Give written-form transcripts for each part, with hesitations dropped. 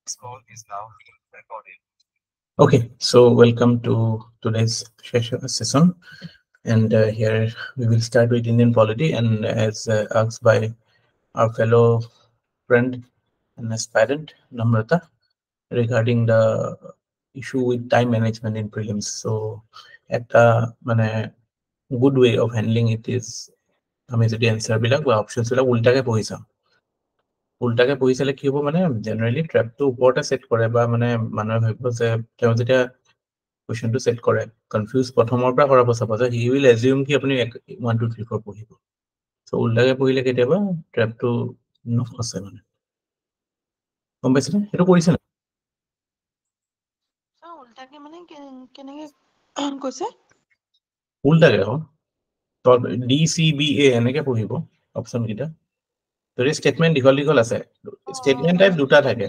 This call is now being recorded. Okay, so welcome to today's session, and here we will start with Indian polity, and as asked by our fellow friend and aspirant Namrata regarding the issue with time management in prelims. So, at a good way of handling it is আমি যদি answer বিলাক বা options বিলাক উল্টাকে পঢ়ি চাওঁ উল্টাকে পঢ়ি চালে কি হ'ব মানে জেনেৰেলি ট্ৰেপটো ওপৰতে সেট কৰে বা মানে মানুহে ভাবিব যে তেওঁ যেতিয়া কুৱেশ্যনটো সেট কৰে কনফিউজ প্ৰথমৰ পৰা কৰাব চাব যে হি উইল এজিউম কি আপুনি 1 2 3 4 পঢ়িব সো উল্টাকে পঢ়িলে কেতিয়াবা ট্ৰেপটো নফচে মানে গম পাইছেনে সেইটো কৰিছে না উল্টাকে মানে কেনেকে কৈছে উল্টাকে তো ডি সি বি এ এনেকে পঢ়িব অপচন কিটা যদি স্টেটমেন্ট দীঘল দীঘল আছে স্টেটমেন্ট টাইপ দুটা থাকে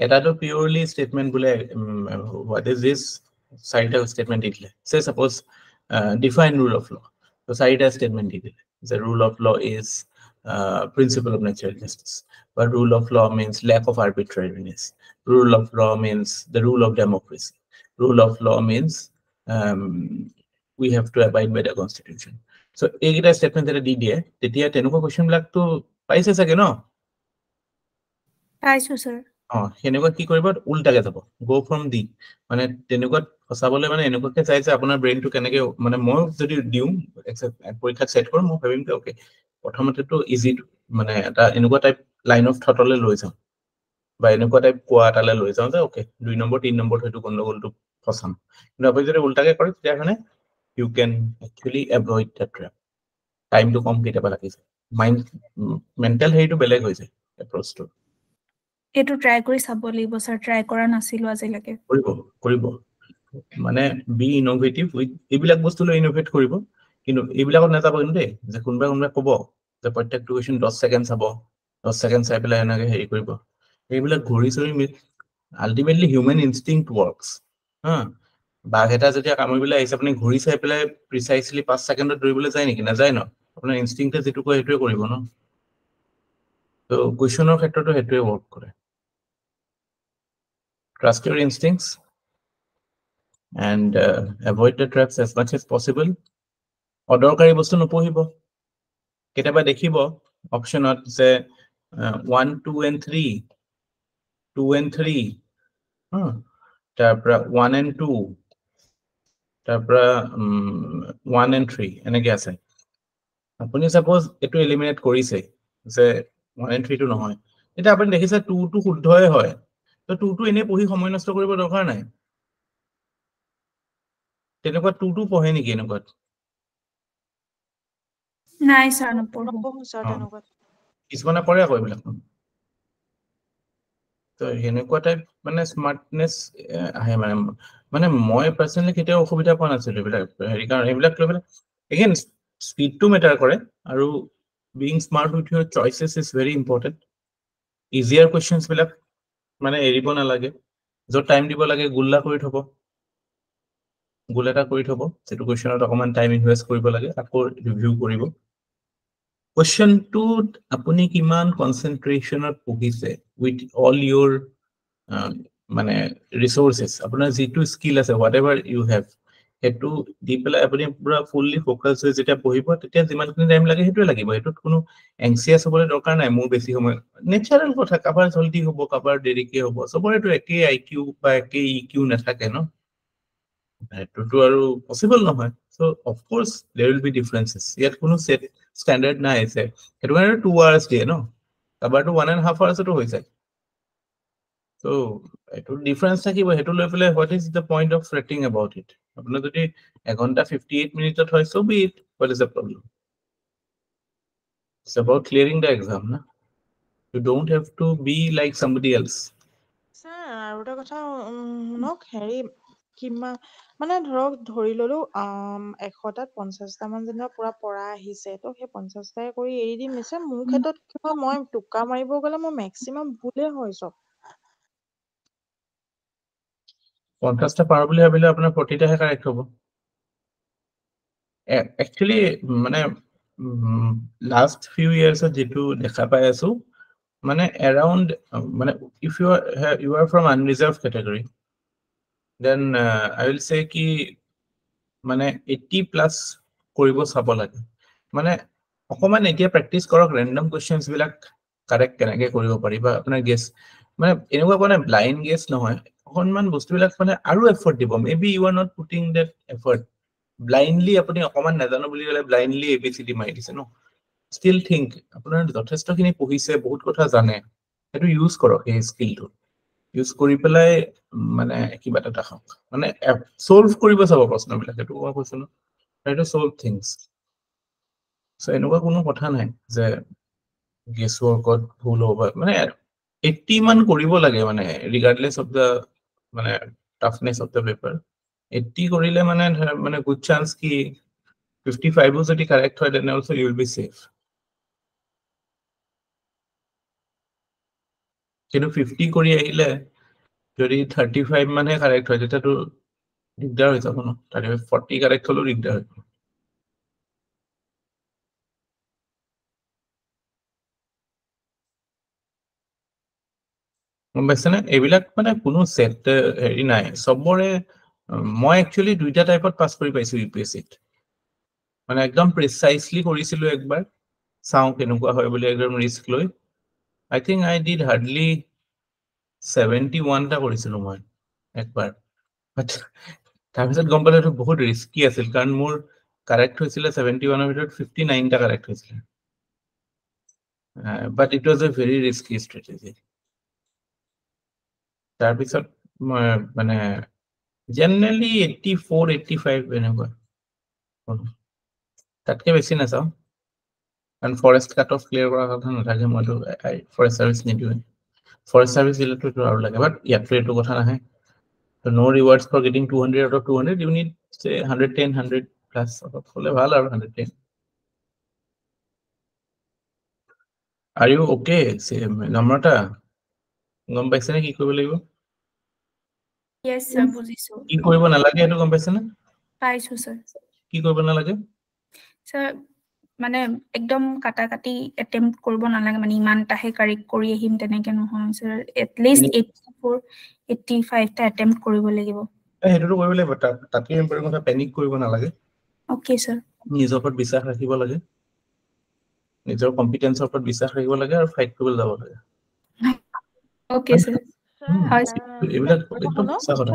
এটাটো পিওৰলি স্টেটমেন্ট বোলে হোৱাট ইজ দিস চাৰিটা স্টেটমেন্ট দিলে সে suppose define rule of law তো চাৰিটা স্টেটমেন্ট দিলে যে rule of law is principle of natural justice but rule of law means lack of arbitrariness rule of law means the rule of democracy rule of law means we have to abide by the constitution so এইকেইটা statement এটা দি দিয়ে তেতিয়া তেনেকুৱা question বিলাক তো পাইছে চাগে ন পাইছো স্যাৰ সেনেকুৱা কি কৰিব উল্টাকে যাব গো ফ্ৰম দি মানে তেনেকুৱা ফসাবলে মানে এনেকুৱাকে চাই যে আপোনাৰ ব্ৰেইনটো কেনেকে মানে মই যদি দিও পৰীক্ষাত সেট কৰোঁ মই ভাবিম যে ওকে প্ৰথমতেটো ইজি মানে এটা এনেকুৱা টাইপ লাইন অফ থটলে লৈ যাওঁ বা এনেকুৱা টাইপ কোৱা এটালে লৈ যাওঁ যে ওকে 2 নম্বৰ 3 নম্বৰ হয়তো গণ্ডগোলটো ফসাম কিন্তু আপুনি যদি উল্টাকে কৰে তেতিয়া মানে you can actually avoid that trap time to কম কেতিয়াবা লাগিছে মাইন্ড মেন্টাল হেৰিটো বেলেগ হৈ যায় এপ্ৰচটো এটো ট্ৰাই কৰি চাব লাগিব স্যাৰ ট্ৰাই কৰা নাছিলো আজিলৈকে কৰিব মানে বি ইনোভেটিভ উইথ এইবিলাক বস্তু লৈ ইনোভেট কৰিব কিন্তু এইবিলাকত নাযাব কিন্তু দেই যে কোনোবাই ক'ব যে প্ৰত্যেকটো কোৱেশ্চন 10 সেকেন্ড চাব 10 সেকেন্ড চাই পেলাই এনেকে হেৰি কৰিব এইবিলাক ঘূৰি চৰি আলটিমেটলি হিউম্যান ইনষ্টিংক্ট ওয়াৰ্কস হা বাঘ এটা যেতিয়া কামুৰিবলৈ আহিছে আপুনি ঘূৰি চাই পেলাই প্ৰিসাইজলি 5 সেকেন্ডত দৌৰিবলৈ যায় নেকি নাযায় ন আপোনাৰ ইনষ্টিংক্টে যেটো কয় হেতুৱে কৰিব ন তো কোৱেশ্চনৰ ক্ষেত্ৰতো হেতুৱে ওয়াৰ্ক কৰে trust your instincts and avoid the traps as much as possible অদৰকাৰী বস্তু নপঢ়িব কেতিয়াবা দেখিব অপচনত যে 1 2 and 3 2 and 3 তাৰপৰা 1 and 2 তাৰপৰা 1 and 3 এনেকে আছে আপুনি সাপোজ এটো এলিমিনেট কৰিছে যে 1 and 3 টো নহয় এটা আপুনি দেখিছে 2 টো শুদ্ধই হয় তো 2 টো এনে পঢ়ি সময় নষ্ট কৰিব দৰকাৰ নাই তেনেকুৱা 2 টো পঢ়ে নেকি এনেকুৱা নাই স্যাৰ নপঢ়ো কিছুমানে কৰে আকৌ এইবিলাক তো এনেকুৱা টাইপ মানে স্মাৰ্টনেস আহে মানে মই পাৰ্সোনালি কেতিয়াও অসুবিধা পোৱা নাছিলো এইবিলাক হেৰি কাৰণ এইবিলাক লৈ পেলাই এগেইন স্পীডটো মেটাৰ কৰে আৰু being smart with your choices is very important easier questions বিলাক মানে এৰিব নালাগে য'ত টাইম দিব লাগে গুল্লা কৰি থব গুল এটা কৰি থব যেটো কোৱেশ্চনত অকমান টাইম ইনভেস্ট কৰিব লাগে আকৌ ৰিভিউ কৰিব কোৱেশ্চনটোত আপুনি কিমান কনসেন্ট্ৰেশনত পঢ়িছে উইথ অল ইউৰ মানে ৰিসোৰ্সেস আপোনাৰ যেটো স্কিল আছে হোৱাটএভাৰ ইউ হেভ হেতু দি পেলাই আপুনি পুৰা ফুললি ফোকাস হৈ যেতিয়া পঢ়িব তেতিয়া যিমানখিনি টাইম লাগে হেতুৱে লাগিব হেতুত কোনো এংসিয়াস হ'বলৈ দৰকাৰ নাই মোৰ বেছি সময় নেচাৰেল কথা কাবাৰ জলদি হ'ব কাবাৰ দেৰিকে হ'ব সবৰেটো একে আইকিউ বা একে ইকিউ নাথাকে ন হেতুটো আৰু পসিবল নহয় so of course there will be differences ইয়াত কোনো সেট স্ট্যান্ডাৰ্ড নাই আছে হেতু কাৰণে 2 আৱাৰ্স দিয়ে ন কাবাৰটো 1.5 আৱাৰ্সটো হৈ যায় সো এটো ডিফাৰেন্স থাকিব হেতু লৈ পেলাই what is the point of fretting about it আপোনাৰ যদি 1 ঘন্টা 58 মিনিটত হয় so be it what is the problem it's about clearing the exam na you don't have to be like somebody else sir আৰু এটা কথা শুনক হেৰি কিমান মানে ধৰক ধৰি ললো 100টাত 50টা মান যেনিবা পুৰা পঢ়া আহিছে তো সেই 50টাই কৰি এৰি দিম নিশ্চয় মোৰ ক্ষেত্ৰত কিবা মই টুকা মাৰিব গ'লে মই মেক্সিমাম ভুলে হয় সব 50টা পাৰ বুলি ভাবিলে আপোনাৰ 40টাহে কাৰেক্ট হ'ব একচুয়ালি মানে লাস্ট ফিউ ইয়ার্সত যেটো দেখা পাই আছো মানে around মানে if you are from unreserved category, then I will say কি মানে 80 প্লাস কৰিব চাব লাগে। মানে অকমান এতিয়া প্ৰেক্টিস কৰক ৰেন্ডম কোৱেশ্চনছ বিলাক কাৰেক্ট কেনেকে কৰিব পাৰি বা আপোনাৰ গেছ মানে এনেকুৱা কোনে ব্লাইন্ড গেছ নহয়, অকনমান বস্তুবিলাক মানে আৰু এফৰ্ট দিব। Maybe you are not putting that effort. Blindly আপুনি অকমান নাজানো বুলি ক'লে ব্লাইন্ডলি ABCD মাৰি দিছে ন। ষ্টিল থিংক আপোনাৰ যথেষ্টখিনি পঢ়িছে, বহুত কথা জানে, সেইটো ইউজ কৰক এই স্কিলটো। ইউজ কৰি পেলাই মানে কিবা এটা দেখাওক, মানে সলভ কৰিব চাব প্ৰশ্নবিলাক। সেইটো মই কৈছো ন, সেইটো সলভ থিংছ। চ' এনেকুৱা কোনো কথা নাই যে গেছ ৱৰ্কত ভুল হ'ব, মানে 80 মান কৰিব লাগে মানে ৰিগাৰ্ডলেছ অফ দ্য মানে টাফনেছ অফ দ্য পেপাৰ। 80 কৰিলে মানে গুড চান্স কি 55ও যদি কাৰেক্ট হয় তেনে also you will be safe. কিন্তু 50 কৰি আহিলে যদি 35 মানহে কাৰেক্ট হয় তেতিয়াতো দিগদাৰ হৈ যাব ন। 40 কাৰেক্ট হলেও দিগদাৰ হৈ যাব। গম পাইছেনে? এইবিলাক মানে কোনো সেট হেৰি নাই চবৰে। মই একচুৱেলি দুইটা টাইপত পাছ কৰি পাইছো UPSC-ত। মানে একদম প্ৰিচাইজলি কৰিছিলো একবাৰ, চাওঁ কেনেকুৱা হয় বুলি একদম ৰিস্ক লৈ। আই থিংক আই ডিড হাৰ্ডলি 71টা কৰিছিলো মই একবাৰ। তাৰপিছত গম পালো এইটো বহুত ৰিস্কি আছিল, কাৰণ মোৰ কাৰেক্ট হৈছিলে 71ৰ ভিতৰত 59টা কাৰেক্ট হৈছিলে। But it was A very risky strategy. তাৰপিছত মই মানে জেনেৰেলি 84 85 এনেকুৱা, তাতকে বেছি নাচাওঁ। কাৰণ ফৰেষ্ট কাট অফ ক্লিয়াৰ কৰাৰ কথা নাথাকে, মইতো ফৰেষ্ট চাৰ্ভিচ নিদিওঁৱে। ফৰেষ্ট চাৰ্ভিচ দিলেতো আৰু লাগে, বাট ইয়াততো এইটো কথা নাহে। No rewards for getting 200 out of 200, you need 110 100 plus হ'লে ভাল আৰু 110। Are you okay? নম্ৰতা গম পাইছেনে কি কৰিব লাগিব? Yes, sir, বুজিছো। কি কৰিব নালাগে সেইটো গম পাইছেনে? পাইছো, sir. কি কৰিব নালাগে? Sir, মানে একদম কাটা কাটি এটেম্প্ট কৰিব নালাগে, মানে ইমানটাহে কাৰেক্ট কৰি আহিম তেনেকে নহয় স্যাৰ। এটলিষ্ট 84 85টা এটেম্প্ট কৰিব লাগিব। সেইটোতো কৰিব লাগিব, তাতকে ইম্পৰ্টেণ্ট কথা পেনিক কৰিব নালাগে। Okay sir. নিজৰ ওপৰত বিশ্বাস ৰাখিব লাগে, নিজৰ কম্পিটেন্সৰ ওপৰত বিশ্বাস ৰাখিব লাগে আৰু ফাইট কৰিবলৈ যাব লাগে। Okay sir. হয় এইবিলাক একদম সঁচা কথা।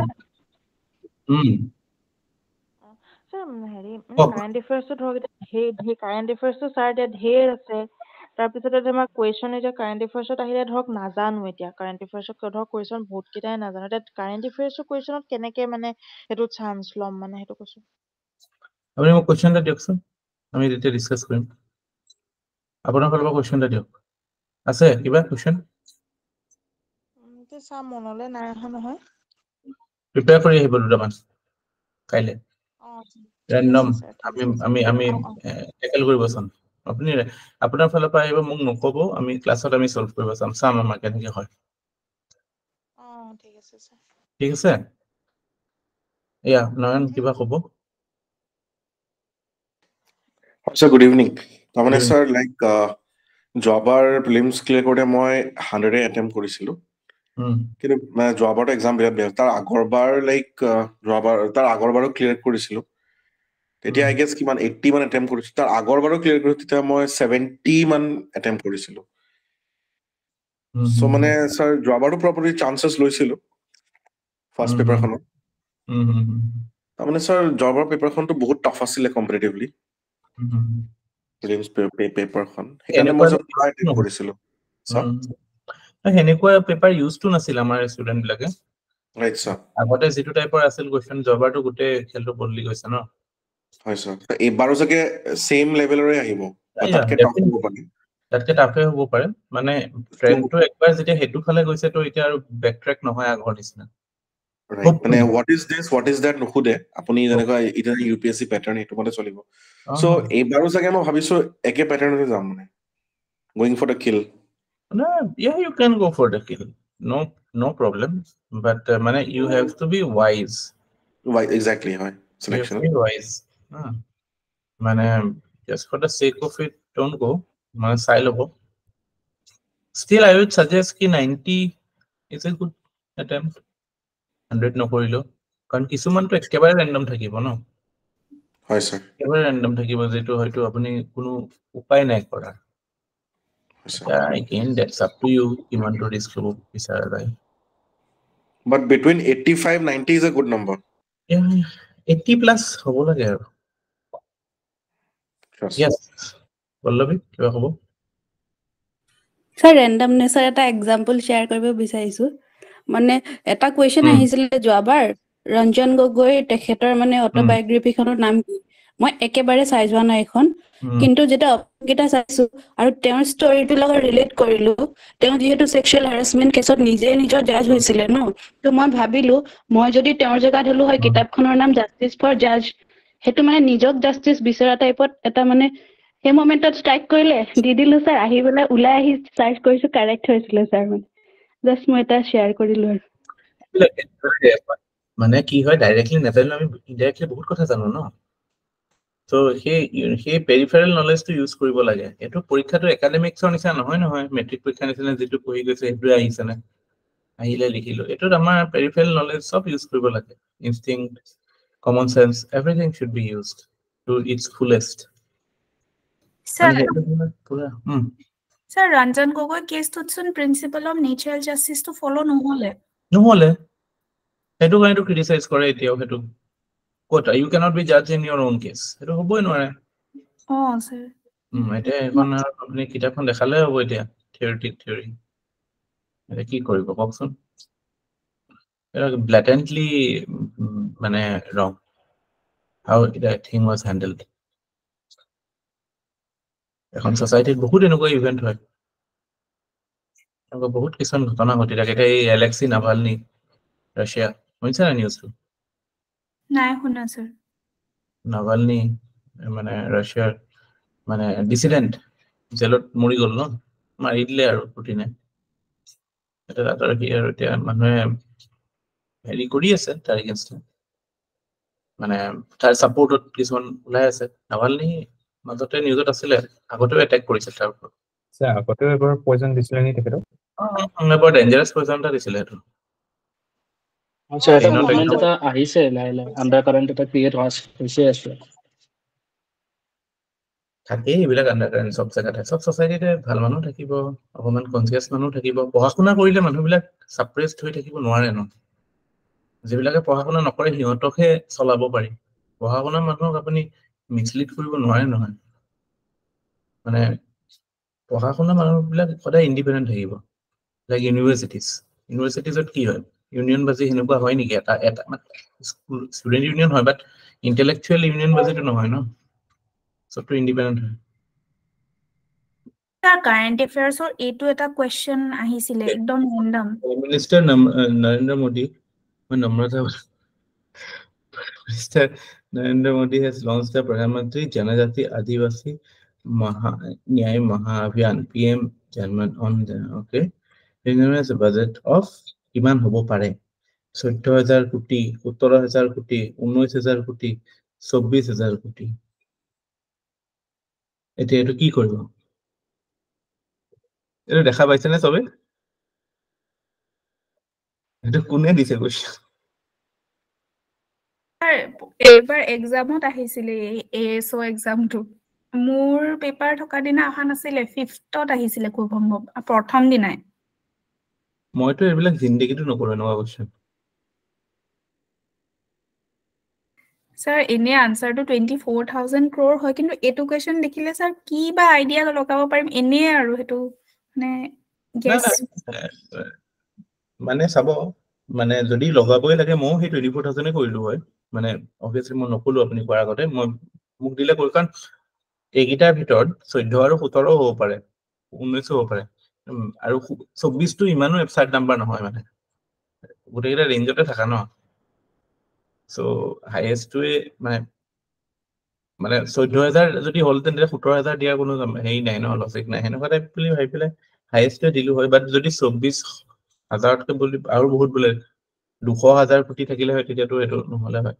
হেৰি মানে কাৰেণ্ট এফেয়াৰ্ছটো ধৰক এতিয়া কাৰেণ্ট এফেয়াৰ্ছটো ছাৰ এতিয়া ঢেৰ আছে। তাৰপিছতে তোমাৰ কুৱেশ্যন এতিয়া কাৰেণ্ট এফেয়াৰ্ছত আহিলে ধৰক নাজানো, এতিয়া কাৰেণ্ট এফেয়াৰ্ছত ধৰক কুৱেশ্যন বহুত কেইটাই নাজানো। এতিয়া কাৰেণ্ট এফেয়াৰ্ছৰ কুৱেশ্যনত কেনেকে মানে সেইটো চান্স ল'ম মানে সেইটো কৈছো। আপুনি মোক কুৱেশ্যন এটা দিয়কচোন, আমি তেতিয়া ডিছকাছ কৰিম। আপোনাৰ ফালৰ পৰা কুৱেশ্যন এটা দিয়ক। আছে কিবা কুৱেশ্যন? ছাৰ মনলৈ নাই অহা নহয়। প্ৰিপেয়াৰ কৰি আহিব দুটামান কাইলৈ। ৰেণ্ডম আমি টেকেল কৰিব চাম। আপুনি আপোনাৰ ফালৰ পৰা আহিব, মোক নকব, আমি ক্লাছত আমি সলভ কৰিব চাম আমাৰ কেনেকে হয়। ঠিক আছে ছাৰ। ঠিক আছে। এয়া নয়ন কিবা কব? আচ্ছা, গুড ইভিনিং। তাৰমানে ছাৰ লাইক যোৱাবাৰ প্ৰিলিমছ ক্লিয়াৰ কৰোঁতে মই 100 এটেম্প্ট কৰিছিলোঁ, কিন্তু যোৱাবাৰতো এক্সাম বিৰাট বেয়া। তাৰ আগৰবাৰ আগৰবাৰো ক্লিয়াৰ কৰিছিলোঁ। তেতিয়া আই গেছ কিমান 80 মান এটেম্প্ট কৰিছিলোঁ। তাৰ আগৰবাৰো ক্লিয়াৰ কৰিছিলোঁ, তেতিয়া মই 70 মান এটেম্প্ট কৰিছিলোঁ। চ' মানে ছাৰ যোৱাবাৰতো প্ৰপাৰলি চান্সেছ লৈছিলোঁ ফাৰ্ষ্ট পেপাৰখনত। তাৰমানে ছাৰ যোৱাবাৰ পেপাৰখনটো বহুত টাফ আছিলে কম্পেৰেটিভলি, পেপাৰখন। সেইকাৰণে মই পুৰা এটেম্প্ট কৰিছিলোঁ। সেনেকুৱা পেপাৰ ইউজটো নাছিল আমাৰ ষ্টুডেন্ট বিলাকে। Right sir. আগতে যিটো টাইপৰ আছিল কুৱেশ্যন, যোৱাবাৰটো গোটেই খেলটো বদলি গৈছে ন। হয় ছাৰ, এইবাৰো চাগে চেম লেভেলৰে আহিব, তাতকে টাফ হ'ব পাৰে। তাতকে টাফে হ'ব পাৰে, মানে ট্ৰেণ্ডটো একবাৰ যেতিয়া সেইটো ফালে গৈছে তো এতিয়া আৰু বেক ট্ৰেক নহয় আগৰ নিচিনা। মানে what is this what is that নুসুধে আপুনি, যেনেকুৱা এতিয়া UPSC পেটাৰ্ণ সেইটো মতে চলিব। চ' এইবাৰো চাগে মই ভাবিছো একে পেটাৰ্ণতে যাম, মানে going for the kill. Yeah, you can go for the kill, no problem, but মানে you have to be wise. Exactly, হয়, selection. You have to be wise. মানে just for the sake of it don't go, মানে চাই ল'ব। Still, I would suggest ki 90 is a good attempt. 100 নকৰিলো কাৰণ কিছুমানটো একেবাৰে ৰেন্ডম থাকিব ন হয় স্যাৰ একেবাৰে ৰেন্ডম থাকিব যেটো হয়তো আপুনি কোনো উপায় নাই কৰাৰ again that's up to you কিমানটো ৰিস্ক লব বিচাৰা যায় but between 85 90 is a good number 80 plus হ'ব লাগে আৰু yes পল্লৱী কিবা হ'ব স্যাৰ ৰেন্ডমনেছৰ এটা এক্সাম্পল শ্বেয়াৰ কৰিব বিচাৰিছো মানে এটা কোৱেশ্চন আহিছিল যোৱাবাৰ ৰঞ্জন গগৈ তেখেতৰ মানে অটোবায়োগ্ৰাফিখনৰ নাম কি মই একেবাৰে চাই যোৱা নাই এখন কিন্তু যেটা অপকিটা চাইছো আৰু তেওঁৰ ষ্টৰীটোৰ লগত ৰিলেট কৰিলো তেওঁ যেহেতু সেক্সুৱেল হ্যাৰাসমেন্ট কেছত নিজে নিজৰ জাজ হৈছিল ন তো মই ভাবিলো মই যদি তেওঁৰ জায়গাত হলো হয় কিতাপখনৰ নাম জাস্টিস ফৰ জাজ হেতু মানে নিজক জাস্টিস বিচৰা টাইপত এটা মানে সেই মোমেন্টত স্ট্ৰাইক কৰিলে দি দিলো স্যাৰ আহি বেলা উলাই আহি সাৰ্চ কৰিছো কাৰেক্ট হৈছিল স্যাৰ মানে জাস্ট মই এটা শেয়াৰ কৰিলো মানে কি হয় ডাইৰেক্টলি নেজানিলে আমি ইনডাইৰেক্টলি বহুত কথা জানো ন তো সেই পেৰিফেৰাল নলেজটো ইউজ কৰিব লাগে এটো পৰীক্ষাটো একাডেমিক্সৰ নিচিনা নহয় মেট্ৰিক পৰীক্ষা নিচিনা যেটো পঢ়ি গৈছে হেতু আহিছে না আহিলে লিখিলো এটোত আমাৰ পেৰিফেৰাল নলেজ সব ইউজ কৰিব লাগে instinct common sense everything should be used to its fullest Sir, Ranjan Gogoi case to principle of natural justice to follow নহলে হেতু কাৰণে ক্ৰিটিসাইজ কৰে এতিয়াও হেতু quota you cannot be judged in your own case হেতু হবই নোৱাৰে sir এতিয়া এখন আপুনি কিতাপখন দেখালে হ'ব এতিয়া থিওৰিটিক থিওৰি এটা কি কৰিব কওকচোন এটা blatantly মানে wrong how that thing was handled এখন সোসাইটিত বহুত এনেকুৱা ইভেন্ট হয় আৰু বহুত কিছুমান ঘটনা ঘটি থাকে এই এলেক্সি নাভালনি ৰাছিয়া শুনিছা না নিউজটো নাই শুনা স্যাৰ নাভালনি মানে ৰাছিয়াৰ মানে ডিসিডেন্ট জেলত মৰি গল ন মাৰি দিলে আৰু পুটিনে এটা ৰাতৰ কি আৰু এতিয়া মানুহে হেৰি কৰি আছে তাৰ এগেইনষ্ট মানে তাৰ সাপোৰ্টত কিছুমান ওলাই আছে নাভালনি মাজতে নিউজত আছিলে আগতেও এটেক কৰিছে তাৰ ওপৰত স্যাৰ আগতেও এবাৰ পয়জন দিছিলে নি তেখেতক বৰ ডেঞ্জাৰাছ পয়জন এটা দিছিলে এইটো আচ্ছা এটা মুভমেন্ট এটা আহিছে লাইলা আন্ডাৰ কাৰেন্ট এটা ক্ৰিয়েট হৈছে আছে থাকেই এইবিলাক আন্ডাৰকাৰেণ্ট সব জায়গাতে সব সোসাইটিতে ভাল মানুহ থাকিব অকমান কনসিয়াস মানুহ থাকিব পঢ়া শুনা কৰিলে মানুহবিলাক সাপ্ৰেসড হৈ থাকিব নোৱাৰে ন যিবিলাকে পঢ়া শুনা নকৰে সিহঁতকহে চলাব পাৰি পঢ়া শুনা মানুহক আপুনি মিছলিড কৰিব নোৱাৰে নহয় মানে পঢ়া শুনা মানুহবিলাক সদায় ইন্ডিপেন্ডেন্ট থাকিব লাইক ইউনিভাৰ্সিটিজত কি হয় ইউনিয়ন বাজি হেনেকুৱা হয় নেকি এটা ষ্টুডেন্ট ইউনিয়ন হয় বাট ইন্টেলেকচুৱেল ইউনিয়ন বাজিটো নহয় ন সবটো ইন্ডিপেন্ডেন্ট হয় Sir, current affairs or এইটো এটা question আহিছিলে একদম random minister Narendra Modi Namrata Mr. Narendra Modi has launched the Pradhan Mantri Janajati Adivasi Nyay Mahabhiyan PM Janman on the okay is a budget of কিমান হ'ব পাৰে 14000 কোটি 17000 কোটি 19000 কোটি 24000 কোটি এটো কি কৰিব এটো দেখা পাইছে নে সবে এটো কোনে দিছে কোৱেশ্চন এইবাৰ এক্সামত আহিছিলে এএসও এক্সামটো মোৰ পেপাৰ থকা দিনা অহা নাছিলে 5th আহিছিলে খুব সম্ভৱ প্ৰথম দিনাই মইতো এইবিলাক জিন্দেগীটো নকৰো এনেকুৱা কোৱেশ্চন স্যাৰ এনে আনসাৰটো 24000 crore হয় কিন্তু এটো কোৱেশ্চন দেখিলে স্যাৰ কি বা আইডিয়া লগাব পাৰিম এনে আৰু হেতু মানে গেছ মানে চাব মানে যদি লগাবই লাগে মই সেই 24000 কৰিলো হয় মানে অবভিয়াসলি মই নকলো আপুনি কৰাৰ আগতে মই মোক দিলে কৈ কাৰণ এইগিটাৰ ভিতৰত 14 আৰু 17 হ'ব পাৰে 19 হ'ব পাৰে আৰু 24 টো ইমানো এবসাৰ্ড নাম্বাৰ নহয় মানে গোটেইটা ৰেঞ্জতে থাকা ন সো হাইয়েস্টটোৱে মানে 14000 যদি হল তেন্তে 17000 দিয়া কোনো হেৰি নাই ন লজিক নাই হেনেকুৱা টাইপ বুলি ভাবি পেলাই হাইয়েস্টে দিলো হয় বাট যদি 24000তকৈ বুলি আৰু বহুত বোলে 200000 কোটি থাকিলে হয় তেতিয়াতো এটো নহলে হয়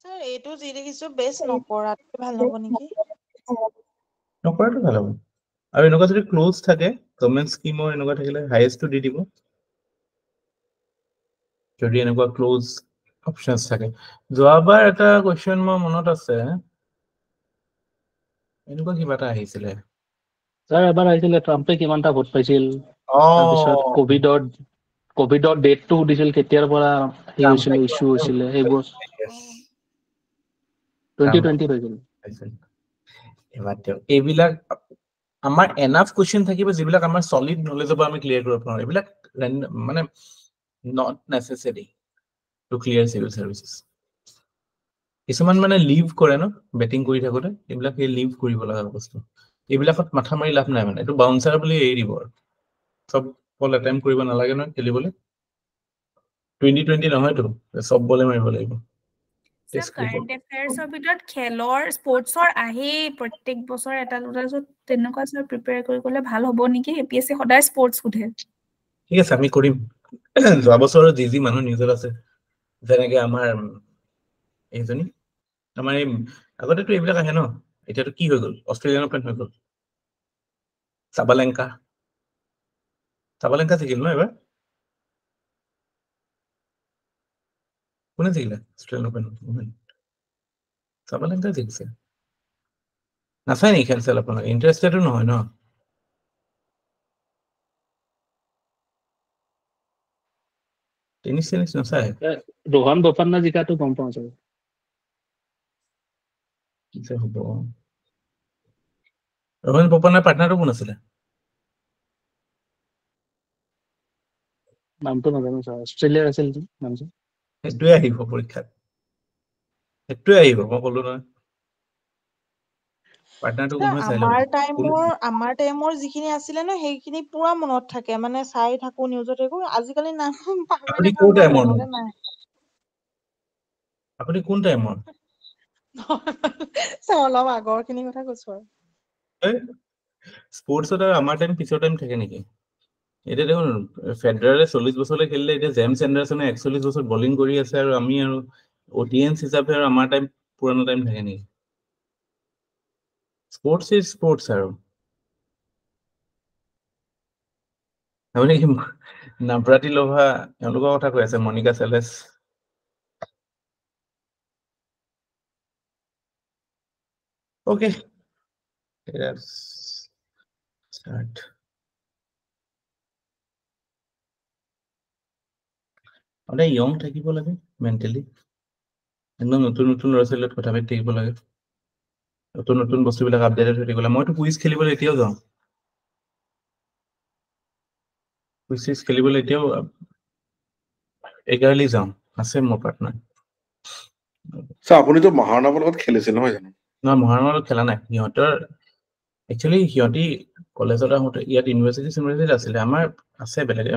স্যাৰ এইটো যি দেখিছো বেছ নকৰাটো ভাল হ'ব নেকি নকৰাটো ভাল হ'ব আৰু এনেকুৱা যদি ক্লোজ থাকে গভৰ্ণমেণ্ট স্কিমৰ এনেকুৱা থাকিলে হাইয়েষ্টটো দি দিব যদি এনেকুৱা ক্লোজ অপশনছ থাকে যোৱাবাৰ এটা কোৱেশ্চন মোৰ মনত আছে এনেকুৱা কিবা এটা আহিছিলে স্যাৰ এবাৰ আহিছিলে ট্ৰাম্পে কিমানটা ভোট পাইছিল তাৰপিছত কোভিডৰ ডেটটো সুধিছিল কেতিয়াৰ পৰা সেই হৈছিল ইস্যু হৈছিলে সেইবোৰ 2020 হৈছিল এইবিলাক আমাৰ এনাফ কোৱেশ্চন থাকিব যিবিলাক আমাৰ সলিড নলেজ পৰা আমি ক্লিয়াৰ কৰিব পাৰোঁ এইবিলাক মানে নট নেসেসাৰি টু ক্লিয়াৰ সিভিল সাৰ্ভিসেস কিছুমান মানে লিভ কৰে ন বেটিং কৰি থাকোতে এইবিলাক সেই লিভ কৰিব লগা বস্তু এইবিলাকত মাথা মাৰি লাভ নাই মানে এইটো বাউন্সাৰ বুলি এৰি দিব আৰু সব বল এটেম্প কৰিব নালাগে ন খেলিবলৈ 2020 নহয়তো সব বলে মাৰিব লাগিব কাৰেণ্ট এফেয়াৰ্সৰ ভিতৰত খেলৰ স্পৰ্টছৰ আহে প্ৰত্যেক বছৰ এটা দুটা তেনেকুৱা স্যাৰ প্ৰিপেয়াৰ কৰি গলে ভাল হ'ব নেকি এপিএসসি সদায় স্পৰ্টছ সোধে ঠিক আছে আমি কৰিম যোৱা বছৰৰ যি মানুহ নিউজত আছে যেনেকে আমাৰ এইজনী আমাৰ এই আগতেতো এইবিলাক আহে ন এতিয়াতো কি হৈ গ'ল অষ্ট্ৰেলিয়ান ওপেন হৈ গ'ল চাবালেংকা জিকিল ন এবাৰ কোনে জিকিলে অষ্ট্ৰেলিয়ান ওপেন চাবালেংকা জিকিছে নাচাই নেকি খেল চেল আপোনালোকে ইণ্টাৰেষ্টেডো নহয় ন টেনিছ নাচায় ৰোহন বোপান্না জিকাটো গম পাওঁ স্যাৰ কি যে হ'ব ৰোহন বোপান্নাৰ পাৰ্টনাৰটো কোন আছিলে নামটো নাজানো স্যাৰ অষ্ট্ৰেলিয়াৰ আছিল নেকি নামটো সেইটোৱে আহিব পৰীক্ষাত সেইটোৱে আহিব মই ক'লো নহয় পাৰ্টনাৰটো কোন হয় চাই ল'ব আমাৰ টাইমৰ যিখিনি আছিলে ন সেইখিনি পুৰা মনত থাকে মানে চাই থাকো নিউজত একো আজিকালি নাম আপুনি পাহৰিলে কোন কাৰণ টাইমৰ মনতে নাই আপুনি কোন টাইমৰ অলপ আগৰ খিনি কথা কৈছো আৰু স্পৰ্টছত আৰু আমাৰ টাইম পিছৰ টাইম থাকে নেকি এতিয়া দেখোন ফেডাৰেলে 40 বছৰলৈ খেলিলে এতিয়া জেমছ এণ্ডাৰছনে 41 বছৰ বলিং কৰি আছে আৰু আমি আৰু অডিয়েন্স হিচাপে আৰু আমাৰ টাইম পুৰণা টাইম থাকে নেকি স্পৰ্টছ ইজ স্পৰ্টছ আৰু আপুনি নাভৰাতি লোভা এওঁলোকৰ কথা কৈ আছে মনিকা চেলেছ Okay, let's start. সদায় ইয়ং থাকিব লাগে মেণ্টেলি একদম নতুন নতুন ল'ৰা ছোৱালীৰ কথা পাতি থাকিব লাগে নতুন নতুন বস্তুবিলাক আপডেটেড হৈ থাকিব লাগে মইতো কুইজ খেলিবলৈ এতিয়াও যাওঁ কুইজ খেলিবলৈ এতিয়াও এগাৰলি যাওঁ আছে মোৰ পাৰ্টনাৰ আপুনিতো মহাৰণাবৰ লগত খেলিছিল নহয় জানো নহয় মহাৰণৰ লগত খেলা নাই সিহঁতৰ একচুৱেলি সিহঁতি কলেজত আহোঁতে ইয়াত ইউনিভাৰ্চিটি আছিলে আমাৰ আছে বেলেগ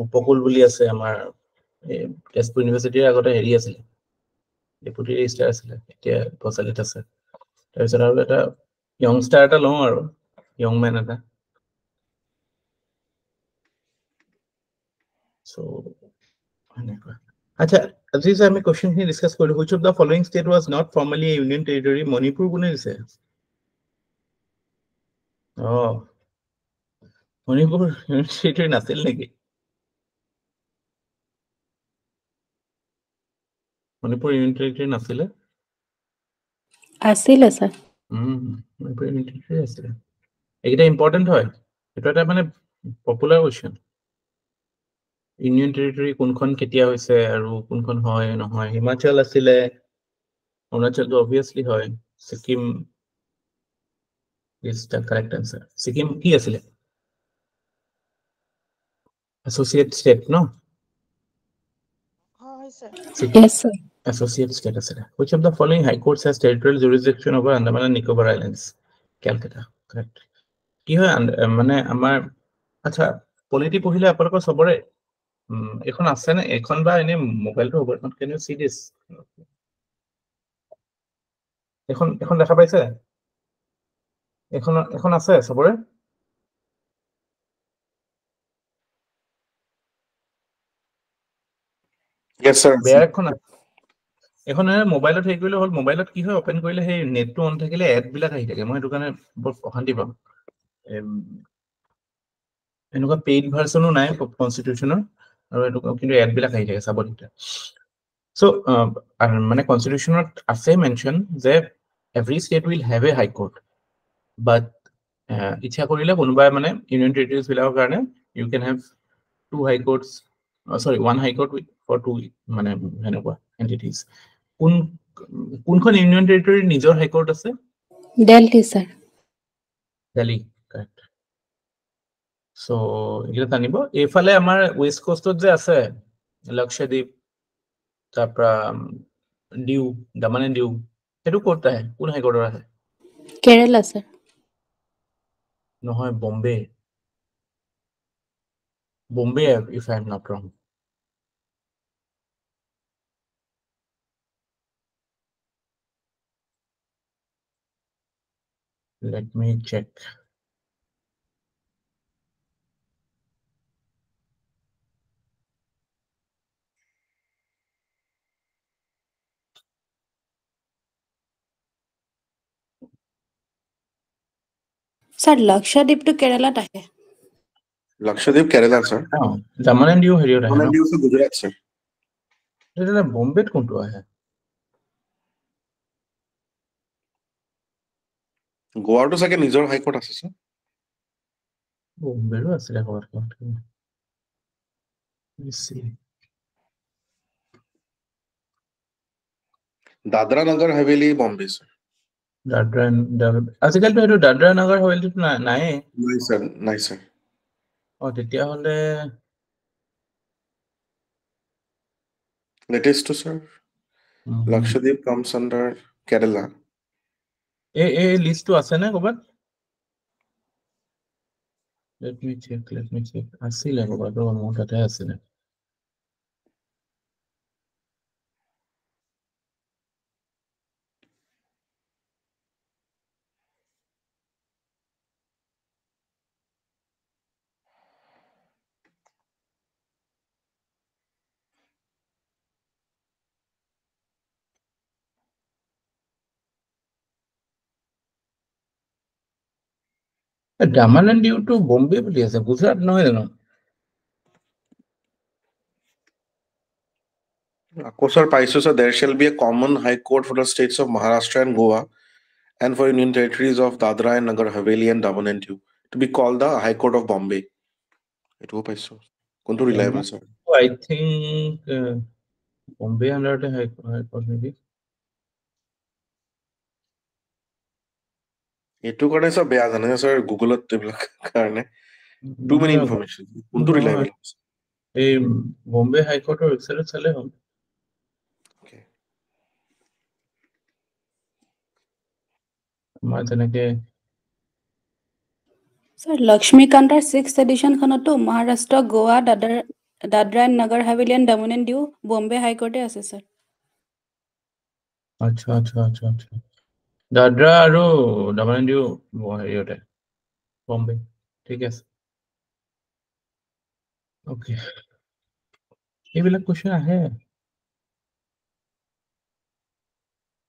উপকূল বুলি আছে আমাৰ তেজপুৰ ইউনিভাৰ্চিটিৰ আগতে হেৰি আছিলে ডেপুটি ৰেজিষ্ট্ৰাৰ আছিলে এতিয়া প্ৰচালিত আছে তাৰপিছত আৰু এটা য়ংষ্টাৰ এটা লওঁ আৰু য়ং মেন এটা আচ্ছা আজি যে আমি কোৱেশ্চনখিনি ডিছকাছ কৰিলোঁ which of the following state was not formally a union territory Manipur কোনে দিছে মণিপুৰ ইউনিয়ন টেৰিটৰি নাছিল নেকি মণিপুৰ ইউনিয়ন টেৰিটৰি নাছিলে আছিলে স্যাৰ মণিপুৰ ইউনিয়ন টেৰিটৰি আছিলে এইকেইটা ইম্পৰ্টেণ্ট হয় এইটো এটা মানে পপুলাৰ কোৱেশ্চন ইউনিয়ন টেৰিটৰি কোনখন কেতিয়া হৈছে আৰু কোনখন হয় নহয় হিমাচল আছিলে অৰুণাচলটো অবভিয়াছলি হয় Sikkim is the correct answer Sikkim কি আছিলে associate state no Yes, sir. Associate state asile. Which of the following high courts has territorial jurisdiction over Andaman and Nicobar Islands? Calcutta. Correct. কি হয় মানে আমাৰ আচ্ছা পলিটি পঢ়িলে আপোনালোকৰ চবৰে এখন আছে নে এখন বা এনে মোবাইলটো হ'ব এখন কেন ইউ সি দিছ এখন দেখা পাইছে এখন আছে চবৰে Yes, sir. বেয়া এখন মোবাইলত হেৰি কৰিলে হ'ল মোবাইলত কি হয় অপেন কৰিলে সেই নেটটো অন থাকিলে এডবিলাক আহি থাকে মই সেইটো কাৰণে বৰ অশান্তি পাওঁ এনেকুৱা পেইড ভাৰ্চনো নাই কনষ্টিটিউচনৰ আৰু এনেকুৱা কিন্তু এড বিলাক আহি থাকে চাব দিগদাৰ সো মানে কনষ্টিটিউচনত আছে মেনশ্যন যে every state will have a high court but ইচ্ছা কৰিলে কোনোবাই মানে ইউনিয়ন টেৰিটৰিজ বিলাকৰ কাৰণে you can have two high courts sorry one high court for two মানে সেনেকুৱা এণ্টিটিজ কোনখন ইউনিয়ন টেৰিটৰীৰ নিজৰ হাই কোৰ্ট আছে Delhi sir Delhi correct so এইটো জানিব এইফালে আমাৰ ৱেষ্ট কোষ্টত যে আছে লক্ষদ্বীপ তাৰপৰা ডিউ দামান এণ্ড ডিউ সেইটো ক'ত আহে কোন হাইকোৰ্টৰ আহে কেৰালা স্যাৰ নহয় Bombay if I am not wrong let me check sir লক্ষদ্বীপটো কেৰালাত আহে Lakshadweep, Kerala, sir. Daman and Diu হেৰিয়ত আহে Daman and Diu is Gujarat, sir. ন বম্বেত কোনটো আহে Goa to second নিজৰ high court আছে, sir. বম্বেৰো আছিলে ক'ৰবাত Dadra Nagar Haveli, Bombay, sir. আজিকালিতো সেইটো দাদৰা নগৰ হাৱেলিটো নাইয়ে Nice, sir. Nice, sir. তেতিয়াহ'লে Latest to, sir. Lakshadweep comes under Kerala. এই লিষ্টটো আছে নে ক'ৰবাত let me check আছিলে ক'ৰবাত মোৰ তাতে আছিলে দামান এণ্ড ডিউটো বম্বে বুলি আছে গুজৰাট নহয় জানো Sir, Paiso, sir, there shall be a common high court for the states of Maharashtra and Goa and for union territories of Dadra and Nagar Haveli and Daman and Diu to be called the High Court of Bombay. It was Paiso. Kontu reliable, sir. I think Bombay under the high court maybe এইটো কাৰণে সব বেয়া জানে sir গুগলত এইবিলাক কাৰণে too many information কোনটো ৰিলায়েবল এই বম্বে হাইকোৰ্টৰ ৱেবছাইটত চালে হ'ল ওকে মই তেনেকে স্যাৰ লক্ষ্মীকান্তৰ 6th এডিশন খনতো Maharashtra Goa Dadra and Nagar Haveli and Daman and Diu Bombay হাইকোৰ্টে আছে স্যাৰ আচ্ছা দাদৰা আৰু দামান এণ্ড ডিউ হেৰিয়তে বম্বে ঠিক আছে ওকে এইবিলাক কুৱেশ্যন আহে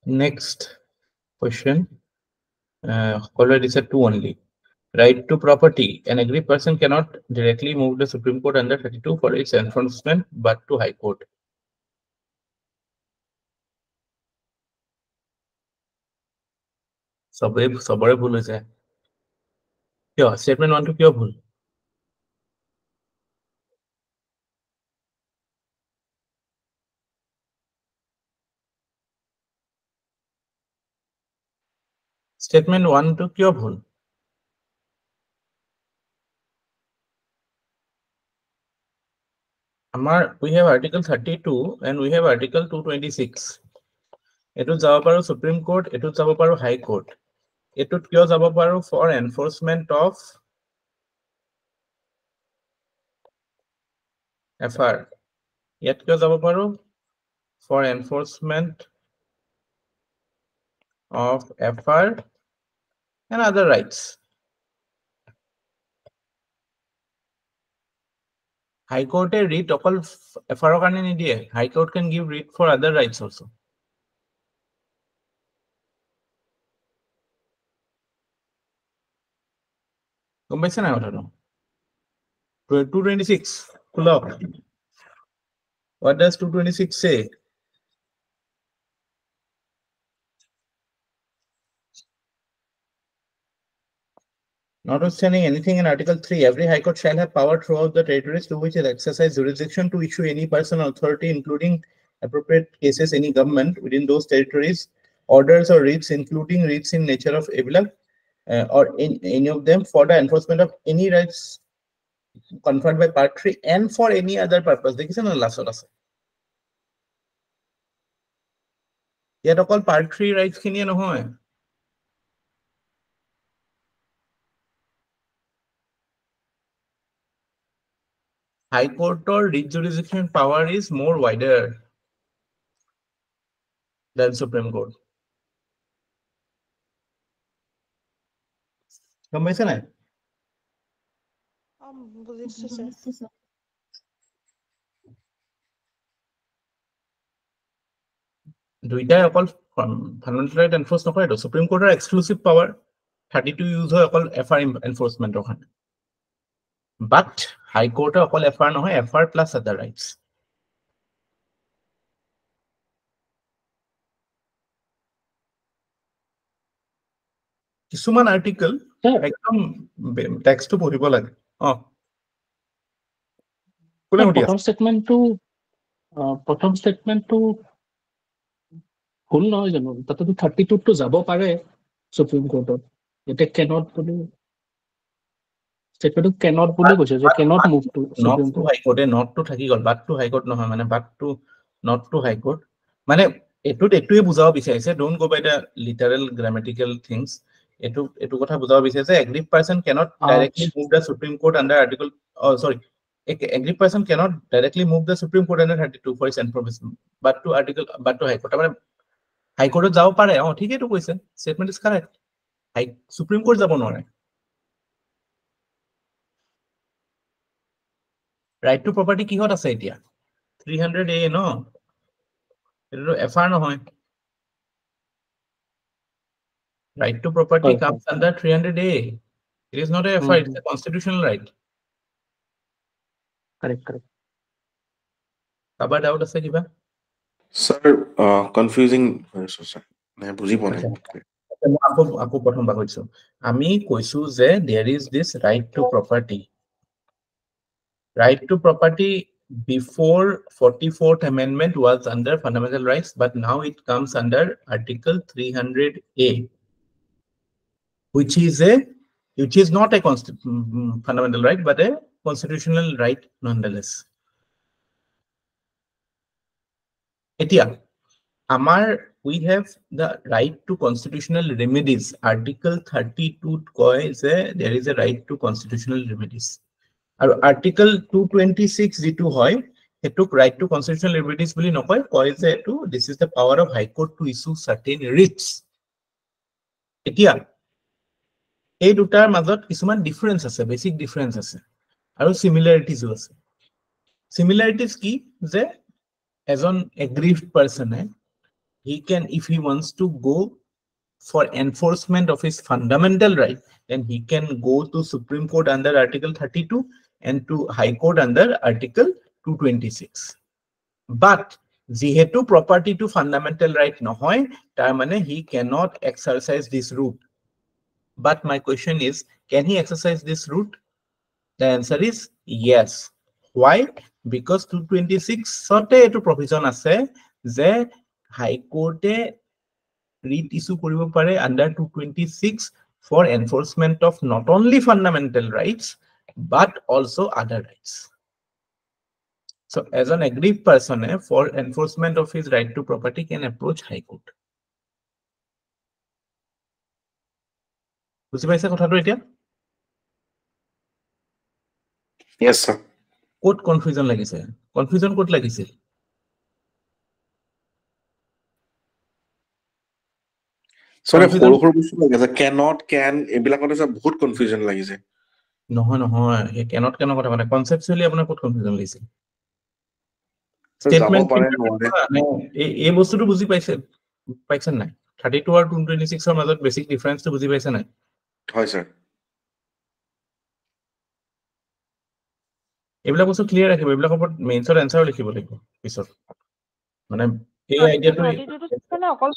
নেক্সট কুৱেশ্যন সকলোৱে দিছে 2 only right to property an aggrieved person cannot directly move the Supreme Court under 32 for its enforcement but to High Court সবৰে ভুল হৈছে কিয় statement 1 টো কিয় ভুল statement 1 টো কিয় ভুল we have article 32 and we have article 226 এটুত যাব পাৰো সুপ্ৰিম কোৰ্ট এটুত যাব পাৰো হাই কোৰ্ট এটুত কিয় যাব পাৰো ফৰ এনফোৰ্সমেন্ট অফ এফআৰ ইয়াত কিয় যাব পাৰো for enforcement of FR and other rights High Court read অকল এফআৰৰ কাৰণে নিদিয়ে High Court can give read for other rights also গম পাইছে না কথাটো 226 খুলক what does 226 say Notwithstanding anything in Article 3, every High Court shall have power throughout the territories to which it exercises jurisdiction to issue any person or authority, including appropriate cases, any government within those territories, orders or writs, including writs in nature of ebilag, or in any of them for the enforcement of any rights conferred by Part 3 and for any other purpose. Dekhichen na last ase. Yet okol Part 3 rights khiniye nohoy. High Court or writ jurisdiction power is more wider than Supreme Court. Gom paise na? বুজিছো sir দুইটাই অকল fundamental right enforce নকৰে তো supreme কোৰ্টৰ exclusive power 32 use হয় অকল এফআৰ এনফোৰ্সমেন্টৰ কাৰণে বাট হাই কোৰ্টৰ অকল এফআৰ নহয় এফআৰ প্লাস আদাৰ ৰাইটস কিছুমান আৰ্টিকল একদম টেক্সটটো পঢ়িব লাগে কোনে উঠি আছে প্ৰথম স্টেটমেন্টটো ভুল নহয় জানো তাতে 32 টো যাব পাৰে সুপ্ৰিম কোৰ্টত এটা cannot বুলি স্টেটমেন্টটো cannot বুলি কৈছে যে cannot move to Supreme Court high কোৰ্টে নট টু থাকি গল বাট টু হাই কোৰ্ট নহয় মানে but to not to high court মানে এটোৱে বুজাব বিচাৰিছে don't go by the literal grammatical things এটো কথা বুজাব বিচাৰিছে aggrieved person cannot directly move the supreme court under article aggrieved person cannot directly move the supreme court under 32 for its information but to high court মানে হাই কোৰ্টত যাব পাৰে ঠিকইটো কৈছে statement is correct high Supreme Court যাব নোৱাৰে right to property কিহত আছে এতিয়া 300A ন এটো এফআৰ নহয় right to property comes under 300A it is not a FR it's a constitutional right correct কাবাৰ ডাউট আছে কিবা স্যাৰ কনফিউজিং হৈছে স্যাৰ না বুজি পোৱা নাই আকৌ প্ৰথম কৈছো আমি কৈছো যে there is this right to property Right to property before 44th amendment was under fundamental rights, but now it comes under Article 300A, which is not a fundamental right, but a constitutional right nonetheless. Etia, we have the right to constitutional remedies. Article 32 says there is a right to constitutional remedies. Article 226 যিটো হয় Hetuk right to constitutional remedies বুলি নকয় কয় যে এটো this is the power of high court to issue certain writs এতিয়া এই দুটাৰ মাজত কিছুমান ডিফাৰেন্স আছে বেসিক ডিফাৰেন্স আছে আৰু সিমিলাৰিটিজও আছে সিমিলাৰিটিজ কি যে এজন aggrieved person he can if he wants to go for enforcement of his fundamental right then he can go to Supreme Court under Article 32 and to High Court under Article 226 but যেহেতু property to fundamental right নহয় তাৰ মানে he cannot exercise this route but my question is can he exercise this route the answer is yes why because 226 সতে এটো provision আছে যে High Court writ issue কৰিব পাৰে under 226 for enforcement of not only fundamental rights but also other rights. So as an aggrieved person for enforcement of his right to property can approach High Court. বুজি পাইছে কথাটো এতিয়া yes sir coat confusion লাগিছে confusion coat লাগিছিল সৰে সৰু বস্তু লাগিছে cannot can এবিলাকতে বহুত কনফিউজন লাগিছে নহয় এই cannot কথা মানে কনসেপচুয়ালি আপোনাৰ কোট কনফিউজন লাগিছিল স্টেটমেন্ট এই বস্তুটো বুজি পাইছেন নাই 32 আৰু 226 ৰ মাজত বেসিক ডিফাৰেন্সটো বুজি পাইছে নাই হয় স্যাৰ এইবিলাক বস্তু ক্লিয়াৰ ৰাখিব, এইবিলাকৰ ওপৰত মেইনছৰ এনচাৰো লিখিব লাগিব পিছত। মানে এই আইডিয়াটো 32 মানে অকল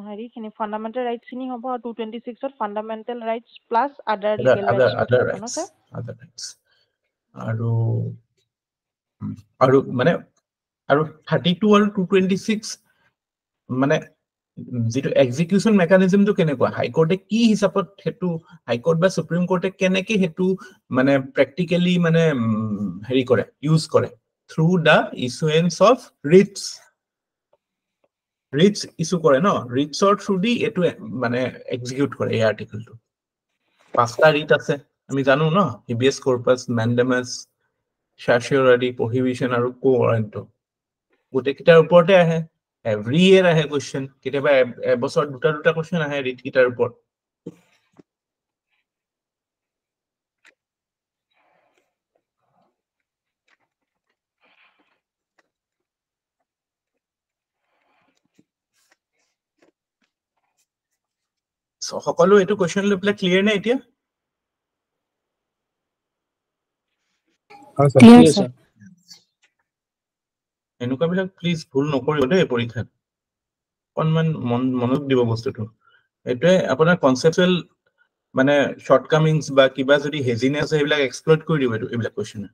হেৰিখিনি ফাণ্ডামেণ্টেল ৰাইটছ খিনি হ'ব, আৰু 226ত ফাণ্ডামেণ্টেল ৰাইটছ প্লাছ আদাৰ লিগেল ৰাইটছ হ'ব ন স্যাৰ? আদাৰ ৰাইটছ আৰু মানে আৰু 32 আৰু 226 মানে যিটো এক্সিকিউশন মেকানিজমটো কেনেকুৱা, হাইকোৰ্টে কি হিচাপত সেইটো, হাইকোৰ্ট বা সুপ্ৰিম কোৰ্টে কেনেকে সেইটো মানে প্ৰেক্টিকেলি মানে হেৰি কৰে, ইউজ কৰে, through the issuance of writs issue কৰে ন, ৰিটছৰ থ্ৰু দি এইটো মানে এক্সিকিউট কৰে। এই আৰ্টিকেলটো 5টা ৰিট আছে আমি জানো ন, হিবিয়াছ কৰ্পাছ, মেণ্ডামাছ, চাৰ্চিয়ৰি, প্ৰহিবিশ্যন আৰু কোৱাৰেণ্ট। গোটেইকেইটাৰ ওপৰতে আহে, এভৰি ইয়েৰ আহে কুৱেশ্যন, কেতিয়াবা এবছৰ দুটা কুৱেশ্যন আহে ৰিট কেইটাৰ ওপৰত। সকলো এইটো কুৱেশ্যন লৈ পেলাই ক্লিয়াৰ নে এতিয়া? Clear sir. এনেকুৱাবিলাক প্লিজ ভুল নকৰিব দেই পৰীক্ষাত, অকণমান মনোযোগ দিব বস্তুটো। এইটোৱে আপোনাৰ কনচেপচুৱেল মানে শ্বৰ্টকামিংছ বা কিবা যদি হেজিনেছ আছে সেইবিলাক এক্সপ্লইট কৰি দিব এইবিলাক কুৱেশ্যনে।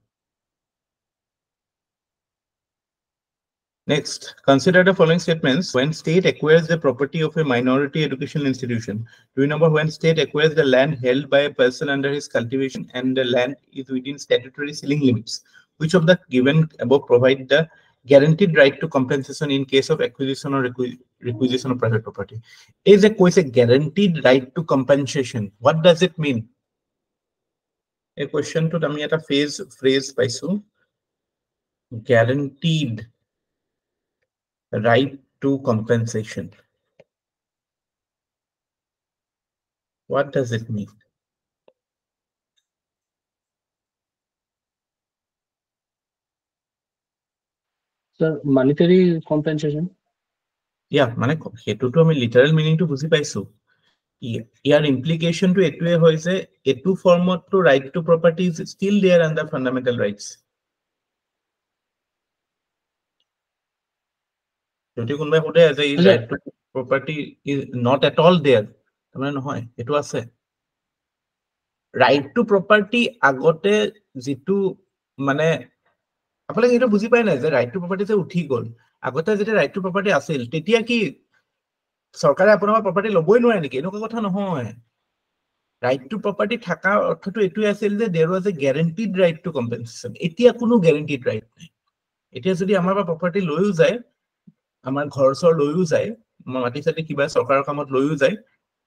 Next, consider the following statements. When state acquires the property of a minority educational institution, do you remember when state acquires the land held by a person under his cultivation and the land is within statutory ceiling limits? Which of the given above provide the guaranteed right to compensation in case of acquisition or requisition of private property? Is a guaranteed right to compensation. What does it mean? A question to আমি এটা phrase পাইছো, guaranteed right to compensation. What does it mean? Sir, monetary compensation? Yeah, মানে হেতুটো আমি literal মিনিংটো বুজি পাইছো। ইয়াৰ ইমপ্লিকেশনটো এটোৱে হয় যে এটো ফৰ্মতটো right to property is still there under fundamental rights. যদি কোনোবাই সোধে যে is right to property is not at all there, তাৰমানে নহয়, এইটো আছে। ৰাইট টু প্ৰপাৰ্টি আগতে যিটো মানে আপোনালোকে এইটো বুজি পায় নাই যে ৰাইট টু প্ৰপাৰ্টি যে উঠি গ'ল, আগতে যেতিয়া ৰাইট টু প্ৰপাৰ্টি আছিল তেতিয়া কি চৰকাৰে আপোনাৰ প্ৰপাৰ্টি ল'বই নোৱাৰে নেকি? এনেকুৱা কথা নহয়। ৰাইট টু প্ৰপাৰ্টি থকা অৰ্থটো এইটোৱে আছিল যে there was a guaranteed right to compensation. এতিয়া কোনো গ্যাৰান্টিড ৰাইট নাই। এতিয়া যদি আমাৰ পৰা প্ৰপাৰ্টি লৈও যায়, আমাৰ ঘৰ চৰ লৈও যায়, মাটি চাটি কিবা চৰকাৰৰ কামত লৈও যায়,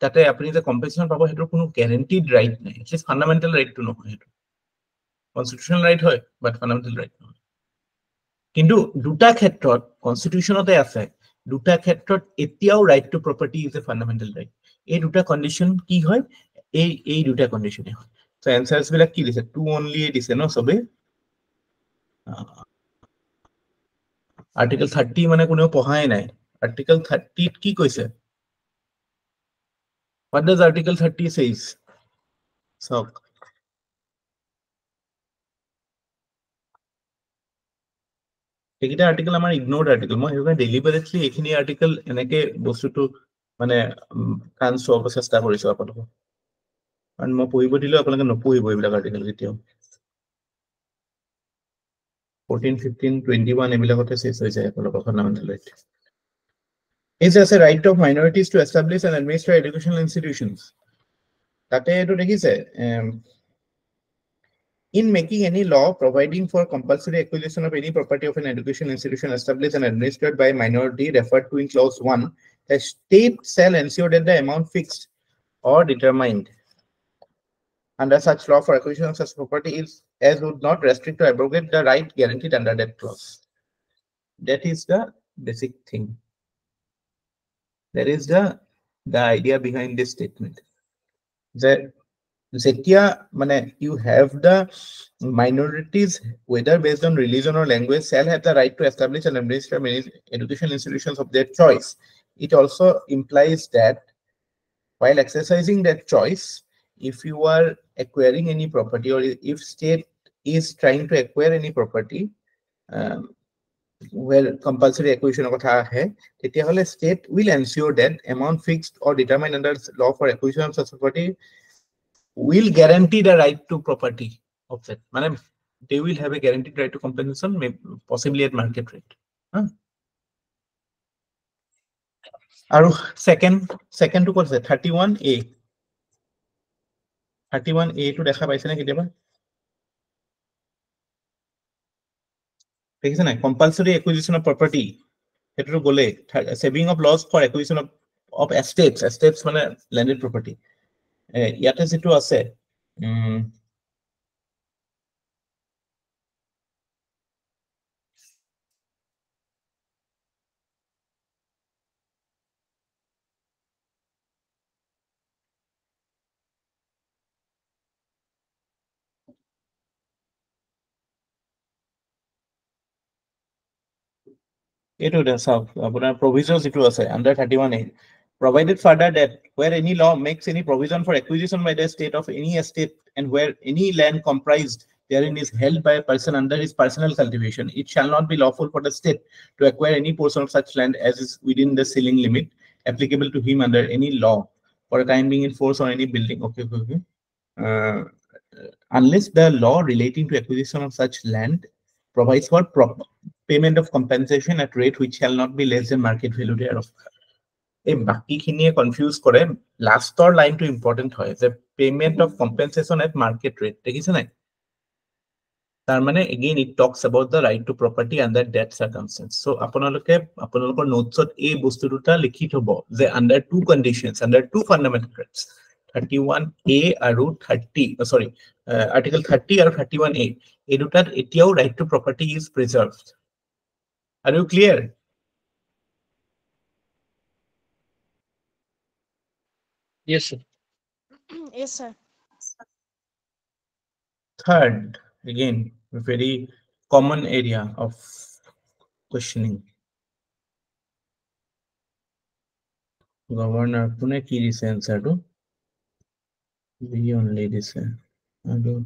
তাতে আপুনি যে কম্পেনচেশ্যন পাব সেইটোৰ কোনো গ্যাৰান্টিড ৰাইট নাই। এটলিষ্ট ফাণ্ডামেণ্টেল ৰাইটটো নহয়, সেইটো কনষ্টিটিউচনেল ৰাইট হয় বাট ফাণ্ডামেণ্টেল ৰাইট নহয়। কিন্তু দুটা ক্ষেত্ৰত কনষ্টিটিউচনতে আছে, দুটা ক্ষেত্ৰত এতিয়াও right to property is a fundamental right. এই দুটা কণ্ডিশ্যন কি হয়? এই দুটা কণ্ডিশ্যনে হয়। সো এনসাৰ্স বিলাক কি দিছে? টু অনলি দিছে ন সবে। আৰ্টিকেল 30 মানে কোনেও পঢ়াই নাই। আৰ্টিকেল 30 কি কৈছে? What does Article 30 says? চাওক, এইকেইটা আৰ্টিকেল আমাৰ ইগনোৰ্ড আৰ্টিকেল। মই সেইকাৰণে ডেলিবাৰেটলি এইখিনি আৰ্টিকেল এনেকে বস্তুটো মানে কাণ চোৱাব চেষ্টা কৰিছো আপোনালোকক, কাৰণ মই পঢ়িব দিলেও আপোনালোকে নপঢ়িব এইবিলাক আৰ্টিকেল কেতিয়াও। 14, 15, 21 এইবিলাকতে চেছ হৈ যায় আপোনালোকৰ fundamental right. Is as a right of minorities to establish and administer educational institutions. তাতে এইটো দেখিছে, in making any law providing for compulsory acquisition of any property of an education institution established and administered by a minority referred to in clause 1, the state shall ensure that the amount fixed or determined under such law for acquisition of such property is as would not restrict or abrogate the right guaranteed under that clause. That is the basic thing. That is the idea behind this statement. That Zetia, you have the minorities, whether based on religion or language, shall have the right to establish and administer many educational institutions of their choice. It also implies that while exercising that choice, if you are acquiring any property or if state is trying to acquire any property where compulsory acquisition কথা আহে তেতিয়াহলে state will ensure that amount fixed or determined under law for acquisition of such property will guarantee the right to property of that. মানে they will have a guaranteed right to compensation, possibly at market rate. আৰু second to কৈছে 31A 31A to দেখা পাইছে নে কেতিয়াবা দেখিছে নাই compulsory acquisition of property সেইটো গলে saving of laws for acquisition of estates মানে landed property ইয়াতে যেটো আছে Eto provisions under 31A provided further that where any law makes any provision for acquisition by the state of any estate and where any land comprised therein is held by a person under his personal cultivation, it shall not be lawful for the state to acquire any portion of such land as is within the ceiling limit applicable to him under any law for a time being in force on any building. Okay. Unless the law relating to acquisition of such land provides for proper payment of compensation at rate which shall not be less than market value thereof. A baki khinie confuse kore last or line to important hoy the payment of compensation at market rate dekhise nai tar mane again it talks about the right to property under that circumstance. So aponalokor notes ot ei bostu duta likhi thobo je under two conditions, under two fundamental rights 31A aru 30 article 30 aru 31A ei dutar etiao right to property is preserved. Are you clear? Yes, sir. Yes, sir. Third, again, a very common area of questioning. Governor, pune ki dise answer to? B only dise.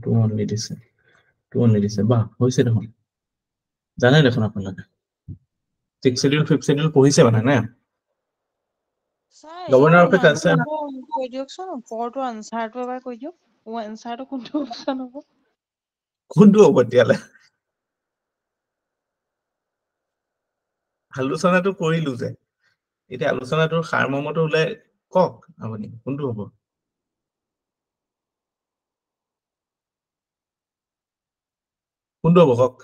Two only dise. Two only dise. Ba, hoise dekhon. Janai dekhon apnalage. 6th schedule, 5th schedule pohise bana na? Governor of a concern. কৈ দিয়কচোন ওপৰটো আনসাৰটো এবাৰ কৈ দিয়ক ও আনসাৰটো কোনটো option হ'ব কোনটো হ'ব তেতিয়ালে আলোচনাটো কৰিলো যে এটা আলোচনাটোৰ সাৰমৰ্মটো উলাই কক আপুনি কোনটো হ'ব কোনটো হ'ব কক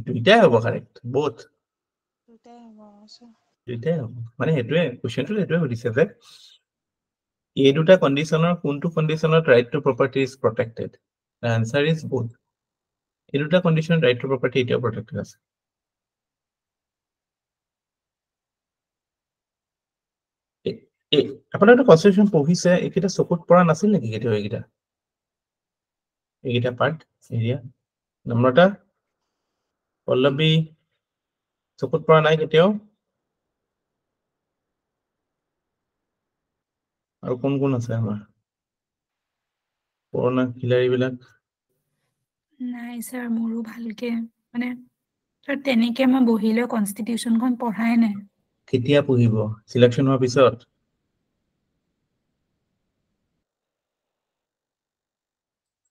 দুইটাই হ'ব কাৰেক্ট both দুইটাই হ'ব মানে হেতুৱে কোৱেশ্চনটো হেতুৱে সুধিছে যে এই দুটা কন্ডিশনৰ কোনটো কন্ডিশনত right to property is protected. The answer is both. এই দুটা কন্ডিশন right to property এতিয়াও protected আছে আপোনালোকে কনস্টিটিউশন পঢ়িছে এইকেইটা চকুত পৰা নাছিল নেকি কেতিয়াও এইকেইটা পাৰ্ট এৰিয়া নম্বৰটা পল্লৱী চকুত পৰা নাই কেতিয়াও আৰু কোন আছে আমাৰ পুৰণা খিলাৰী বিলাক নাই স্যাৰ মোৰো ভালকে মানে স্যাৰ তেনেকে মই বহিলে কনস্টিটিউশনখন পঢ়াই নাই কেতিয়া পঢ়িব সিলেকশন হোৱাৰ পিছত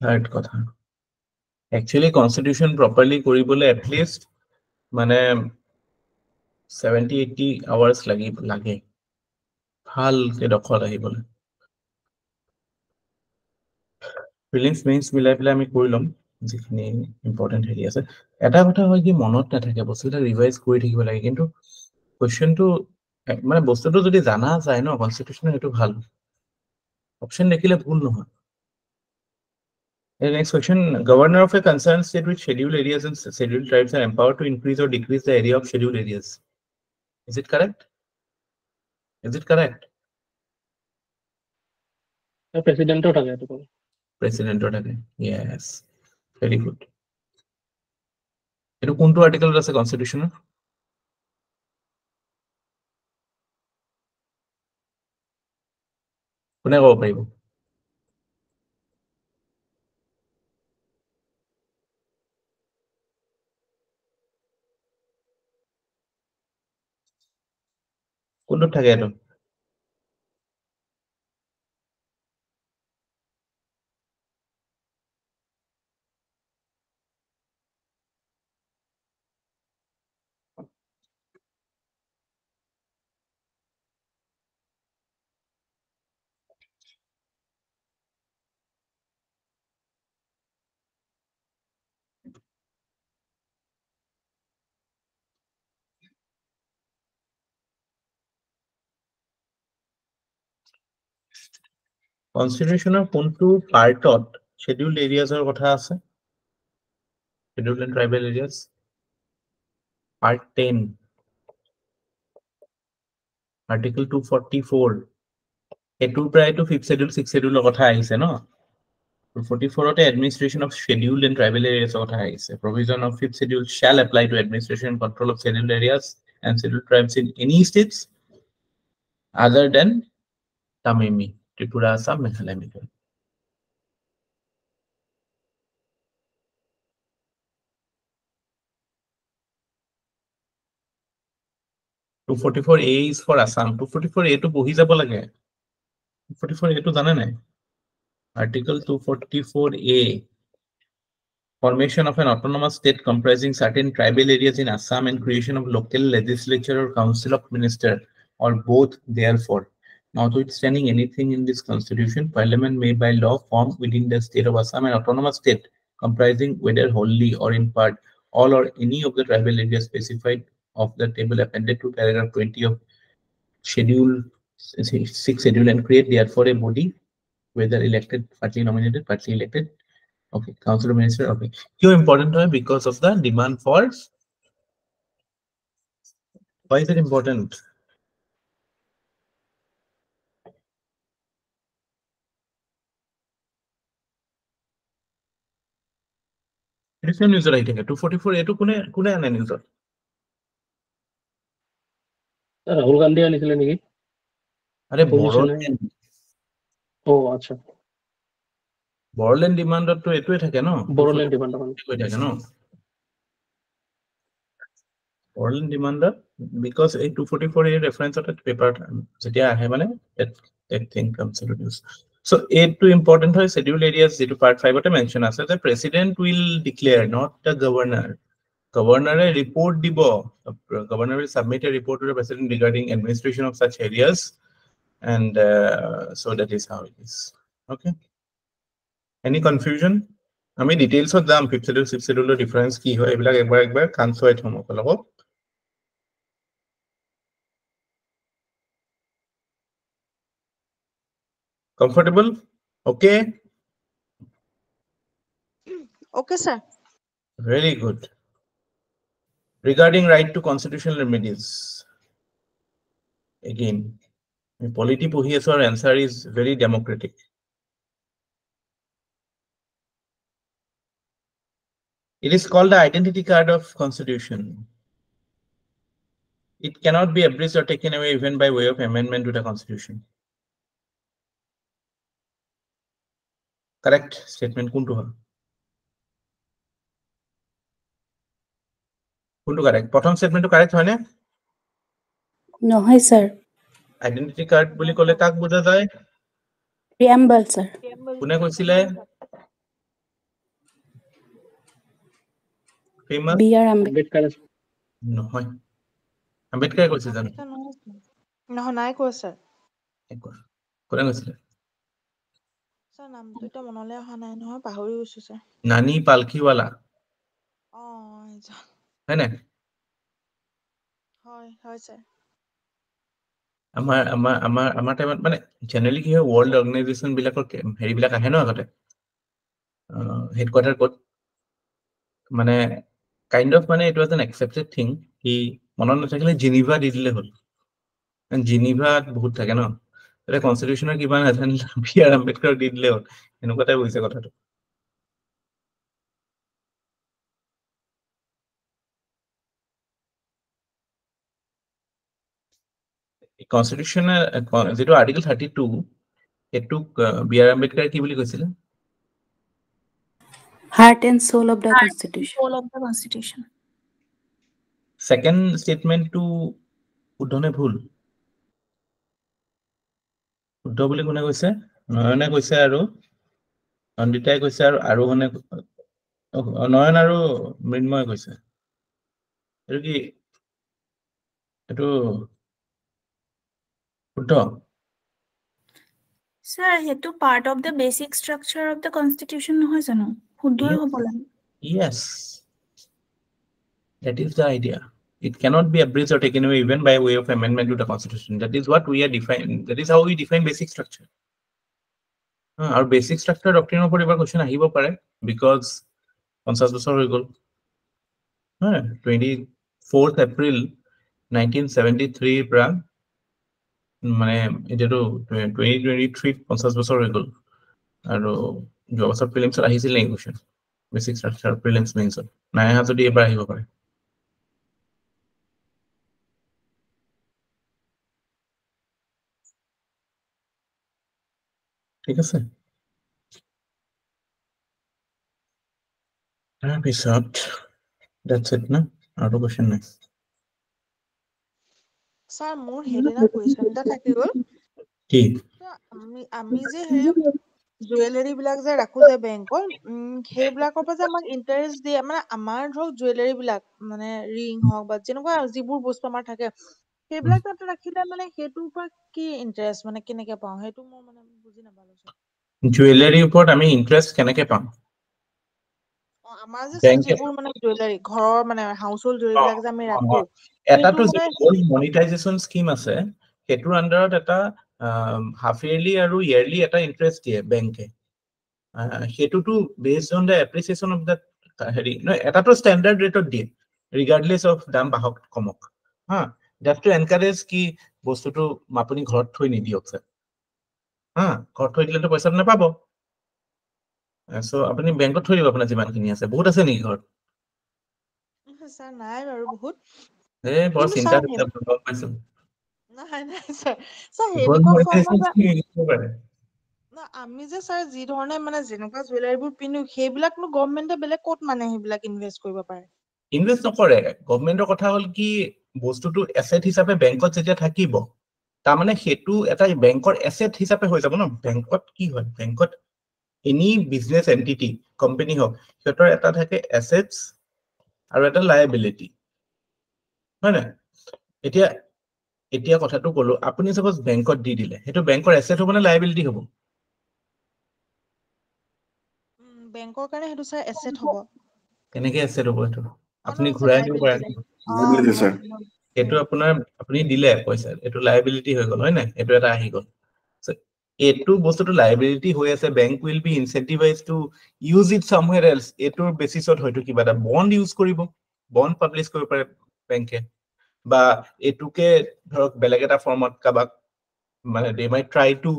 থাৰ্ড কথা actually constitution properly koribole at least মানে 70-80 hours লাগে ভালকে দখল আহিবলে প্ৰিলিমছ মেইনছ মিলাই পেলাই আমি কৰি লম যিখিনি ইম্পৰ্টেন্ট হেৰি আছে এটা কথা হয় কি মনত নাথাকে বস্তুটা ৰিভাইজ কৰি থাকিব লাগে কিন্তু কোৱেশ্চনটো মানে বস্তুটো যদি জানা যায় ন কনস্টিটিউশনৰ এটো ভাল অপচন দেখিলে ভুল নহয় The next question, governor of a concerned state with scheduled areas and scheduled tribes are empowered to increase or decrease the area of scheduled areas. Is it correct? Is it correct? The president or President or yes. Very good. It is article of the constitution. কোনে ক'ব পাৰিব? কোনটোত থাকে এইটো? কনষ্টিটিউশ্যনৰ কোনটো পাৰ্টত scheduled areas-ৰ কথা আছে? Scheduled and tribal areas. Part 10. Article 244. এটোৰ প্ৰায়তো 5th schedule 6th schedule কথা আহিছে ন? 244 administration of scheduled and tribal areas কথা আহিছে. Provision of 5th schedule shall apply to administration and control of scheduled areas and scheduled tribes in any states other than Tamimi, Tripura, Assam, Meghalaya, Mizoram. 244A is for Assam. 244A to বহি যাব লাগে. 244A to জানে নাই? Article 244A. Formation of an autonomous state comprising certain tribal areas in Assam and creation of local legislature or council of minister or both therefore. Notwithstanding anything in this constitution, Parliament may by law form within the state of Assam an autonomous state comprising whether wholly or in part all or any of the tribal areas specified of the table appended to paragraph 20 of schedule 6 schedule and create therefore a body whether elected, partly nominated, partly elected. Okay, council of minister. Okay, how important is because of the demand for. Why is it important? It is news writing. 244A to kune ane news. Rahul Gandhi anisile niki? Are Borderland. Oh, acha. Borderland demand to etue thake no? Borderland demand etue thake no? Borderland demand because a 244A reference at paper jetia ahe mane that thing comes into use. So A to important hoy scheduled areas to part 5 ate mention ase the president will declare, not the governor. Governor report dibo. Governor will submit a report to the president regarding administration of such areas, and so that is how it is. Okay. Any confusion? I mean details of them 5th schedule 6th schedule difference ki hoy ebilak ekbar cancel it homo kologo. Comfortable? Okay. Okay, sir. Very good. Regarding right to constitutional remedies, again, polity pohi aso, our answer is very democratic. It is called the identity card of constitution. It cannot be abridged or taken away even by way of amendment to the constitution. Correct statement kuntu ha? Kuntu correct? Prothom statement to correct hoy ne? No, hi, sir. Identity card boli kole kak buja jay? Preamble, sir. Kune koisile? Famous? B.R. Ambedkar. No hoy. Ambedkar koise jano? No, নাই কোৱা sir. কোনে কৈছিলে? Sir নামটো এটা মনলৈ অহা নাই নহয়, পাহৰি গৈছো স্যাৰ। নানি পালখিৱালা। হয় না? হয় হয় স্যাৰ। আমাৰ টাইমত মানে জেনেৰেলি কি হয় ৱৰ্ল্ড অৰ্গেনাইজেশ্যন বিলাকৰ হেৰিবিলাক আহে ন আগতে হেডকোৱাৰ্টাৰ ক'ত মানে কাইণ্ড অফ মানে it was N accepted thing কি মনত নাথাকিলে জিনিভা দি দিলে হ'ল জিনিভাত বহুত থাকে ন এতিয়া কনষ্টিটিউশ্যনৰ কিবা নাজানিলে বি আৰ আম্বেদকাৰ দি দিলে হ'ল এনেকুৱা টাইপ হৈছে কথাটো Constitution, যেটো Article 32 এটুক বিআৰ আম্বেদকাৰ কি বুলি কৈছিল? Heart and soul of the constitution. Soul of the constitution. Second statement to শুদ্ধনে ভুল? শুদ্ধ বুলি কোনে কৈছে? নয়নে কৈছে আৰু অন্দিতাই কৈছে আৰু কোনে নয়ন আৰু মৃন্ময় কৈছে। এইটো কি এইটো শুদ্ধ? Sir, hetu part of the basic structure of the constitution নহয় জানো? শুদ্ধই হ'ব লাগে। Yes. That is the idea. It cannot be abridged or taken away even by way of amendment to the constitution. That is what we are defining. That is how we define basic structure. Our basic structure doctrine of a question ahibo pare because 50 বছৰ হৈ গ'ল। 24th April 1973 পৰা মানে এতিয়াতো 2023 50 বছৰ হৈ গ'ল আৰু যোৱা বছৰ প্ৰিলিমছত আহিছিল নেকি কোৱেশ্চন বেসিক স্ট্ৰাকচাৰ প্ৰিলিমছ মেইনছত নাই অহা যদি এবাৰ আহিব পাৰে। ঠিক আছে, তাৰপিছত that's it না আৰু কোৱেশ্চন নাই। স্যাৰ মোৰ হেদিনা কোৱেশ্চন এটা থাকি গ'ল কি আমি যে হেৰি জুৱেলাৰী বিলাক যে ৰাখো যে বেংকত সেইবিলাকৰ পৰা যে আমাক ইন্টাৰেষ্ট দিয়ে মানে আমাৰ ধৰক জুৱেলাৰী বিলাক মানে ৰিং হওক বা যেনেকুৱা যিবোৰ বস্তু আমাৰ থাকে সেইবিলাক তাতে ৰাখিলে মানে সেইটোৰ পৰা কি ইন্টাৰেষ্ট মানে কেনেকে পাওঁ সেইটো মই মানে বুজি নাপালো স্যাৰ। জুৱেলাৰীৰ ওপৰত আমি ইন্টাৰেষ্ট কেনেকে পাম? আমাৰ যে স্যাৰ যিবোৰ মানে জুৱেলাৰী ঘৰৰ মানে হাউচহোল্ড জুৱেলাৰী বিলাক যে আমি ৰাখো এটাটো মনিটাইজেশ্যন স্কিম আছে সেইটোৰ আন্ডাৰত এটা হাফ ইয়াৰলি আৰু ইয়াৰলি এটা ইন্টাৰেষ্ট দিয়ে বেংকে। সেইটোতো based on the appreciation of the হেৰি নহয় এটাটো ষ্টেণ্ডাৰ্ড ৰেটত দিয়ে ৰিগাৰ্ডলেছ অফ দাম বাহক কমক জাষ্ট টু এনকাৰেজ কি বস্তুটো আপুনি ঘৰত থৈ নিদিয়ক স্যাৰ ঘৰত থৈ দিলেতো পইচাটো নাপাব চ' আপুনি বেংকত থৈ দিব আপোনাৰ যিমানখিনি আছে। বহুত আছে নেকি ঘৰত? স্যাৰ নাই বাৰু বহুত বৰ কিন্তু চিন্তা স্যাৰ গম পাইছো নাই স্যাৰ স্যাৰ সেনেকুৱা ফৰ্মত আমি যে স্যাৰ যি ধৰণে মানে যেনেকুৱা জুৱেলাৰীবোৰ পিন্ধো সেইবিলাকনো গভৰ্ণমেণ্টে বেলেগ ক'ত মানে সেইবিলাক ইনভেষ্ট কৰিব পাৰে? ইনভেষ্ট নকৰে। গভৰ্ণমেণ্টৰ কথা হ'ল কি বস্তুটো এছেট হিচাপে বেংকত যেতিয়া থাকিব তাৰমানে সেইটো এটা বেংকৰ এছেট হিচাপে হৈ যাব ন। বেংকত কি হয় বেংকত এনি বিজনেছ এণ্টিটি কোম্পানী হওক সিহঁতৰ এটা থাকে এছেটছ আৰু এটা লায়াবিলিটি হয় নাই? এতিয়া কথাটো ক'লো আপুনি সাপোজ বেংকত দি দিলে সেইটো বেংকৰ এছেট হ'ব নে লায়াবিলিটি হ'ব? বেংকৰ কাৰণে সেইটো স্যাৰ এছেট হ'ব। কেনেকে এছেট হ'ব সেইটো? আপুনি ঘূৰাই দিব পাৰে সেইটো আপোনাৰ আপুনি দিলে পইচা এইটো লায়াবিলিটি হৈ গ'ল হয় নাই? এইটো এটা আহি গ'ল এইটো বস্তুটো লায়াবিলিটি হৈ আছে bank will be incentivize to use it somewhere else এইটোৰ বেচিছত হয়তো কিবা এটা বন্ড ইউজ কৰিব বন্ড পাব্লিছ কৰিব পাৰে বেংকে বা এইটোকে ধৰক বেলেগ এটা ফৰ্মত কাবাক মানে they might try to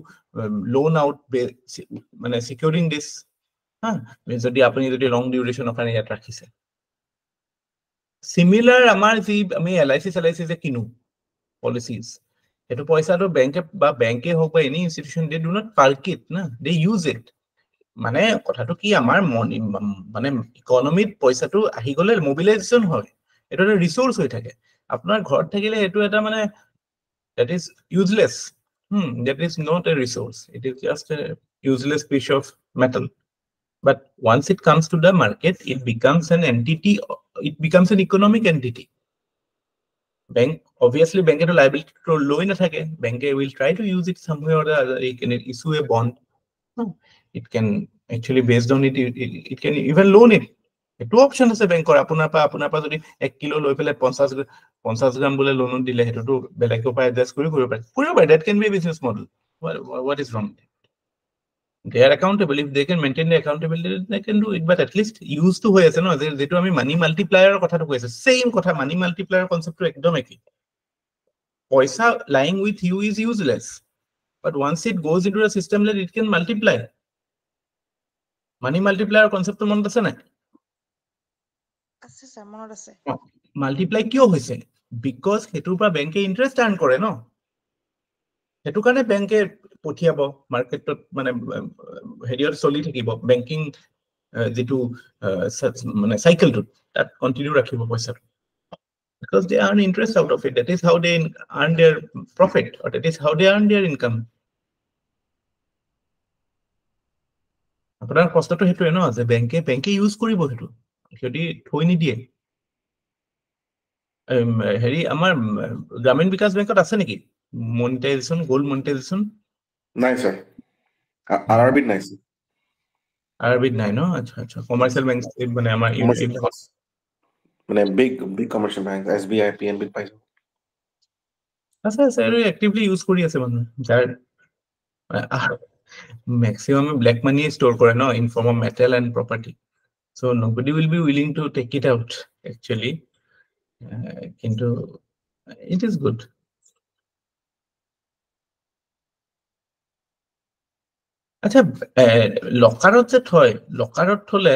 loan out মানে securing this যদি আপুনি যদি লং ডিউৰেশ্যনৰ কাৰণে ইয়াত ৰাখিছে। সিমিলাৰ আমাৰ যি আমি LIC যে কিনো পলিচিজ সেইটো পইচাটো বেংকে বা বেংকে হওক বা any institution they do not park it না দে ইউজ ইট। মানে কথাটো কি আমাৰ মানে ইকনমিত পইচাটো আহি গ'লে মোবিলাইজেশ্যন হয় এইটো এটা ৰিচোৰ্চ হৈ থাকে। আপোনাৰ ঘৰত থাকিলে এইটো এটা মানে that is useless that is not a resource, it is just a useless piece of metal. But once it comes to the market it becomes an entity, it becomes an economic entity. Bank obviously bank to liability to low in attack bank will try to use it somewhere or the other. It can issue a bond, it can actually based on it can even loan it. Two options আছে বেংকৰ আপোনাৰ পৰা যদি 1 kilo লৈ পেলাই 50 গ্ৰাম বলে loan দিলে হেতুটো বেলেগৰ পৰা এডজাস্ট কৰিব পাৰে that can be a business model. What is wrong? They are accountable. If they can maintain the accountability they can do it, but at least use to হৈ আছে ন যেটো আমি মানি মাল্টিপ্লায়াৰৰ কথাটো কৈ আছে সেম কথা মানি মাল্টিপ্লায়াৰ কনসেপ্টটো একদম একেই। পইচা lying with you is useless, but once it goes into a system that it can multiply. Money multiplier কনসেপ্টটো মনত আছে নাই? আছে স্যাৰ মনত আছে। মাল্টিপ্লাই কিয় হৈছে? বিকজ হেতুৰ পৰা বেংকে ইন্টাৰেষ্ট আৰ্ন কৰে ন। সেইটো কাৰণে বেংকে পঠিয়াব মাৰ্কেটত মানে হেৰিয়ত চলি থাকিব বেংকিং যেটো মানে সাইকেলটো that continue ৰাখিব পইচাটো because they earn interest out of it. That is how they earn their profit, or that is how they earn their income. আপোনাৰ কষ্টটো হেতুৱে ন যে বেংকে ইউজ কৰিব হেতু যদি থৈ নিদিয়ে হেৰি আমাৰ গ্ৰামীণ বিকাশ বেংকত আছে নেকি মনিটাইজেশন গোল্ড মনিটাইজেশন নাই স্যার আরআরবি নাই স্যার আরআরবি নাই ন আচ্ছা আচ্ছা কমার্শিয়াল ব্যাংক মানে আমাৰ মানে big commercial bank SBI PNB পাইছো আছে আৰু এক্টিভলি ইউজ কৰি আছে মানুহ যাৰ maximum black money store কৰে ন in form of metal and property so nobody will be willing to take it out actually কিন্তু it is good আচ্ছা লকাৰত যে থয় লকাৰত থলে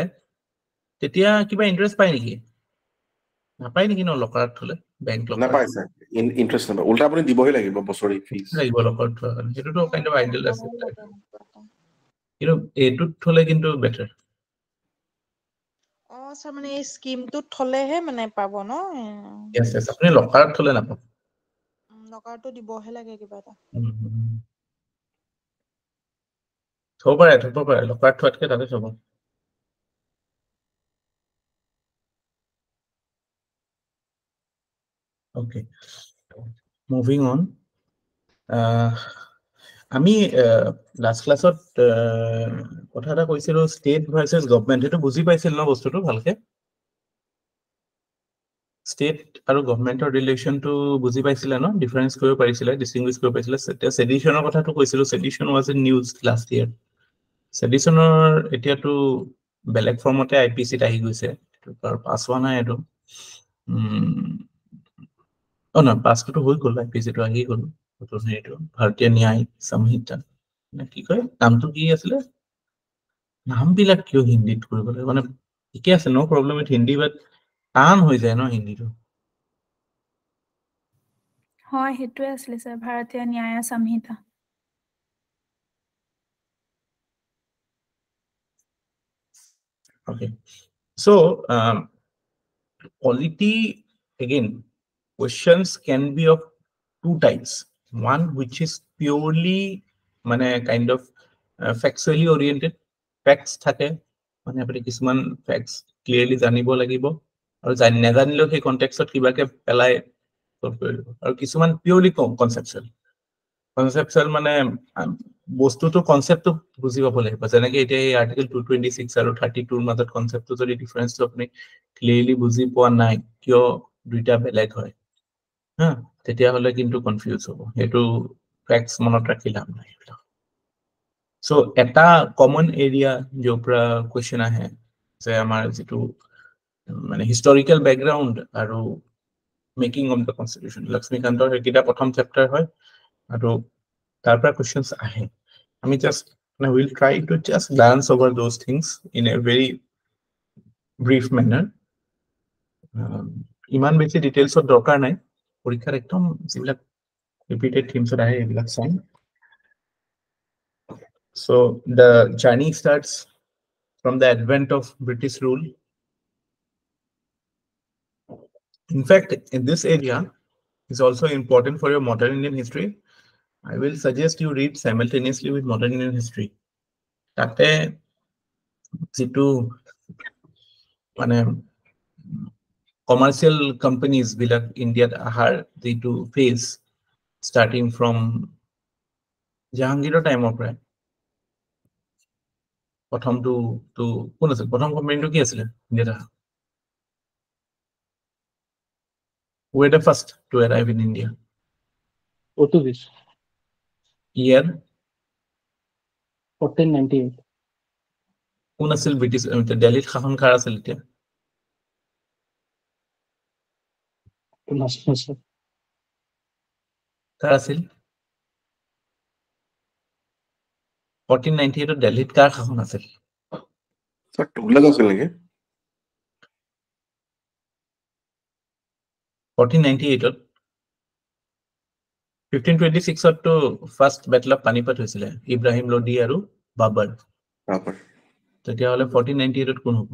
তেতিয়া কিবা ইন্টাৰেষ্ট পায় নেকি নাপায় নেকি ন লকাৰত থলে বেংক লকাৰত নাপায় স্যাৰ ইন্টাৰেস্ট নাপায় উল্টা আপুনি দিবই লাগিব বছৰি ফিজ লাগিব লকাৰত থোৱা সেইটোতো কাইন্ড অফ আইডিয়াল আছে কিন্তু এইটোত থলে কিন্তু বেটাৰ স্যার মানে এই স্কিমটোত থলেহে মানে পাব ন yes yes আপুনি লকাৰত থলে নাপাব লকাৰটো দিবহে লাগে কিবা এটা থব পাৰে লকাৰত থোৱাতকে তাতে থব okay moving on আমি লাস্ট ক্লাছত কথা এটা কৈছিলো স্টেট ভাৰ্চেস গভৰ্নমেন্ট সেইটো বুজি পাইছিল ন বস্তুটো ভালকে স্টেট আৰু গভৰ্নমেন্টৰ ৰিলেশনটো বুজি পাইছিলে ন ডিফাৰেন্স কৰিব পাৰিছিলে ডিস্টিংগুইশ কৰিব পাৰিছিলে সেডিশনৰ কথাটো কৈছিলো sedition was in news last year সেডিশনৰ এতিয়াটো বেলেগ ফৰ্মতে আইপিসিত আহি গৈছে পাছ হোৱা নাই এইটো না পাছটো হৈ গ'ল আইপিসিটো আহি গ'ল সেইটো ভাৰতীয় ন্যায় সংহিতা কি কয় নামটো কি আছিলে নামবিলাক কিয় হিন্দীত কৰিবলৈ মানে ঠিকে আছে নো প্ৰবলেম উইথ হিন্দী বাট টান হৈ যায় ন হিন্দীটো হয় হেতুৱে আছিলে স্যাৰ ভাৰতীয় ন্যায় সংহিতা okay so polity again questions can be of two types one which is purely মানে kind of factually oriented facts থাকে মানে আপুনি কিছুমান facts clearly জানিব লাগিব আৰু নেজানিলেও সেই কনটেক্সটত কিবাকে পেলাই আৰু কিছুমান পিউৰলি কনসেপচুৱেল মানে বস্তুটো কনসেপ্টটো বুজি পাব লাগিব যেনেকৈ এতিয়া এই আৰ্টিকেল 226 আৰু 32 ৰ মাজত কনসেপ্টটো যদি ডিফাৰেন্সটো আপুনি ক্লিয়াৰলি বুজি পোৱা নাই কিয় দুইটা বেলেগ হয় হা তেতিয়া হলে কিন্তু কনফিউজ হ'ব সেইটো ফ্যাক্টস মনত ৰাখি লাভ নাই সো এটা কমন এৰিয়া যৰ পৰা কোৱেশ্চন আহে যে আমাৰ যেটো মানে হিষ্টৰিকেল ব্যাকগ্ৰাউন্ড আৰু মেকিং অফ দ্য কনস্টিটিউশন লক্ষ্মীকান্তৰ হেকিটা প্ৰথম চেপ্টাৰ হয় আৰু তাৰ পৰা কোৱেশ্চনস আহে আমি just will try to just glance over those things in a very brief manner ইমান বেছি ডিটেইলছত দৰকাৰ নাই পৰীক্ষাৰ একদম যিবিলাক repeated themes আহে এইবিলাক চাম so the journey starts from the advent of British rule in fact in this area is also important for your modern Indian history I will suggest you read simultaneously with modern Indian history তাতে যেটো মানে commercial companies বিলাক ইন্ডিয়াত আহাৰ যেটো phase starting from জাহাঙ্গীৰৰ টাইমৰ পৰা প্ৰথমটো তো কোন আছিল প্ৰথম কোম্পানীটো কি আছিল ইন্ডিয়াত who were the first to arrive in India Portuguese year 1498 কোন আছিল ব্ৰিটিছ দিল্লীত শাসন কাৰ আছিল এতিয়া কাৰ আছিল 1498 দিল্লীত কাৰ শাসন আছিল স্যাৰ টুগলাক আছিল নেকি 1498 1526 তো ফাৰ্স্ট ব্যাটল অফ পানিপত হৈছিল ইব্ৰাহিম লোডি আৰু বাবৰ তেতিয়াহ'লে 1498 কোন হ'ব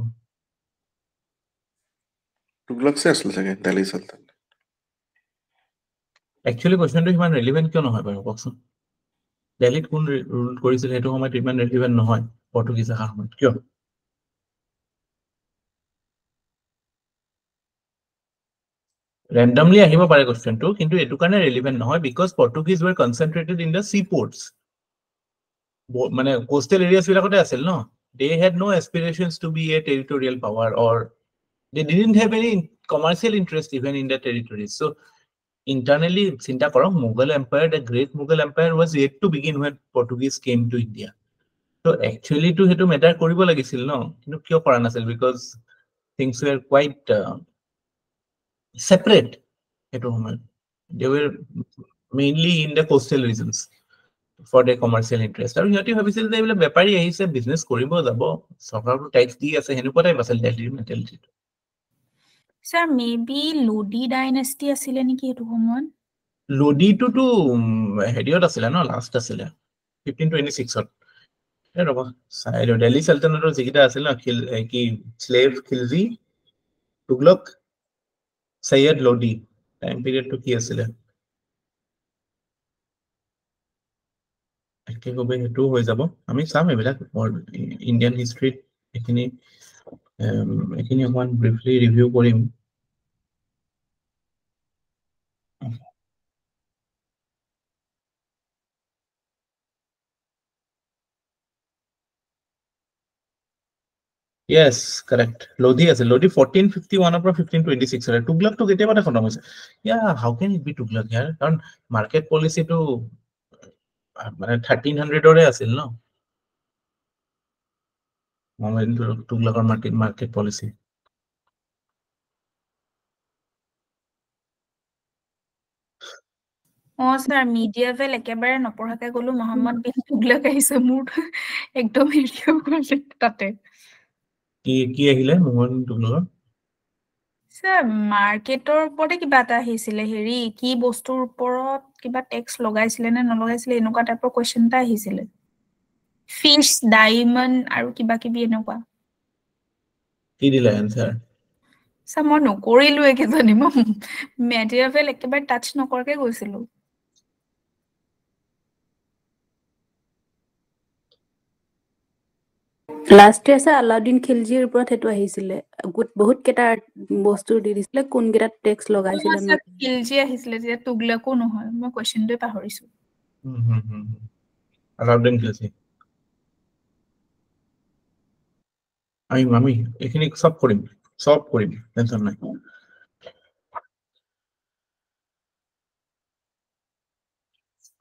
তুগলক সে আসলে থাকে দিল্লী সালতানাত একচুয়ালি কোশ্চেনটো ইমান ৰেলেভেন্ট কিয় নহয় বাৰু কওকচোন দিল্লীত কোন ৰুল কৰিছিল সেইটো সময়ত ইমান ৰেলেভেন্ট নহয় পৰ্তুগিজ আহাৰ সময়ত কিয় randomly আহিব পাৰে কোশ্চেনটো কিন্তু এটো কাৰণে ৰেলেভেন্ট নহয় because Portuguese were concentrated in the seaports মানে কোস্টাল এৰিয়াস বিলাকতে আছিল ন they had no aspirations to be a territorial power or they didn't have any commercial interest even in the territories so internally চিন্তা কৰক Mughal empire the great Mughal empire was yet to begin when Portuguese came to India so actually to hetu matter কৰিব লাগিছিল ন কিন্তু কিয় কৰা নাছিল because things were quite separate at home. They were mainly in the coastal regions for their commercial interest. And you have said they will Bepari is a business Koribo Zabo, Soccer tax D as a Henupata Basel mentality. Sir, maybe Lodi dynasty asileniki to home. Lodi to Hediot Asilano last Asila 1526. Delhi Sultanate of Zigita Asila slave Khilji Tuglok Sayed Lodi time period to Kiasila. সেইটো হৈ যাব আমি চাম এবিলাক Indian হিষ্ট্ৰীত এখিনি অকমান briefly review কৰিম yes correct lodi আছে lodi 1451 পৰা 1526 আছে তুগলক তো কেতিয়াবা খতম হৈছে how can it be Tughlaq ইয়াৰ কাৰণ মাৰ্কেট পলিসি তো মানে 1300 ৰে আছিল ন তুগলকৰ মাৰ্কেট পলিসি sir medieval একেবাৰে নপঢ়াকে গলো মোহাম্মদ বিন তুগলক আহিছে মোৰ একদম হেৰিও কৰিছে তাতে কি আহিলে মোহাম্মদ তুগলক স্যাৰ মাৰ্কেটৰ ওপৰতে কিবা এটা আহিছিলে হেৰি কি বস্তুৰ ওপৰত কিবা ট্যাক্স লগাইছিলে নে নলগাইছিলে এনেকুৱা টাইপৰ কোৱেশ্চন এটা আহিছিলে ফিশ ডায়মণ্ড আৰু কিবা কিবি এনেকুৱা কি দিলে আনসাৰ স্যাৰ মই নকৰিলো একেজনী মই মেডিয়েভেল একেবাৰে টাচ নকৰকে গৈছিলো লাষ্ট আছে আলাউদ্দিন খিলজিৰ ওপৰত হেতু আহিছিলে বহুত কেটা বস্তু দি দিছিলে কোন কেটা ট্যাক্স লগাইছিলে ন খিলজি আহিছিলে যে তুগলকো নহয় মই কোৱেশ্চনটো পাহৰিছো আলাউদ্দিন খিলজি আমি এখিনি সব কৰিম টেনশন নাই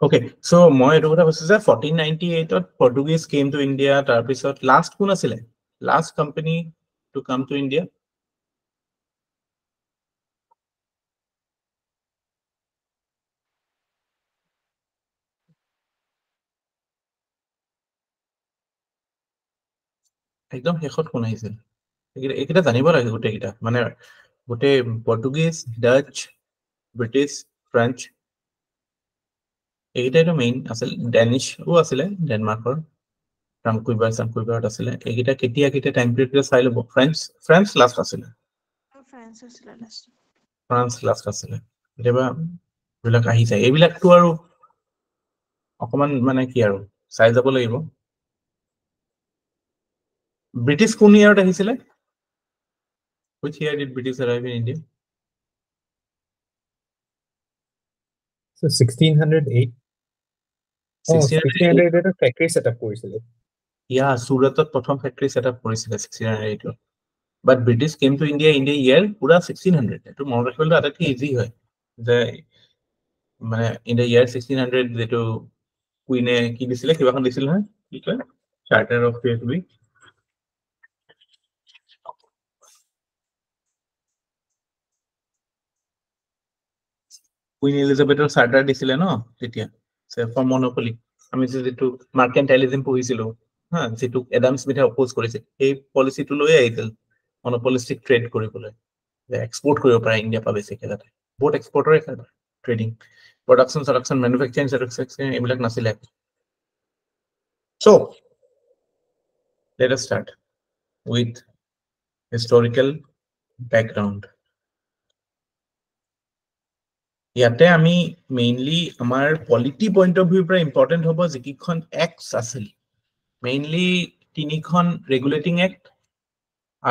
Okay, so মই এটো কথা কৈছো যে 1498 ত Portuguese came to India তাৰ পিছত লাষ্ট কোন আছিল last company to come to India একদম শেষত কোন আহিছিল এইকেইটা জানিব লাগে গোটেইকেইটা মানে গোটেই Portuguese Dutch British French এইকেইটাইতো main আছিল ডেনিছও আছিলে ডেনমাৰ্কৰ ট্ৰামকুইবাৰত আছিলে এইকেইটা কেতিয়া টাইম পিৰিয়ড চাই ল'ব ফ্ৰেঞ্চ লাষ্ট আছিলে ফ্ৰান্স লাষ্ট আছিলে কেতিয়াবা এইবিলাক আহি যায় এইবিলাকতো আৰু অকমান মানে কি আৰু চাই যাব লাগিব ব্ৰিটিছ কোন ইয়াৰত আহিছিলে which year did British arrive in India so 1608 1608 এটা ফ্যাক্টৰি সেটআপ কৰিছিল সুৰতত প্ৰথম ফ্যাক্টৰি সেটআপ কৰিছিল 1608 but British came to India in the year পুৰা 1600 এটো মনত ৰাখিবলৈ আটাইতকৈ ইজি হয় যে মানে in the year 1600 যেটো কুইনে কি দিছিলে কিবাখন দিছিল নহয় কি কয় চাৰ্টাৰ অফ ফেথবি কুইন এলিজাবেথৰ চাৰ্টাৰ দিছিলে ন তেতিয়া ফৰ মনোপলি আমি যেটো মাৰ্কেন্টাইলিজম পঢ়িছিলো হা যেটো এডাম স্মিথে অপোজ কৰিছে এই পলিচিটো লৈ আহিছিল মনোপলিষ্টিক ট্ৰেড কৰিবলৈ এক্সপোৰ্ট কৰিব পাৰে ইণ্ডিয়া পা বেছিকৈ যাতে বহুত এক্সপোৰ্টৰে ট্ৰেডিং production, manufacturing, এইবিলাক নাছিলে. So let us start with historical background. ইয়াতে আমি মেইনলি আমাৰ পলিটি পইণ্ট অফ ভিউৰ পৰা ইম্পৰ্টেণ্ট হ'ব যিকেইখন এক্টছ আছিল, মেইনলি 3খন ৰেগুলেটিং এক্ট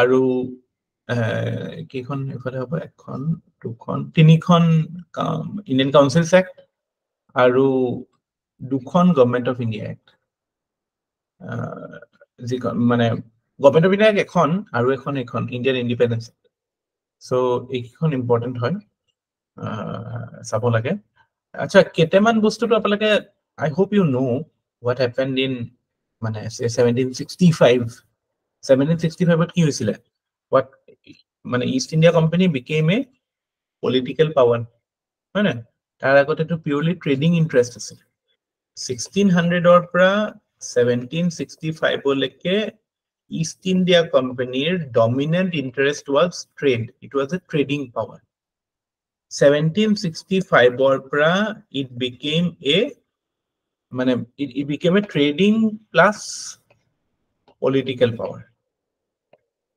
আৰু কেইখন এফালে হ'ব 1খন 2খন 3খন ইণ্ডিয়ান কাউন্সিলছ এক্ট আৰু 2খন গভৰ্ণমেণ্ট অফ ইণ্ডিয়া এক্ট, যিখন মানে গভৰ্ণমেণ্ট অফ ইণ্ডিয়া এখন আৰু এখন ইণ্ডিয়ান ইণ্ডিপেণ্ডেন্স। চ' এইকেইখন ইম্পৰ্টেণ্ট হয়, চাব লাগে। আচ্ছা, কেইটামান বস্তুটো আপোনালোকে I hope you know what happened in মানে 1765 কি হৈছিলে, হোৱাট মানে East India Company became a political power, হয় নাই? তাৰ আগতেতো পিউৰলি ট্ৰেডিং ইণ্টাৰেষ্ট আছিল। 1600ৰ পৰা 1765লৈকে ইষ্ট ইণ্ডিয়া কোম্পানীৰ dominant interest was trade, it was a trading power. 1765ৰ পৰা it became a trading plus political power.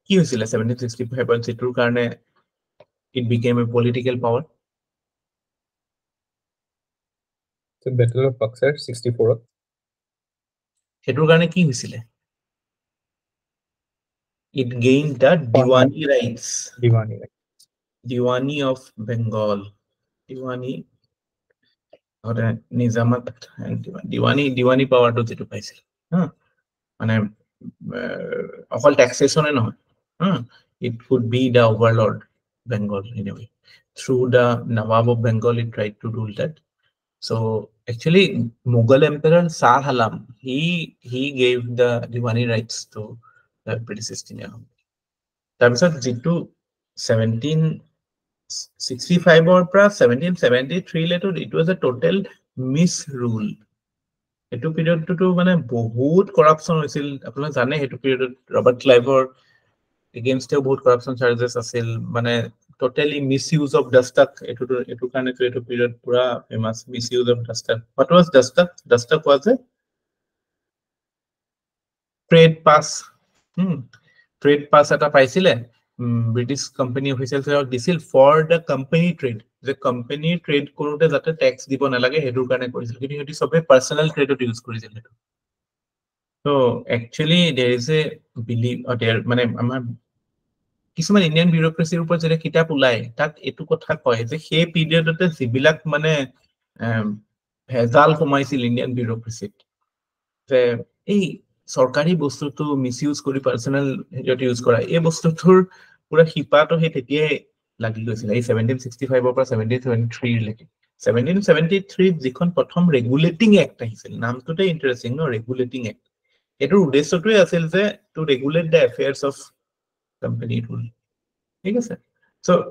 কি হৈছিলে 1765ৰ যিটোৰ কাৰণে it became a political power? The Battle of Buxar 64ত সেইটোৰ কাৰণে কি হৈছিলে? It gained the Diwani rights. Diwani of Bengal. Diwani নিজামত দিৱানী পাৱাৰটো যিটো পাইছিল, মানে অকল ট্যাক্সেশনে নহয়, it could be the overlord Bengal in a way. Through the Nawab of Bengal, it tried to rule that. So actually Mughal Emperor Shah Alam, he gave the Diwani rights to the British East India Company. তাৰপিছত যিটো 1765ৰ পৰা 1773 লেটো it was a total misrule. এইটো পিৰিয়ডটো মানে বহুত কৰাপচন হৈছিল, আপোনালোকে জানে। সেইটো পিৰিয়ডত ৰবাৰ্ট ক্লাইভৰ এগেইনষ্টেও বহুত কৰাপচন চাৰ্জেছ আছিল, মানে টোটেলি মিসইউজ অফ ডাস্টাক। এইটো কাৰণে এইটো পিৰিয়ড পুৰা famous, misuse of dastak. What was dastak? Dastak was a trade pass. Trade pass এটা পাইছিলে ব্ৰিটিছ কোম্পানী অফিচিয়েলছক দিছিল ফৰ দ্য কোম্পানী ট্ৰেড, যে কোম্পানী ট্ৰেড কৰোঁতে যাতে টেক্স দিব নালাগে সেইটোৰ কাৰণে কৰিছিল, কিন্তু সিহঁতি চবে পাৰ্চনেল ট্ৰেডত ইউজ কৰিছিল সেইটো। ত' actually there is a believe মানে আমাৰ কিছুমান ইণ্ডিয়ান বিউৰক্ৰেচিৰ ওপৰত যেতিয়া কিতাপ ওলায় তাত এইটো কথা কয় যে সেই পিৰিয়ডতে যিবিলাক মানে ভেজাল সোমাইছিল ইণ্ডিয়ান বিউৰক্ৰেচিত, যে এই চৰকাৰী বস্তুটো মিসইউজ কৰি পাৰ্চনেল হেৰিয়ত ইউজ কৰা, এই বস্তুটোৰ পুৰা শিপাটো সেই তেতিয়াই লাগি গৈছিল, এই 1765ৰ পৰা 1773 লৈকে। 1773 যিখন প্ৰথম ৰেগুলেটিং এক্ট আহিছিল, নামটোতে ইণ্টাৰেষ্টিং ন, ৰেগুলেটিং এক্ট। এইটোৰ উদ্দেশ্যটোৱে আছিল যে to regulate the affairs of company rule, ঠিক আছে। চ'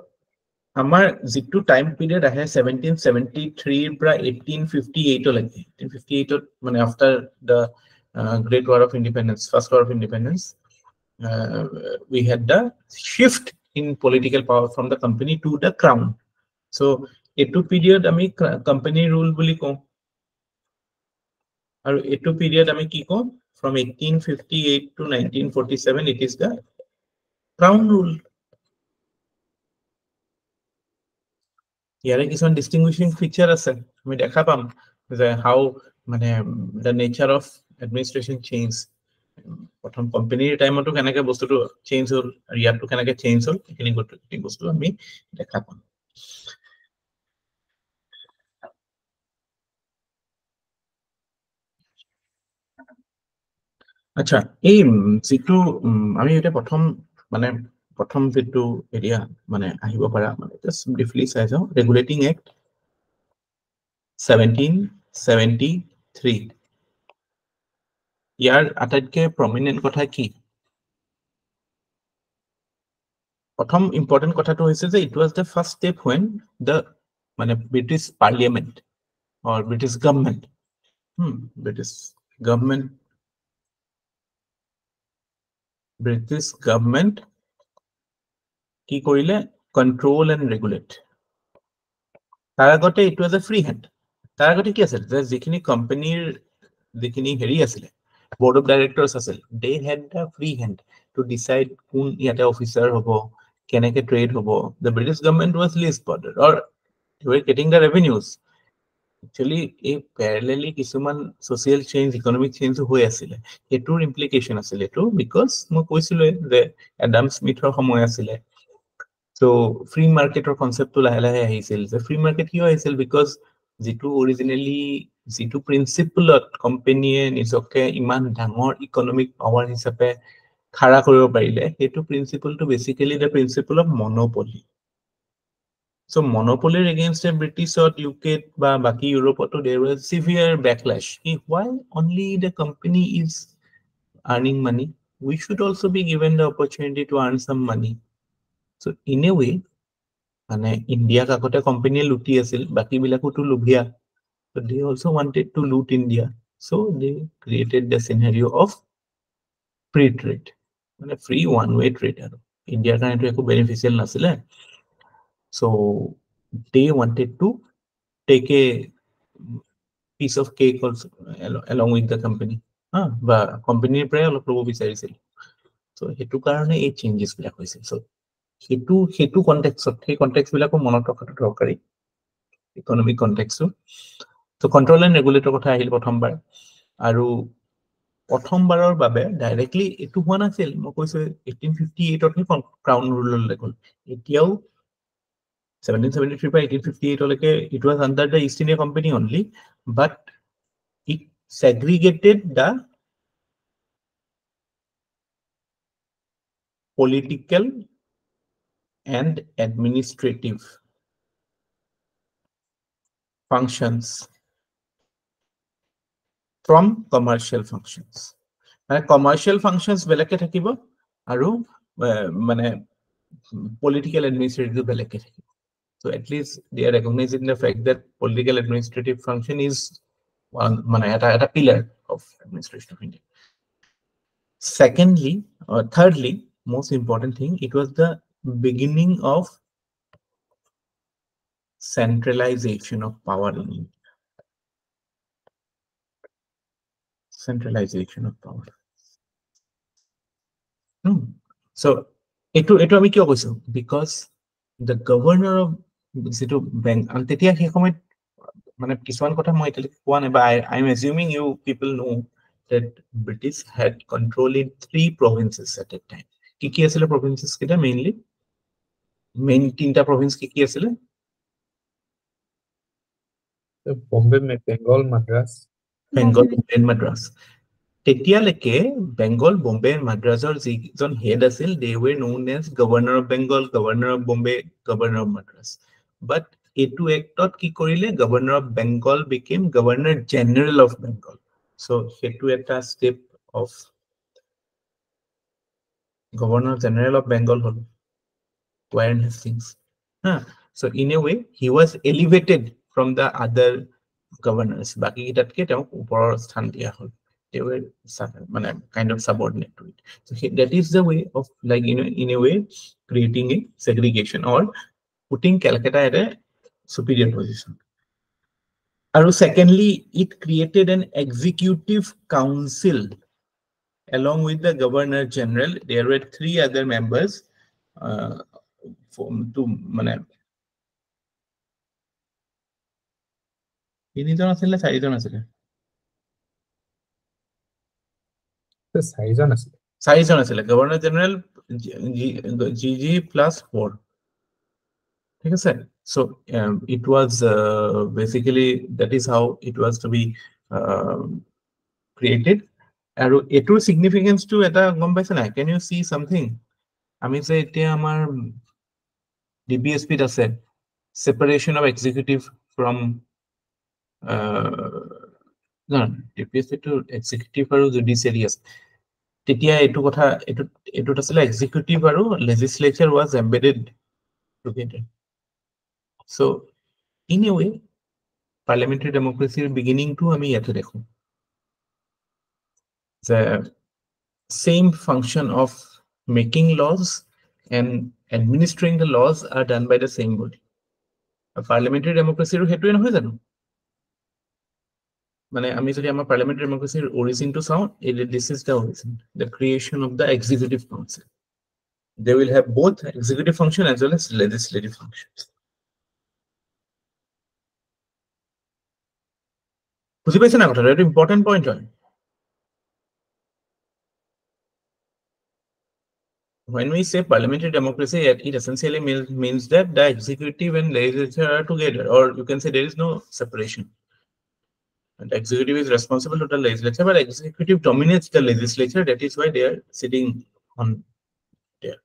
আমাৰ যিটো টাইম পিৰিয়ড আহে 1773 পৰা 1858 লৈকে, 1858ত মানে after the Great War of Independence, First War of Independence, we had the shift in political power from the company to the crown. So etu period ami company rule boli ko, aru etu period ami ki ko, from 1858 to 1947 it is the crown rule. ইয়াৰে কিছুমান ডিষ্টিংগুইশিং feature আছে, আমি দেখা পাম যে হাউ মানে the nature of administration change. প্ৰথম কোম্পানীৰ টাইমতো কেনেকে বস্তুটো চেঞ্জ হ'ল আৰু ইয়াতো কেনেকে চেঞ্জ হ'ল, সেইখিনি বস্তু আমি দেখা পাম। আচ্ছা, এই যিটো আমি এতিয়া প্ৰথম যিটো এৰিয়া মানে আহিব পাৰা, মানে জাষ্ট ব্ৰিফলি চাই যাওঁ। ৰেগুলেটিং এক্ট 1773, ইয়াৰ আটাইতকৈ প্ৰমিনেণ্ট কথা কি? প্ৰথম ইম্পৰ্টেণ্ট কথাটো হৈছে যে it was the first step when the মানে British parliament or British government কি কৰিলে? Control and regulate. তাৰ আগতে it was A free hand, তাৰ আগতে কি আছিল যে যিখিনি কোম্পানীৰ যিখিনি হেৰি আছিলে board of directors আছিল, they had the free hand to decide কোন ইয়াতে অফিচাৰ হ'ব, কেনেকে ট্ৰেড হ'ব. The British government was least bothered, or they were getting the revenues. Actually এই parallelly কিছুমান social change, economic change হৈ আছিলে, সেইটোৰ implication আছিলে এইটো, because মই কৈছিলো যে এডাম স্মিথৰ সময় আছিলে. So free market or concept to lahe lahe ahisil. The free market kiyo ahisil because jitu originally jitu principle company nijoke iman dangor economic power hisabe khara koribo parile, hetu principle to basically the principle of monopoly. So monopoly against the British or UK ba baki Europe to there was severe backlash. Why only the company is earning money, we should also be given the opportunity to earn some money. So in a way, মানে ইণ্ডিয়াক আগতে কোম্পানীয়ে লুটি আছিল, বাকী বিলাকোতো লোভিয়া. So they also wanted to loot India. So they created the scenario of free trade. মানে free one-way trade আৰু ইণ্ডিয়াৰ কাৰণেতো একো বেনিফিচিয়েল নাছিলে. So they wanted to take a piece of cake also along with the company. বা কোম্পানীৰ পৰাই অলপ ল'ব বিচাৰিছিল. So সেইটো কাৰণে এই চেঞ্জেছ বিলাক হৈছিল. So সেইটো কনটেক্সট, সেই কনটেক্সট বিলাকো মনত ৰখাটো দৰকাৰী, ইকনমিক কনটেক্সটো. তো কন্ট্ৰল এণ্ড ৰেগুলেটৰ কথা আহিল প্ৰথমবাৰ, আৰু প্ৰথমবাৰৰ বাবে ডাইৰেক্টলি এইটো হোৱা নাছিল. মই কৈছো 1858 ক্ৰাউন ৰুললৈ গ'ল. এতিয়াও 1773 পৰা 1858 লৈকে it was under the east India company only, but it segregated the political and administrative functions from commercial functions. Commercial functions beleke thakibo aru mane political administrative beleke thakibo. So at least they are recognizing the fact that political administrative function is one mane eta pillar of administration of India. Secondly, or thirdly, most important thing, it was the beginning of centralization of power in India. Centralization of power. So etu ami kyo koisu, because the governor of jitu bank and tetia he somoy mane kisuan kotha moi etale koa nai, but I am assuming you people know that British had control in 3 provinces at that time. Ki asile provinces kita mainly main 3ta province ki asile? Bombay, Bengal, Madras. Bengal, Bombay and Madras. তেতিয়ালৈকে বেংগল, বম্বে, মাদ্ৰাজৰ যিজন head আছিল, they were known as governor of Bengal, governor of Bombay, governor of Madras. But এইটো এক্টত কি কৰিলে, governor of Bengal became governor general of Bengal. So সেইটো এটা step of governor general of Bengal hall Warren Hastings. So in a way he was elevated from the other governors. বাকি কিটাতকে তেওঁক ওপৰৰ স্থান দিয়া হল. They were kind of subordinate to it. So that is the way of, like, in a way creating a segregation or putting Calcutta at a superior position. And secondly, it created an executive council along with the governor general. There were 3 other members তিনিজন আছিলে, 4জন আছিলে? 4জন আছিলে, governor general GG plus 4. ঠিক আছে? So it was basically, that is how it was to be created. আৰু এটোৰ significance to এটা গম পাইছে না? Can you see something? আমি যে এতিয়া আমাৰ DPSP ত আছে separation of executive from DPSP to executive আৰু judiciary আছে. তেতিয়া এটো কথা এটোত আছিল executive আৰু legislature was embedded together. So in a way parliamentary democracy beginning to ami yate dekho, the same function of making laws and administering the laws are done by the same body. A parliamentary democracy ro hetu nohoy janu, মানে আমি যদি আমাৰ parliamentary democracy origin to sound, this is the origin, the creation of the executive council. They will have both executive function as well as legislative functions. বুঝি পাইছে না কথাটা? এটা important point হয়। When we say parliamentary democracy, it essentially means that the executive and legislature are together, or you can say there is no separation. And the executive is responsible to the legislature, but executive dominates the legislature. That is why they are sitting on there.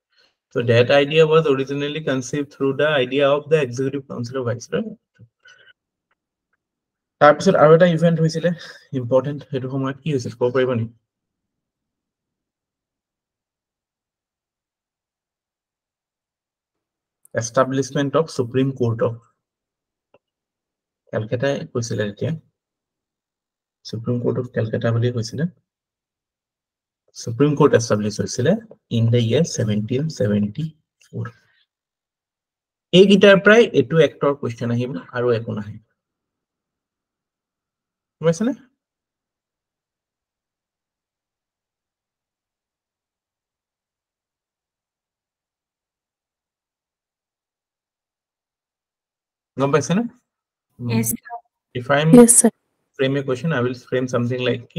So that idea was originally conceived through the idea of the executive council of viceroy. তাৰপিছত আৰু এটা event হৈছিলে important, সেইটো সময়ত কি হৈছিল ক'ব পাৰিব নেকি? Establishment of Supreme Court of Calcutta কৈছিলে এতিয়া, Supreme Court of Calcutta বুলি কৈছিলে। Supreme Court established হৈছিলে in the year 1774. এইকেইটাৰ প্ৰায় এইটো এক্টৰ কুৱেশ্যন আহিব আৰু একো নাহে, বুজিছেনে? গম পাইছেনে? Yes. If I'm frame a question, I will frame something like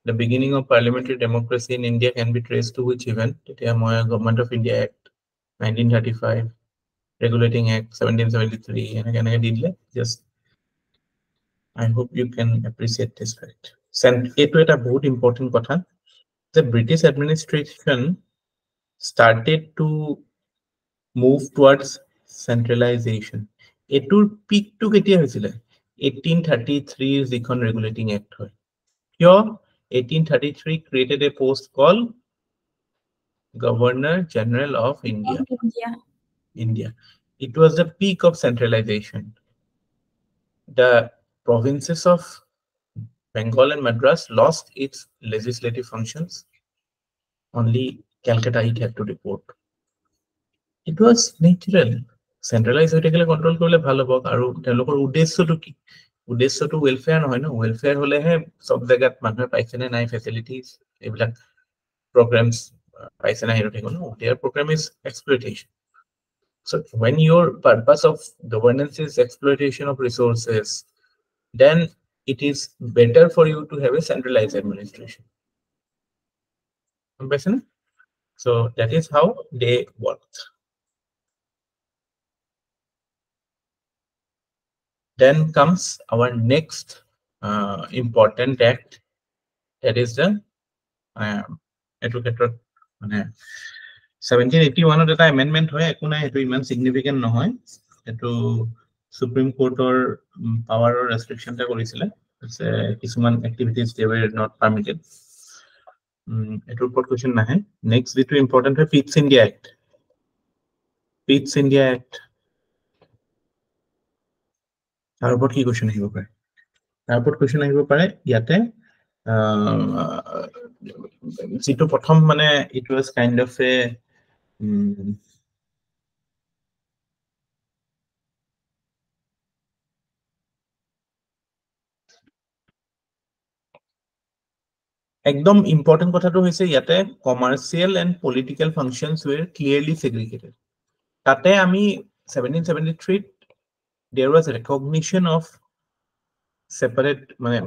the beginning of parliamentary democracy in India can be traced to which event? Government of India Act 1935, Regulating Act 1773, and just I hope you can appreciate this fact. It is a very important কথা. The British administration started to move towards centralization. এটোৰ পিকটো কেতিয়া হৈছিলে? 1833 যিখন regulating act হয়। কিয়? 1833 created a post called Governor General of India. India. It was the peak of centralization. The provinces of Bengal and Madras lost its legislative functions. Only Calcutta it had to report. It was natural. Centralized হৈ থাকিলে control কৰিলে ভাল হ'ব, আৰু তেওঁলোকৰ উদ্দেশ্যটো কি? উদ্দেশ্যটো ওয়েলফেয়াৰ নহয় ন, ওয়েলফেয়াৰ হলেহে সব জায়গাত মানুহে পাইছে নে নাই ফেসিলিটিজ, এইবিলাক programs পাইছে না হেৰু থাকিব ন। Their program is exploitation. So when your purpose of governance is exploitation of resources, then it is better for you to have a centralized administration. So that is how they worked. Then comes our next important act, that is the educator 1781 এটা amendment হয়, একো নাই, এটো ইমান significant নহয়, এটো supreme কোৰ্টৰ পাৱাৰৰ ৰেষ্ট্ৰিকশনটা কৰিছিলে, কিছুমান activities they were not permitted. এটোৰ ওপৰত কোৱেশ্চন নাহে। নেক্সট যেটো ইম্পৰ্টেন্ট হয় পিটছ ইণ্ডিয়া এক্ট। পিটছ ইণ্ডিয়া এক্ট তাৰ ওপৰত কি কোৱেশ্চন আহিব পাৰে? তাৰ ওপৰত কোৱেশ্চন আহিব পাৰে ইয়াতে যেটো প্ৰথম মানে it was kind of a একদম ইম্পৰ্টেন্ট কথাটো হৈছে ইয়াতে commercial and political functions were clearly segregated. তাতে আমি 1773 there was a recognition of separate মানে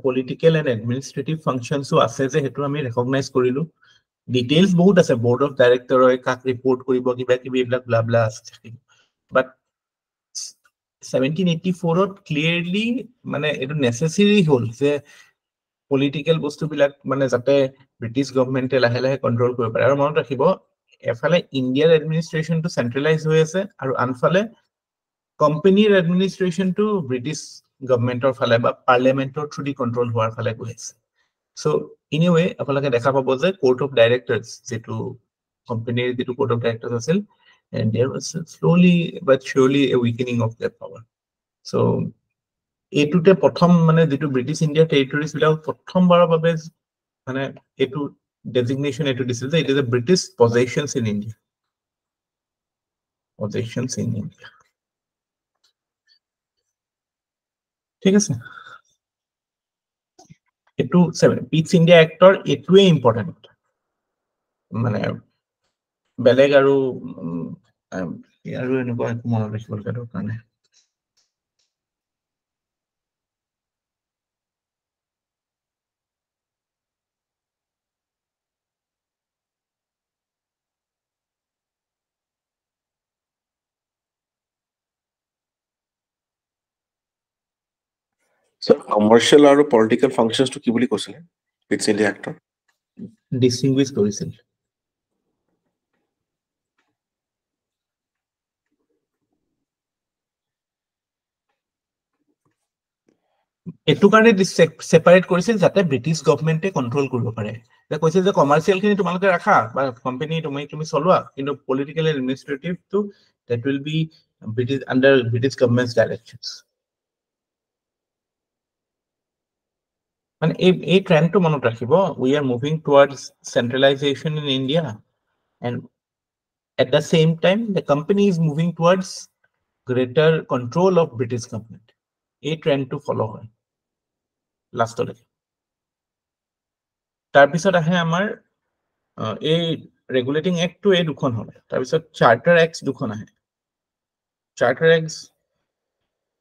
political and administrative functions আছে যে হেতু আমি recognize কৰিলো। ডিটেইলস বহুত আছে, board of director কাক ৰিপোৰ্ট কৰিব, কিবা কিবি এইবিলাক blah blah আছে, but 1784 ত ক্লিয়াৰলি মানে এটো নেসেসাৰি হল যে পলিটিক্যাল বস্তুবিলাক মানে যাতে ব্ৰিটিছ গভৰ্ণমেণ্টে লাহে লাহে কন্ট্ৰোল কৰিব পাৰে। আৰু মনত ৰাখিব এফালে ইণ্ডিয়াৰ এডমিনিষ্ট্ৰেশ্যনটো চেন্ট্ৰেলাইজ হৈ আছে আৰু আনফালে কোম্পানীৰ এডমিনিষ্ট্ৰেশ্যনটো ব্ৰিটিছ গভৰ্ণমেণ্টৰ ফালে বা পাৰ্লিয়ামেণ্টৰ থ্ৰু দি কন্ট্ৰোল হোৱাৰ ফালে গৈ আছে। সো এনিৱে আপোনালোকে দেখা পাব যে কোৰ্ট অফ ডাইৰেক্টৰ্ছ যেটো কোম্পানীৰ যেটো কোৰ্ট অফ ডাইৰেক্টৰ্ছ আছিল, and there was slowly but surely a weakening of their power. So এটুতে প্ৰথম মানে যেটো ব্ৰিটিছ ইণ্ডিয়া টেৰিটৰিজ বিলাক প্ৰথমবাৰৰ বাবে মানে এটু ডেজিগনেশ্যন এটু দিছিল যে it is a British possessions in India. Possessions in India, ঠিক আছে। এটু পিটস ইন্ডিয়া এক্টৰ এটুৱে ইম্পৰ্টেন্ট মানে বেলেগ আৰু এনেকুৱা একো মনত ৰাখিব লগা দৰকাৰ নাই So commercial আৰু political functions to কি বুলি কৈছিলে পিটস ইন্ডিয়া এক্টৰ ডিস্টিংগুইশ কৰিছিল এটু কাৰণে সেপাৰেট কৰিছিল যাতে ব্ৰিটিছ গভৰ্নমেন্টে কন্ট্ৰোল কৰিব পাৰে যে কৈছিল যে কমাৰ্শিয়াল খিনি তোমালোকে ৰাখা বা কোম্পানী তুমি চলোৱা কিন্তু political and administrative to that will be British under British government's directions মানে এই ট্ৰেন্ডটো মনত ৰাখিব we are moving towards centralization in India and at the same time the company is moving towards greater control of British government a trend to follow হয় লাষ্টলৈকে তাৰপিছত আহে আমাৰ এই ৰেগুলেটিং এক্টটো এই দুখন হ'ল তাৰপিছত চাৰ্টাৰ এক্ট দুখন আহে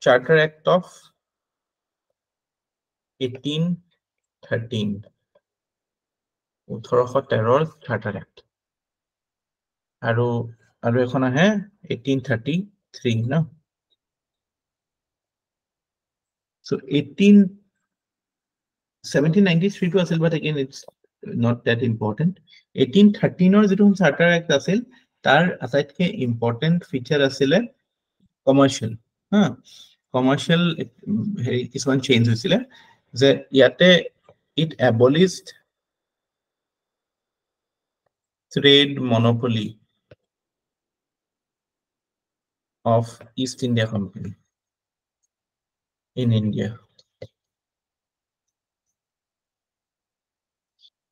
charter act of 1813 1813 charter act আৰু এখন আহে 1833 ন so 1793 to আছিল but again it's not that important 1813 or যেটো চাৰ্টাৰ এক্ট আছিল তাৰ আটাইতকৈ ইম্পৰ্টেন্ট ফিচাৰ আছিল কমাৰ্শিয়াল কমাৰ্শিয়াল কিছুমান চেঞ্জ হৈছিল যে ইয়াতে it abolished trade monopoly of East India Company in India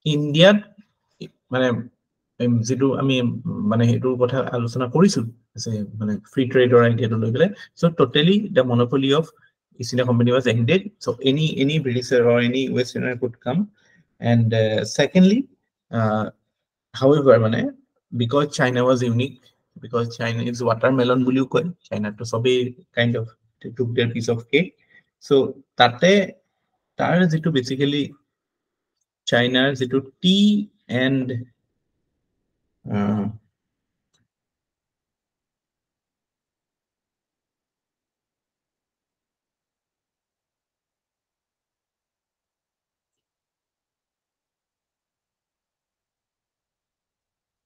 ইণ্ডিয়াত মানে যেটো আমি মানে হেতুৰ কথা আলোচনা কৰিছো যে মানে ফ্ৰী ট্ৰেডৰ আইডিয়াটো লৈ গলে so totally the monopoly of East India Company was ended so any British or any Westerner could come and secondly however মানে because China was unique because China is watermelon বুলিও কয় China to সবে kind of took their piece of cake so তাতে তাৰ যেটো basically China's যেটো tea and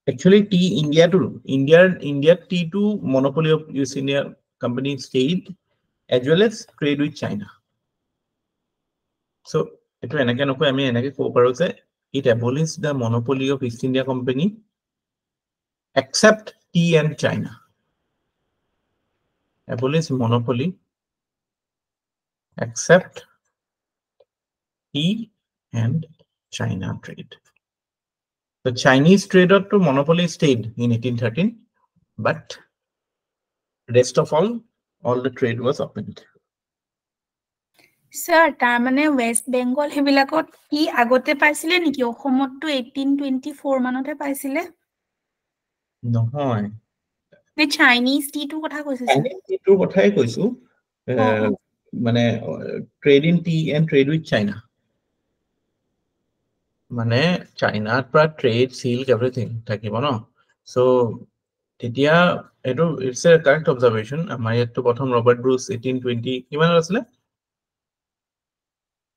actually tea India tea to monopoly of East India Company stayed as well as trade with China so eto enake nokoi ami enake ko paro je it abolished the monopoly of East India Company except tea and China abolish monopoly except tea and China trade the Chinese trader to monopoly stayed in 1813 but rest of all the trade was opened sir তাৰ মানে West Bengal হেবিলাকত কি আগতে পাইছিলে নেকি অসমতটো 1824 মানতে পাইছিলে নহয় নে চাইনিজ টিটো কথা কৈছে চাইনিজ টিটোৰ কথাই কৈছো মানে trade in T and trade with China মানে চাইনাৰ পৰা ট্ৰেড সিল্ক এভৰিথিং থাকিব ন সো তেতিয়া এটো ইটস এ কাৰেক্ট অবজাৰভেশন আমাৰ ইয়াতো প্ৰথম ৰবাৰ্ট ব্ৰুচ 1820 কিমান আছিল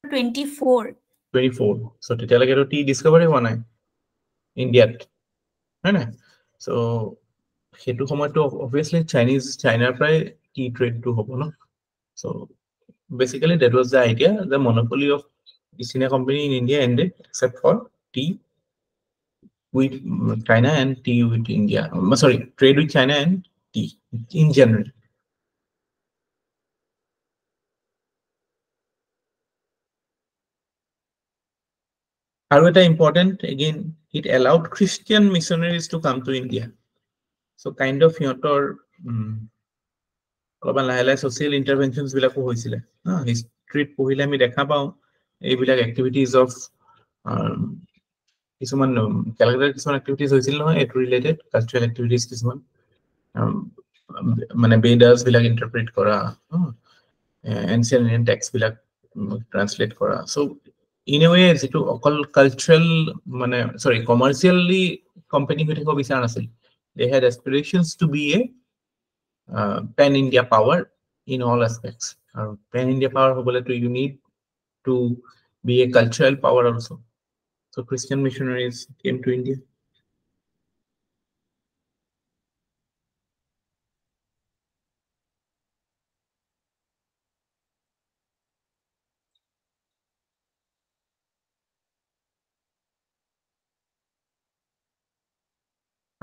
24 সো তেতিয়া লাগে টি ডিসকভাৰি হোৱা নাই ইণ্ডিয়াত হয় না সো হেতু সময়তো obviously চাইনাৰ পৰাই টি ট্ৰেডটো হ'ব ন so basically that was the idea the monopoly of East India Company in India ended except for tea with China and tea with India sorry trade with China and tea in general আৰু এটা important again it allowed Christian missionaries to come to India so kind of সিহঁতৰ অলপমান লাহে লাহে social interventions বিলাকো হৈছিলে হিষ্ট্ৰীত পঢ়িলে আমি দেখা পাওঁ এইবিলাক activities of কিছুমান calculated কিছুমান activities হৈছিল নহয় এটো related cultural activities কিছুমান মানে Vedas বিলাক interpret কৰা ancient Indian text বিলাক translate কৰা so in a way যেটো অকল cultural মানে sorry commercially company হৈ থাকিব বিচাৰা নাছিল they had aspirations to be a pan India power in all aspects pan India power hobole to you need to be a cultural power also so Christian missionaries came to India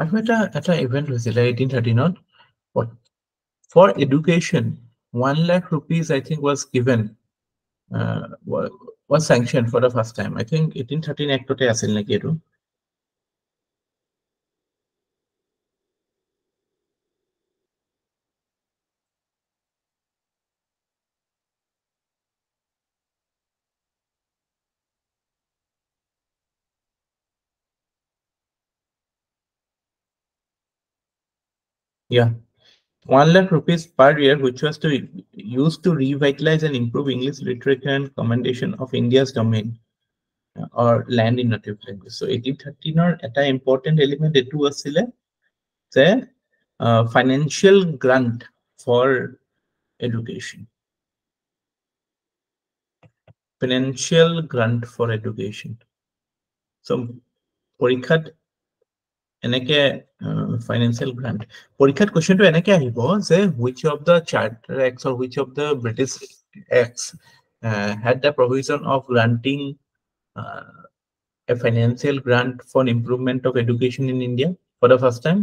আৰু এটা event হৈছিলে 1813 for education 1 lakh rupees I think was given was sanctioned for the first time I think 1813 act ote asil neki etu yeah 1 lakh rupees per year which was to used to revitalize and improve English literature and commendation of India's domain or land in native language so 1813 or eta important element etu asile the financial grant for education financial grant for education so porikhat eneke financial grant porikhat question to eneke ahibo je which of the charter acts or which of the British acts had the provision of granting a financial grant for improvement of education in India for the first time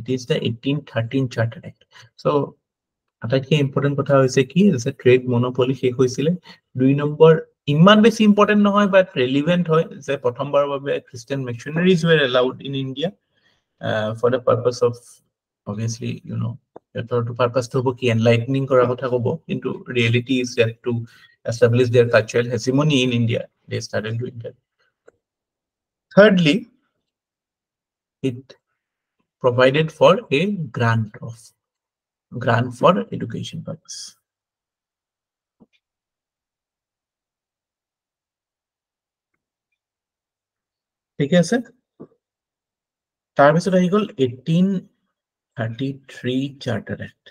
it is the 1813 charter act so আটাইতকৈ important কথা হৈছে কি যে trade monopoly শেষ হৈছিলে 2 number ইমান বেছি important নহয় বাট ৰেলিভেন্ট হয় যে প্ৰথমবাৰৰ বাবে Christian মিশনাৰীজ were allowed in India for the purpose of obviously you know the purpose to be enlightening kora kotha kobo into reality is that to establish their cultural hegemony in India they started doing that thirdly it provided for a grant for education purpose ঠিক আছে তাৰপিছত আহি গল 1833 charter act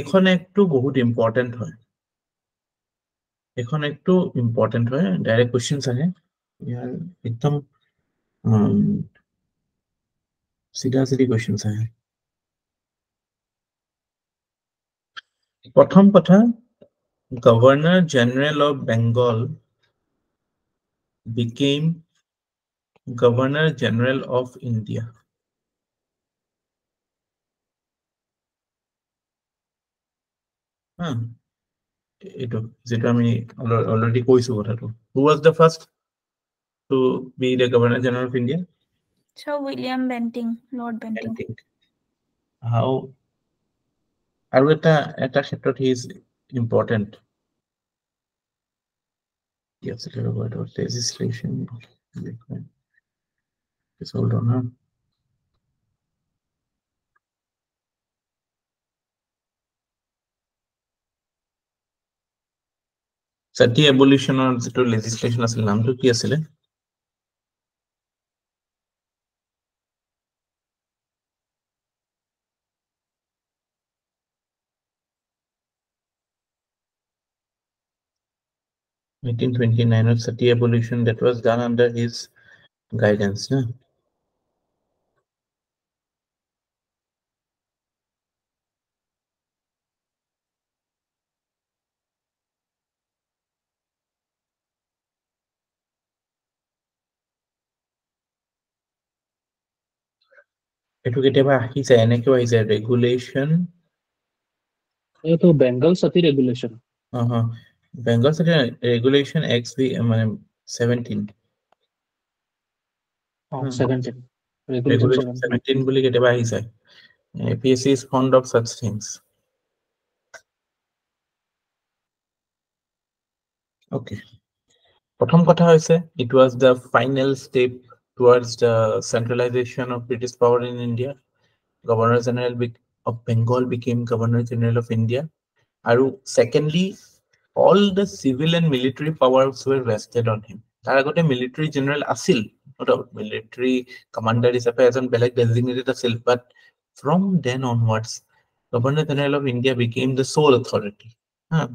এখন একটু বহুত important হয় এখন একটু ইম্পৰ্টেন্ট হয় ডাইৰেক্ট কোৱেশ্চনছ আহে ইয়াৰ একদম সিধা সিধি কোৱেশ্চনছ আহে প্ৰথম কথা Governor General of Bengal became Governor General of India. Ito যেটা আমি already কৈছো কথাটো who was the first to be the Governor General of India Sir William Bentinck Lord Bentinck how আৰু এটা ক্ষেত্ৰত he is important yes about legislation just hold on Sati abolition or যেটো legislation আছিল নামটো কি আছিল 1829 of Sati abolition that was done under his guidance no? Etu keteba ahise eneke ahise regulation eto Bengal Sati regulation Bengal Sati regulation XV 17 17 regulation 17 বুলি keteba ahise APSC is fond of such things okay প্ৰথম কথা হৈছে it was the final step towards the centralization of British power in India. Governor General of Bengal became Governor General of India. And secondly, all the civil and military powers were vested on him. Tar agote military general asil, not a military commander hisabe ejon beleg designated asil, but from then onwards, Governor General of India became the sole authority.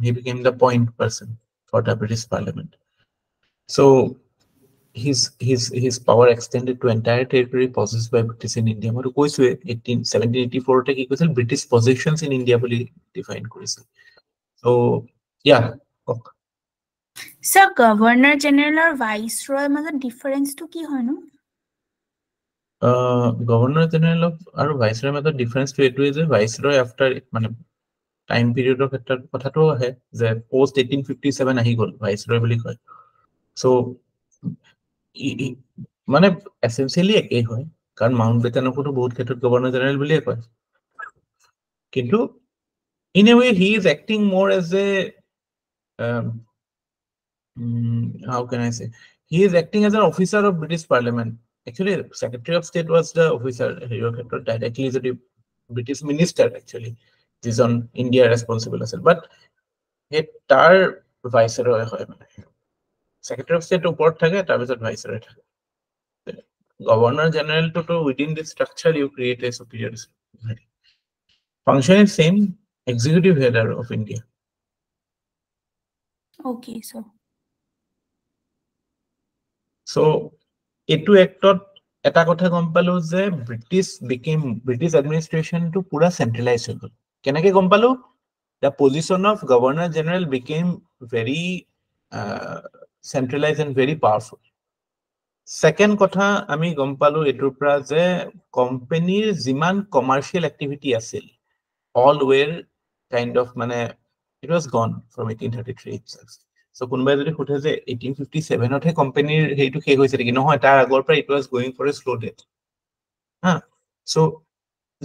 He became the point person for the British Parliament. So his power extended to entire territory possessed by British in India. Moi koisu 1784 te ki koisil British possessions in India boli define korise. So yeah. Sir, Governor General or Viceroy মাজত ডিফাৰেন্সটো কি হয়নো? Governor General of আৰু Viceroy মাজত ডিফাৰেন্সটো এইটোৱে যে Viceroy after মানে time পিৰিয়ডৰ ক্ষেত্ৰত কথাটো আহে যে post 1857 আহি গ'ল Viceroy বুলি কয়. So মানে essentially একেই হয় কাৰণ মাউন্ট বেটেনকোতো বহুত ক্ষেত্ৰত গভৰ্ণৰ জেনেৰেল বুলিয়ে কয় কিন্তু in a way he is acting more as a how can I say, he is acting as an officer of British Parliament. Actually Secretary of State was the officer directly is a British minister actually is on India responsible as well, but he tar viceroy hoy mane Secretary of State উপর থাকে তাৰপিছত viceroy থাকে. Governor General to within this structure you create a superior function is same executive head of India. Okay, so etu actot eta kotha gom palu je British administration to pura centralized hoi gol. Kenake gom palu? The position of Governor General became very centralized and very powerful. Second kotha ami gom palu etur pra je company jiman commercial activity asil all were kind of mane it was gone from 1833 itself. So kunbai jodi khothe je 1857 othe company heitu khek hoise ki nohoy tar agor pra it was going for a slow death. So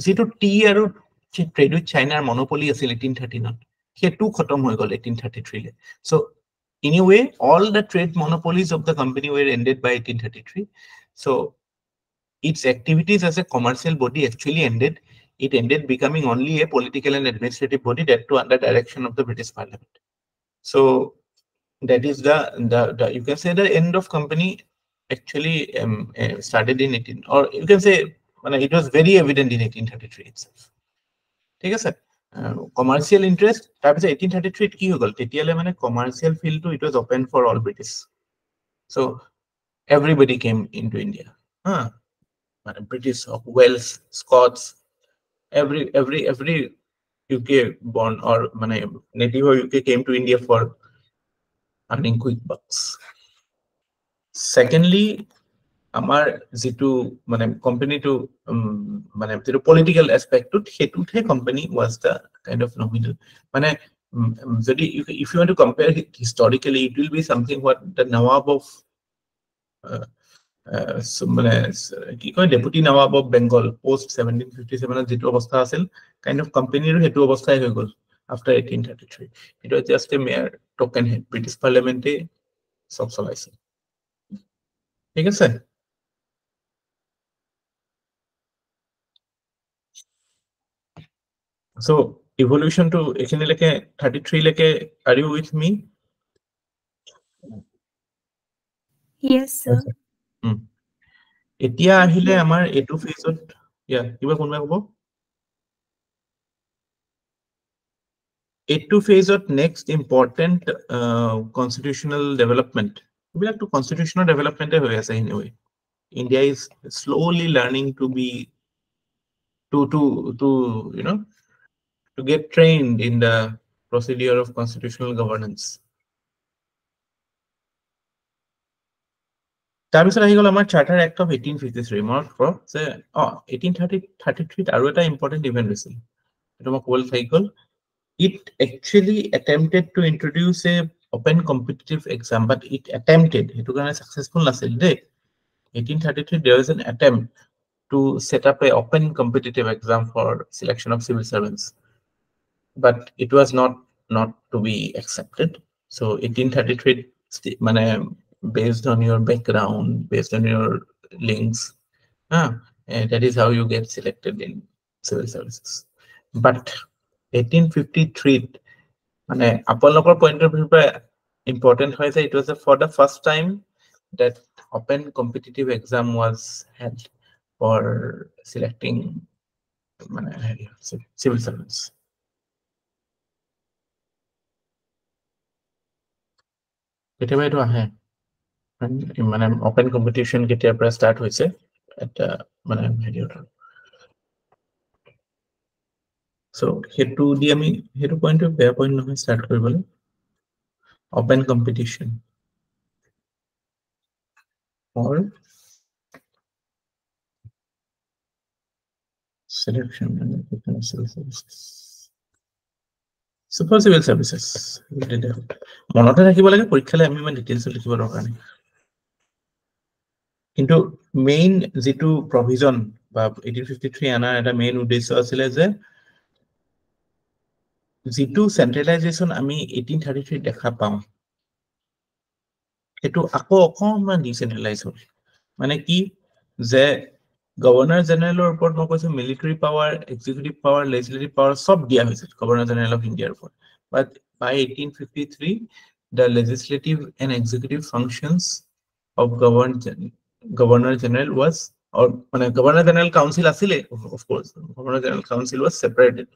jitu tea aru trade with China monopoly asil 1813 hetu khatam hoi gol 1833 le. So in a way all the trade monopolies of the company were ended by 1833. So its activities as a commercial body actually ended. It ended becoming only a political and administrative body that too under direction of the British Parliament. So that is the you can say the end of company actually started in 18, or you can say it was very evident in 1833 itself. ঠিক আছে commercial interest তাৰপিছত 1833 কি হৈ গল তেতিয়ালে মানে commercial field to it was open for all British. So everybody came into India. British, Welsh, Scots, every UK born or native of UK came to India for earning quick bucks. Secondly, amar jitu company to jitu political aspect to hetuthe company was the kind of nominal jodi if you want to compare historically it will be something what the Nawab of Deputy Nawab of Bengal post 1757 jitu obostha asil kind of company ro hetu obostha hoi gol after 1833. It was just a mere token head. British Parliament e sob chalaise. ঠিক আছে so evolution to ekhini leke 33 leke are you with me? Yes sir. এতিয়া আহিলে আমাৰ এটু ফেজত কিবা কোনবা কব এটু ফেজত next important constitutional developmentবিলাক to constitutional development হৈ আছে anyway. India is slowly learning to be to you know to get trained in the procedure of constitutional governance. তাৰপিছত আহি গ'ল আমাৰ চাৰ্টাৰ এক্ট অফ 1853 মনত কৰক যে 1833 আৰু এটা ইম্পৰ্টেণ্ট ইভেন্ট হৈছিল এইটো মই ক'বলৈ থাকি গ'ল it actually attempted to introduce a open competitive exam but it attempted সেইটো কাৰণে successful নাছিল দেই 1833 there was an attempt to set up a open competitive exam for selection of civil servants but it was not to be accepted. So 1833 based on your background, based on your links. And that is how you get selected in civil services. But 1853 মানে আপোনালোকৰ point of view important হৈছে it was for the first time that open competitive exam was held for selecting মানে civil servants. কেতিয়াবা এইটো আহে মানে open competition কেতিয়াৰ পৰা start হৈছে এটা মানে হেৰিৰ so হেতু দি আমি হেতু পইণ্টটো বেয়া পইণ্ট নহয় start কৰিবলৈ open competition or selection and civil services. Super civil services. মনতে ৰাখিব লাগে পৰীক্ষালৈ আমি ইমান ডিটেইলছ লিখিব দৰকাৰ নাই কিন্তু মেইন যেটো প্ৰভিজন বা 1853 আনাৰ এটা মেইন উদ্দেশ্য আছিল যে যেটো সেন্ট্ৰেলাইজেশন আমি 1833 দেখা পাওঁ এটো আকৌ অকমান ডিসেন্ট্ৰেলাইজ হ'ল মানে কি যে গভৰ্ণৰ জেনেৰেলৰ ওপৰত মই কৈছো military power executive power legislative power সব দিয়া হৈছে গভৰ্ণৰ জেনেৰেল অফ ইণ্ডিয়াৰ ওপৰত but by 1853 the legislative and executive functions of governor general was or governor general council asile of course governor general council was separated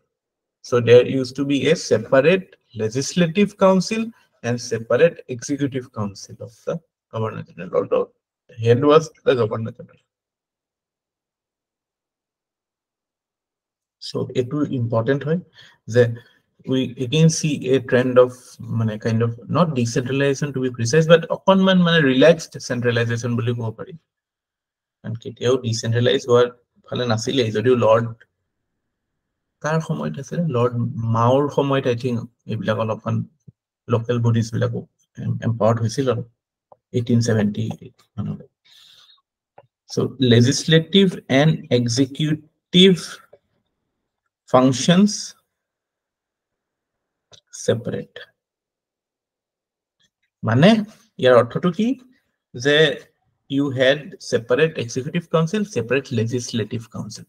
so there used to be a separate legislative council and separate executive council of the governor general although head was the governor general. So it will important hoy that we again see a trend of kind of not decentralization to be precise but okonman relaxed centralization boli kobo pari and keteo decentralized hoar phale nasile jodio lord kar samoyt asile lord maur samoyt I think ebilak olopan local bodies bilako empowered hoisil 1870 so legislative and executive functions separate মানে ইয়াৰ অৰ্থটো কি যে you had separate executive council separate legislative council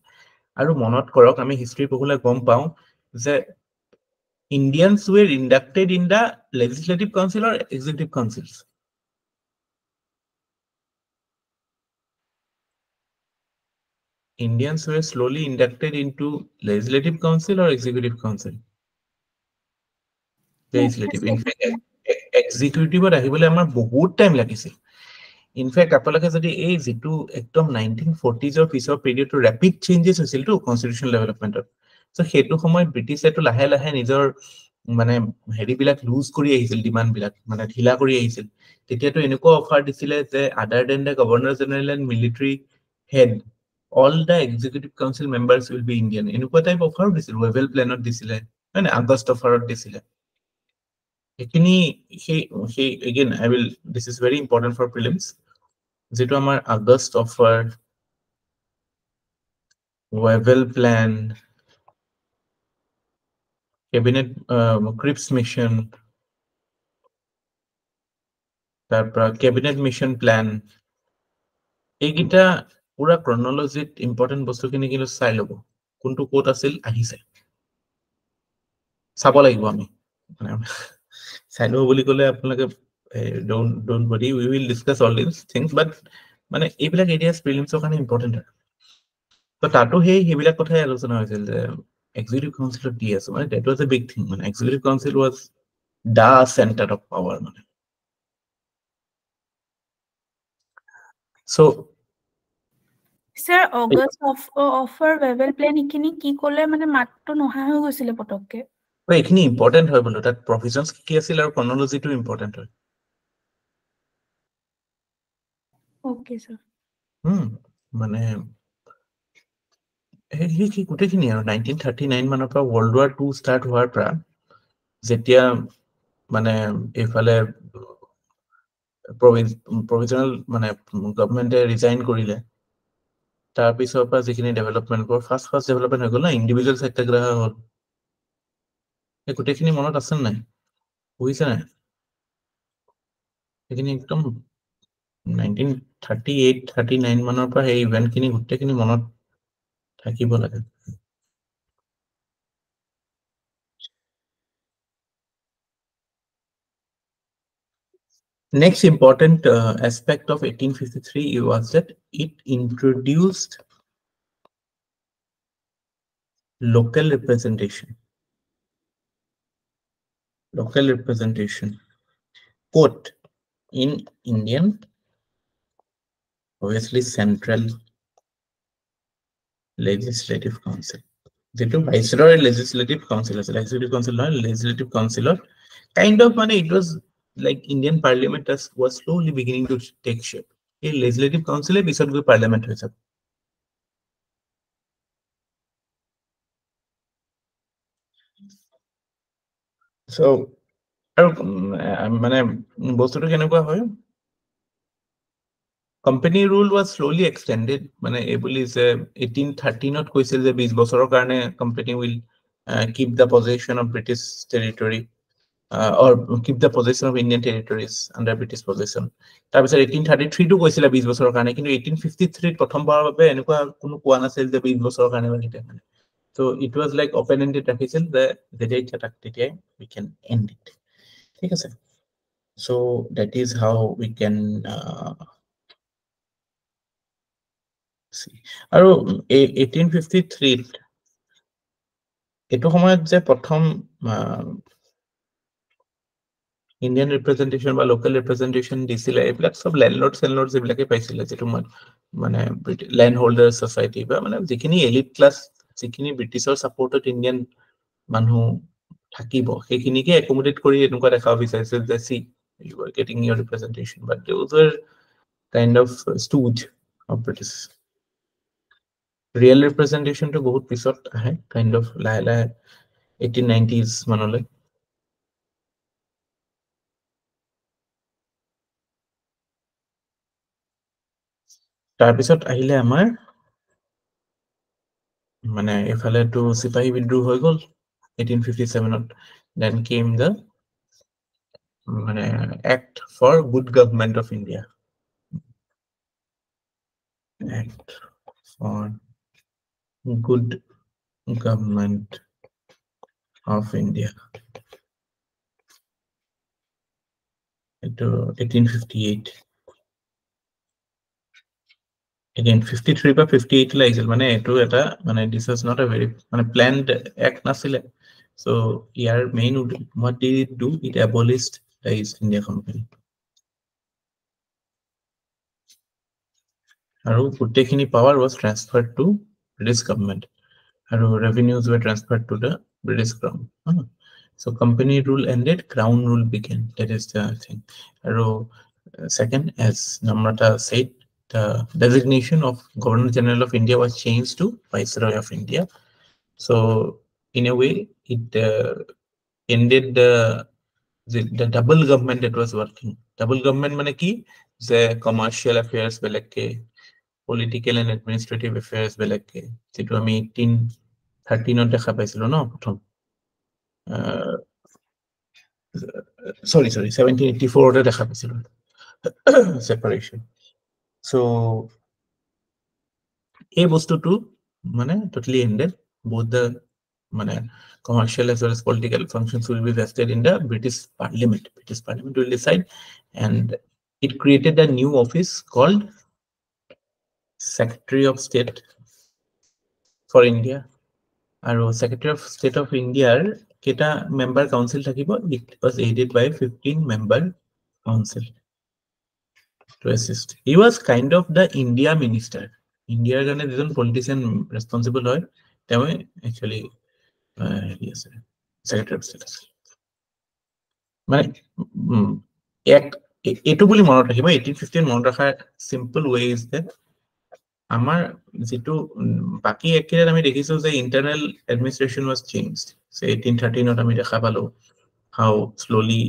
আৰু মনত কৰক আমি history পঢ়লে গম পাওঁ যে Indians were inducted in the legislative council or executive councils Indians were slowly inducted into legislative council or executive council legislative in fact executive আহিবলৈ আমাৰ বহুত টাইম লাগিছিল in fact আপোনালোকে যদি এই যেটো একদম 1940s অৰ পিছৰ পিৰিয়ডটো ৰেপিড চেঞ্জেস হৈছিল তো কনস্টিটিউশনাল ডেভেলপমেন্টত সো হেতু সময় ব্ৰিটিছ এটো লাহে লাহে নিজৰ মানে হেৰি বিলাক লুজ কৰি আহিছিল ডিমান্ড বিলাক মানে ঢিলা কৰি আহিছিল তেতিয়াটো এনেকুৱা অফাৰ দিছিলে যে other than the governor general and military head all the executive council members will be Indian এনেকুৱা টাইপ অফাৰ দিছিল ৱেভেল প্ল্যানত দিছিলে মানে আগষ্ট অফাৰত দিছিলে একনি সেই again I will this is very important for prelims যেটো আমাৰ August offer Wavell plan cabinet crips mission তাৰপৰা cabinet mission plan এইগিটা পুরা ক্রোনোলজিত ইম্পর্টেন্ট বস্তুখিনি কিন্তু চাই লব কোনটো কোট আছিল আহিছে চাব লাগিব আমি চাই লব বুলি কলে আপোনালোকে don't worry we will discuss all these things but মানে এইবিলাক এৰিয়াস প্ৰিলিমছৰ কাৰণে ইম্পর্টেন্ট হয় তো তাতো সেইবিলাক কথাই আলোচনা হৈছিল যে executive council of DS মানে that was a big thing মানে executive council was the center of power মানে so Sir, August offer level plan ikini ki kole mane matto noha hoy goisile potokke এইখিনি important হয় বলো তাত provisions কি আছিল আৰু ক্ৰোনোলজিটো ইম্পৰ্টেন্ট হয় Okay sir মানে এই গুটেখিনি আৰু 1939 মানৰ পৰা ওয়াৰ্ল্ড ওয়াৰ 2 স্টাৰ্ট হোৱাৰ পৰা যেতিয়া মানে এফালে provisional মানে গভৰ্নমেন্টে ৰিজাইন কৰিলে তাৰ পিছৰ পৰা যিখিনি ডেভেলপমেন্ট কৰ ফাৰ্স্ট ডেভেলপমেন্ট হৈ গল না ইন্ডিভিজুয়াল সত্যাগ্ৰহ হ'ল এই গুটেখিনি মনত আছে নাই বুজিছে নাই এইখিনি একদম 1938-39 মানৰ পৰা সেই ইভেন্টখিনি গোটেইখিনি মনত থাকিব লাগে। Next important aspect of 1853 was that it introduced local representation. Local representation. Quote, in Indian, obviously central legislative council. The viceroy legislative council, legislative council, kind of money. It was like Indian Parliament was slowly beginning to take shape. A legislative council is parliament. So, company rule was slowly extended. Mane ebuli is 1813 not koisil je 20 bosorer karone company will keep the possession of British territory or keep the possession of Indian territories under British possession. Tar bisor 1833 to koisila 20 bosorer karone kintu 1853 prothom bar babe enukwa kono koa nasil je 20 bosorer karone balite. So it was like open-ended rakhil the date we can end it. ঠিক আছে. So that is how we can see. আৰু 1853 এটো সময়ত যে প্ৰথম Indian ৰিপ্ৰেজেন্টেশন বা local ৰিপ্ৰেজেন্টেশন দিছিলে এইবিলাক সব লেণ্ডলৰ্ডছ এইবিলাকে পাইছিলে যেটো মানে ল্যান্ড হোল্ডাৰ সোসাইটি বা মানে যিখিনি এলিট ক্লাস যিখিনি ব্ৰিটিছৰ সাপোৰ্টত ইন্ডিয়ান মানুহ থাকিব সেইখিনিকে একমোডেট কৰি এনেকুৱা দেখা বিচাৰিছে যে see you are getting your representation but those were kind of stooge of British. Real representation to bahut pisot ahe kind of la 1890s manole. Tar pisot ahile amar mane efale to sipahi bidruh hoy gol 1857 ot. Then came the Act for Good Government of India. Act for Good Government of India. 1858. Again 53 by 58 like this was not a very planned act nasile. So here main what did it do? It abolished the East India Company. Aru gotekhini power was transferred to British government. Aru revenues were transferred to the British crown. So company rule ended, crown rule began. That is the thing. Aru second, as Namrata said, the designation of Governor General of India was changed to Viceroy of India. So in a way, it ended the double government that was working. Double government mane ki the commercial affairs belake, political and administrative affairs belake. Jeto ami 1813 ot dekha paisilo no prothom. Sorry 1784 ot dekha paisilo separation. So a bostu to totally ended. Both the commercial as well as political functions will be vested in the British Parliament. British Parliament will decide, and it created a new office called Secretary of State for India. Aru Secretary of State of India keta member council thakibo. It was aided by 15-member council to assist. He was kind of the India minister. India jone dujon politician responsible hoy teme actually yes Secretary of State. এটো বুলি মনত ৰাখিব 1815 মনত ৰাখাৰ simple way is that আমাৰ যেটো বাকি একেৰে আমি দেখিছো যে internal administration was changed. So 1813 ত আমি দেখা পালো how slowly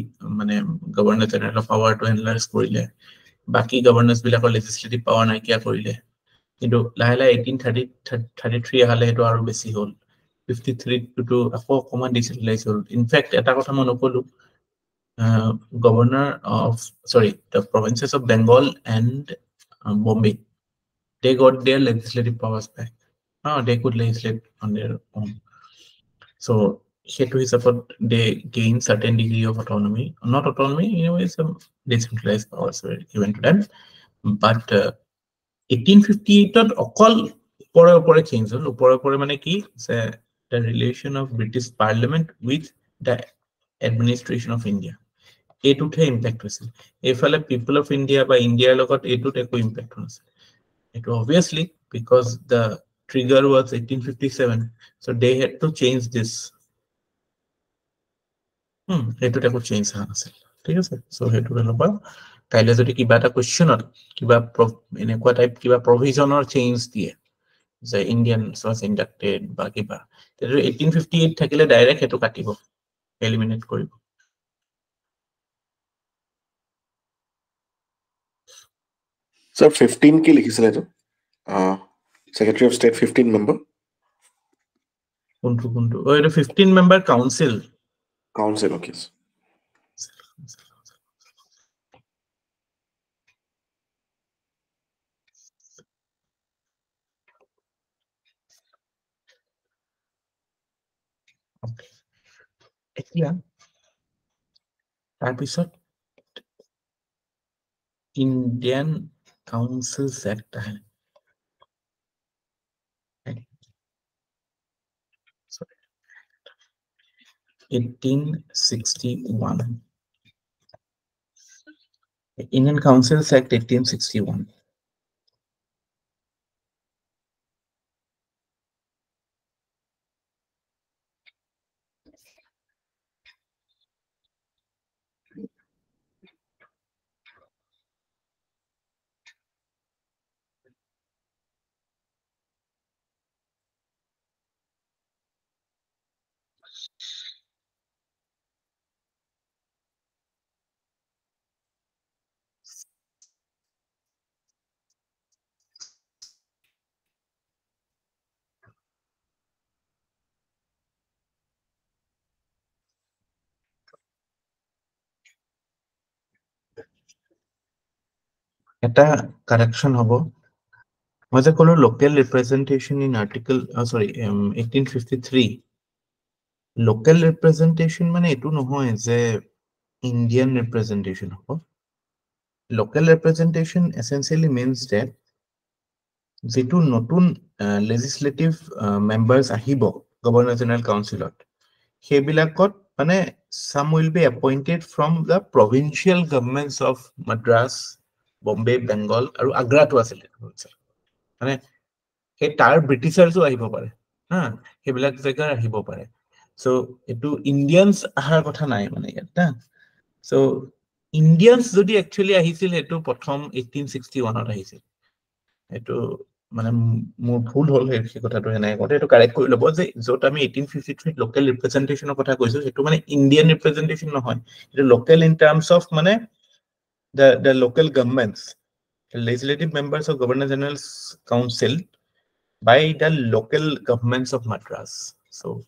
governor general of power to enlarge কৰিলে বাকি governors বিলাকৰ legislative power নাইকিয়া কৰিলে কিন্তু লাহে লাহে 1833 আহালে এটো আৰু বেছি হ'ল 53 to আকৌ অকমান ডিসেন্ট্ৰেলাইজ হ'ল ইনফ্যাক্ট এটা কথা মই নকলো governor of, the provinces of Bengal and Bombay, they got their legislative powers back. They could legislate on their own. So here to his support, they gain certain degree of autonomy, not autonomy, in a way, some decentralized powers were given to them. But 1858 অকল ওপৰে change হল ওপৰে মানে কি the relation of British Parliament with the administration of India এইটোতে impact হৈছিল এইফালে people of India বা ইণ্ডিয়াৰ লগত এইটোত একো impact নাছিল it obviously because the trigger was 1857 so they had to change this এইটোত একো চেঞ্জ হোৱা নাছিল ঠিক আছে সো সেইটো লবা কাইলে যদি কিবা এটা কোৱেশ্চনত কিবা এনেকুৱা টাইপ কিবা প্ৰভিজনৰ চেঞ্জ দিয়ে যে ইণ্ডিয়ান was inducted বা কিবা তেটো 1858 থাকিলে ডাইৰেক্ট হেতু কাটিব এলিমিনেট কৰিব Sir, 15 কি লিখিছিলে তো Secretary of State 15 member কোনটো এটা 15 member council okay এতিয়া তাৰপিছত Indian Councils Act আহে 1861 Indian Councils Act 1861 এটা কাৰেকশন হ'ব মই যে ক'লো লোকেল ৰিপ্ৰেজেন্টেশন ইন আৰ্টিকল 1853 লোকেল ৰিপ্ৰেজেন্টেশন মানে এটো নহয় যে ইণ্ডিয়ান ৰিপ্ৰেজেন্টেশন হ'ব লোকেল ৰিপ্ৰেজেন্টেশন essentially means that যেটো নতুন legislative members আহিব গভৰ্ণৰ জেনেৰেল কাউন্সিলত সেইবিলাকত মানে some will be appointed from the provincial governments of Madras Bombay Bengal আৰু আগ্ৰাটো আছিল মানে হে তাৰ ব্ৰিটিছাৰছো আহিব পাৰে হেবিলাক জায়গাৰ আহিব পাৰে সো এটো ইণ্ডিয়ানছ আহাৰ কথা নাই মানে এটা সো ইণ্ডিয়ানছ যদি একচুয়ালি আহিছিল হেতু প্ৰথম 1861 ত আহিছিল এটো মানে মোৰ ভুল হল হে কথাটো হেনাই কথা এটো কাৰেক্ট কৰি লব যে যত আমি 1853 লোকেল ৰিপ্ৰেজেন্টেশনৰ কথা কৈছো হেতু মানে ইণ্ডিয়ান ৰিপ্ৰেজেন্টেশন নহয় এটো লোকেল ইন টার্মস অফ মানে the local governments the legislative members of Governor General's Council by the local governments of Madras so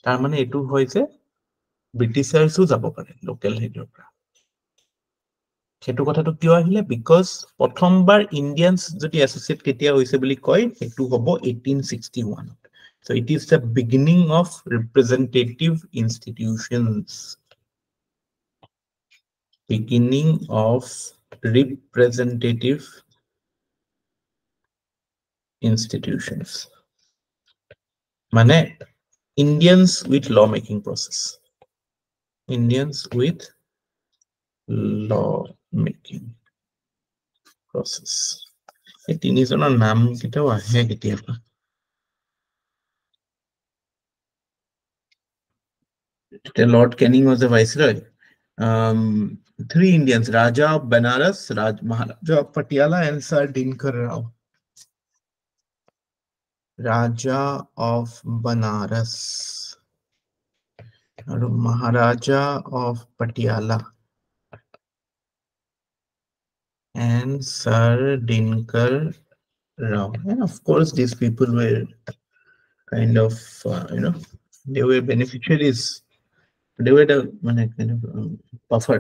tar mane etu hoy je Britishers jabo pare local heador pra সেটো কথাটো কিয় আহিলে because প্ৰথমবাৰ Indians যদি associate কেতিয়া হৈছে বুলি কয় এটো হ'ব 1861 so it is the beginning of representative institutions beginning of representative institutions মানে Indians with law making process Indians with law making process এই তিনিজনৰ নাম কিটাও আহে কেতিয়াবা Lord Canning was the viceroy three Indians Raja of Banaras Maharaja of Patiala and Sir Dinkar Rao Raja of Banaras and Maharaja of Patiala and Sir Dinkar Rao and of course these people were kind of they were beneficiaries They were the kind of buffer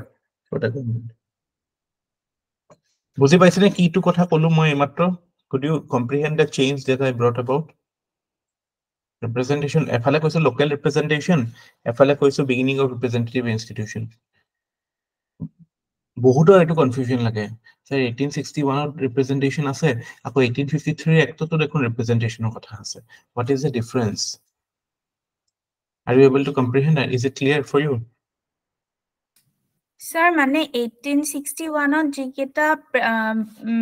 for the government. বুজি পাইছেনে কিটো কথা কলো মই এইমাত্ৰ? Could you comprehend the change that I brought about? Representation, এফালে কৈছো local representation, এফালে কৈছো beginning of representative institution. বহুতৰ এটো কনফিউজন লাগে। স্যাৰ 1861 representation আছে, আকৌ 1853 এক্টতো দেখোন representationৰ কথা আছে। What is the difference? Are you able to comprehend that? Is it clear for you? Sir, মানে 1861 যিকেটা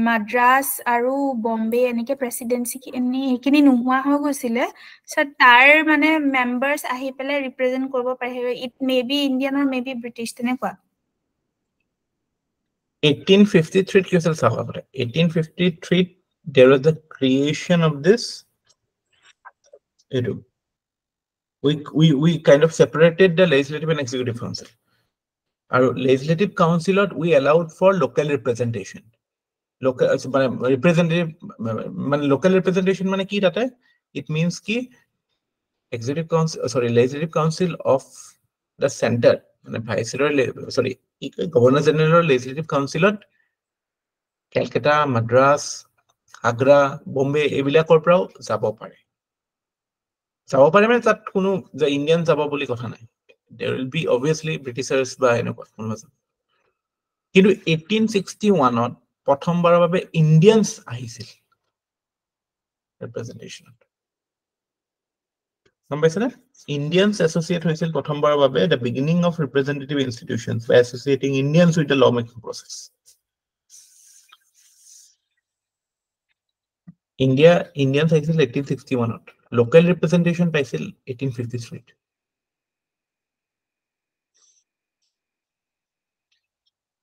মাদ্ৰাজ আৰু বম্বে এনেকে প্ৰেসিডেন্সি এখিনি নোহোৱা হৈ গৈছিলে স্যাৰ তাৰ মানে মেম্বাৰ্স আহি পেলে ৰিপ্ৰেজেন্ট কৰিব পাৰে। It may be Indian or may be British তেনেকুৱা। 1853 কি আছিল চাওক আপুনি 1853 there was the creation of this we kind of separated the legislative and executive council. Our legislative council we allowed for local representation. Local representative local representation মানে কি তাতে? It means কি executive council legislative council of the center মানে viceroy governor general legislative council Calcutta, Madras, Agra, Bombay এইবিলাকৰ পৰাও যাব পাৰে। যাব পাৰে মানে তাত কোনো যে ইন্ডিয়ান যাব বুলি কথা নাই। There will be obviously Britishers বা এনেকুৱা কোনো। কিন্তু 1861 প্ৰথমবাৰৰ বাবে ইন্ডিয়ানছ আহিছিল representation। গম পাইছেনে? ইন্ডিয়ানছ এছ'চিয়েট হৈছিল প্ৰথমবাৰৰ বাবে the beginning of representative institutions by associating Indians with the lawmaking process. Indians আহিছিল 1861 local representation পাইছিল 1853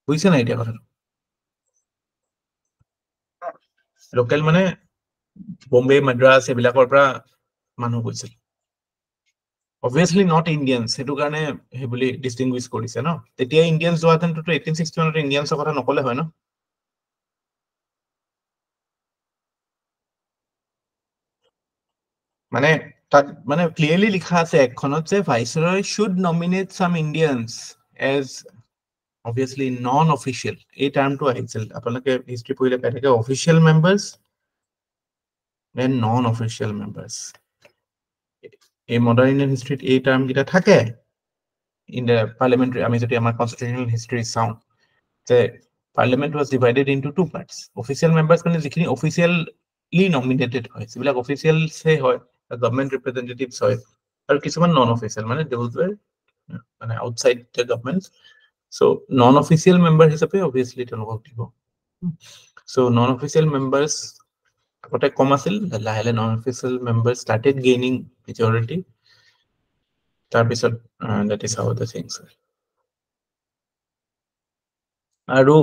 বুঝছে না এটা কথা? লোকেল মানে বম্বে মাদ্ৰাজ এইবিলাকৰ পৰা মানুহ গৈছিল। obviously not Indians, সেটো কাৰণে হে বুলি ডিস্টিংগুইশ কৰিছে ন। তেতিয়া ইন্ডিয়ানছ যোৱাতেন তো 1861 ইন্ডিয়ানছৰ কথা নকলে হয় ন। মানে তাত মানে ক্লিয়াৰলি লিখা আছে একখনত যে ভাইসৰয় should nominate some Indians as obviously non-official এই টার্মটো আহিছিল। আপোনালোকে হিষ্ট্রি পঢ়িলে পাই থাকে official members and non-official members। এই মডার্ন ইন্ডিয়ান হিষ্ট্রিত এই টার্ম কিটা থাকে। in the parliamentary আমি যদি আমাৰ constitutional history চাও যে parliament was divided into two parts। official members মানে যিখিনি officially nominated হয় যিবিলাক officials হয় government representatives হয় আৰু কিছুমান non-official মানে those were মানে outside the government। So non-official member হিচাপে obviously তেওঁলোকক দিব। So non-official members আগতে কম আছিল, লাহে লাহে non-official members started gaining majority। তাৰপিছত that is how the things are। আৰু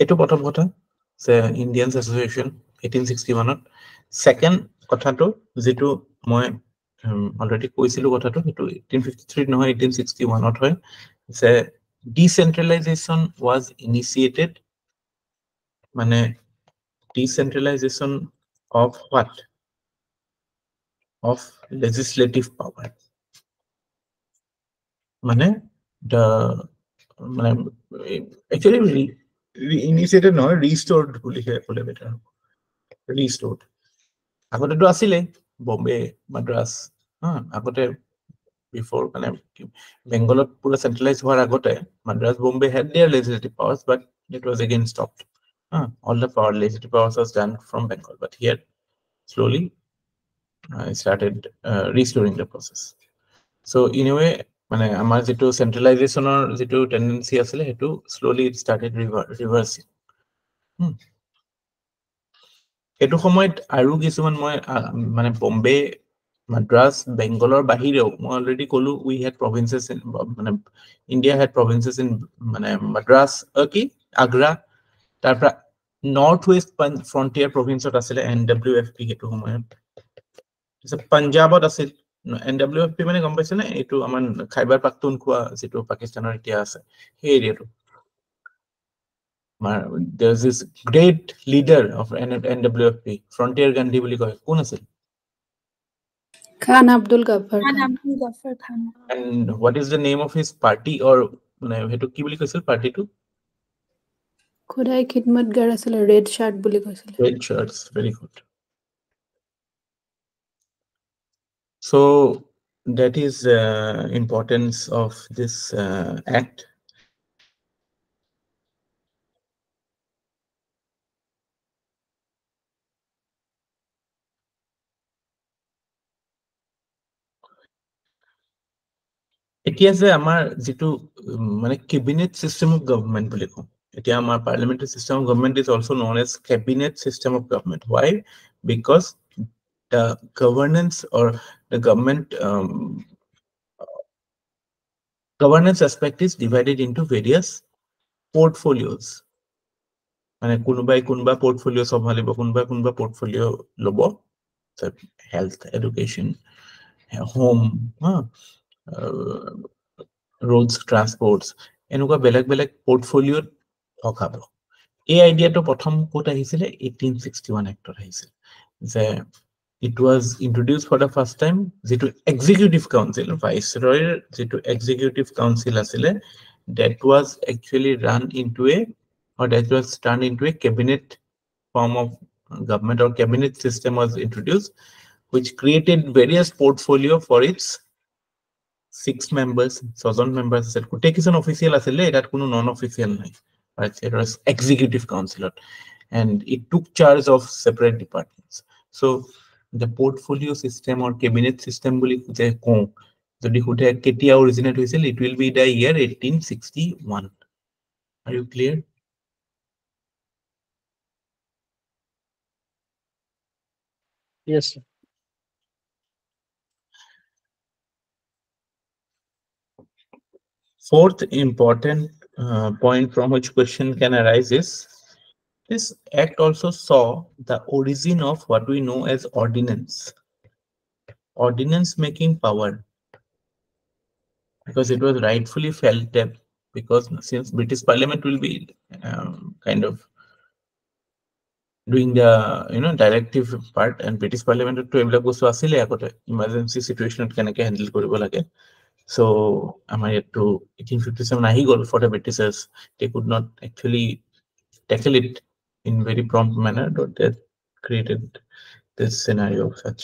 এটো প্ৰথম কথা যে ইন্ডিয়ানছ এছ'চিয়েশ্যন 1861 সেকেন্ড কথাটো যেটো মই অলৰেডি কৈছিলো কথাটো সেইটো 1853 নহয় 1861 হয় যে decentralization was initiated মানে decentralization of what? Of legislative power। মানে the মানে actually initiated নহয় restored বুলিহে ক'লে বেটাৰ হ'ব। restored আগতেতো আছিলে বম্বে মাদ্ৰাজ আগতে before মানে বেংগলত পুৰা centralized হোৱাৰ আগতে Madras Bombay had their legislative powers but it was again stopped। all the power legislative powers was done from Bengal but here slowly started restoring the process। so in a way মানে আমাৰ যেটো centralizationৰ যেটো tendency আছিল হেতু slowly it started reversing। এটো সময়ত আৰু কিছুমান মই মানে বম্বে মাদ্ৰাজ বেংগলৰ বাহিৰেও মই অলৰেডি কলো we had provinces in মানে India had provinces in মানে মাদ্ৰাজ কি আগ্ৰা তাৰপৰা নৰ্থ ওয়েস্ট ফ্ৰন্টিয়াৰ প্ৰভিন্সত আছিল NWFP হেতু সময়ত। পাঞ্জাবত আছিল NWFP মানে গম পাইছে না এটো আমাৰ খাইবাৰ পাখতুনখোৱা যেটো পাকিস্তানৰ এতিয়া আছে সেই এৰিয়াটো। There's this great leader of NWFP Frontier Gandhi বুলি কয় কোন আছিল? Khan Abdul Ghaffar Khan Khan. Abdul Ghaffar Khan. And what is the name of his party, or hetu ki boli koisil party to? Khudai Khidmat Gar asile, red shirt boli koisile. Red shirts, very good. So that is importance of this act. এতিয়া যে আমাৰ যেটো মানে cabinet system of government বুলি কওঁ, এতিয়া আমাৰ parliamentary system of government is also known as cabinet system of government. Why? Because the governance or the governance aspect is divided into various portfolios. মানে কোনোবা portfolio সম্ভালিব, কোনোবা portfolio লব, health, education, home, roads, transports, এনেকুৱা বেলেগ portfolio থকাব। এই আইডিয়াটো প্ৰথম ক'ত আহিছিলে 1861 এক্টত আহিছিল, যে it was introduced for the first time যেটো executive council, viceroy যেটো executive council asile, that was actually run into a, or that was turned into a cabinet form of government, or cabinet system was introduced, which created various portfolio for its 6 members, 6 members. Take is an official asile, that kuno non-official nai, but it was executive council, and it took charge of separate departments. So the portfolio system or cabinet system boli je ko jodi hute ketia originate hoisil, it will be the year 1861. Are you clear? Yes, sir. Fourth important point from which question can arise is, this act also saw the origin of what we know as ordinance making power, because it was rightfully felt that, because since British Parliament will be kind of doing the directive part, and British Parliament to ebilak bostu asile akote emergency situation kenake handle koribo lage. So amar to 1857 ahi gol for the Britishers, they could not actually tackle it in very prompt manner, but that created this scenario of such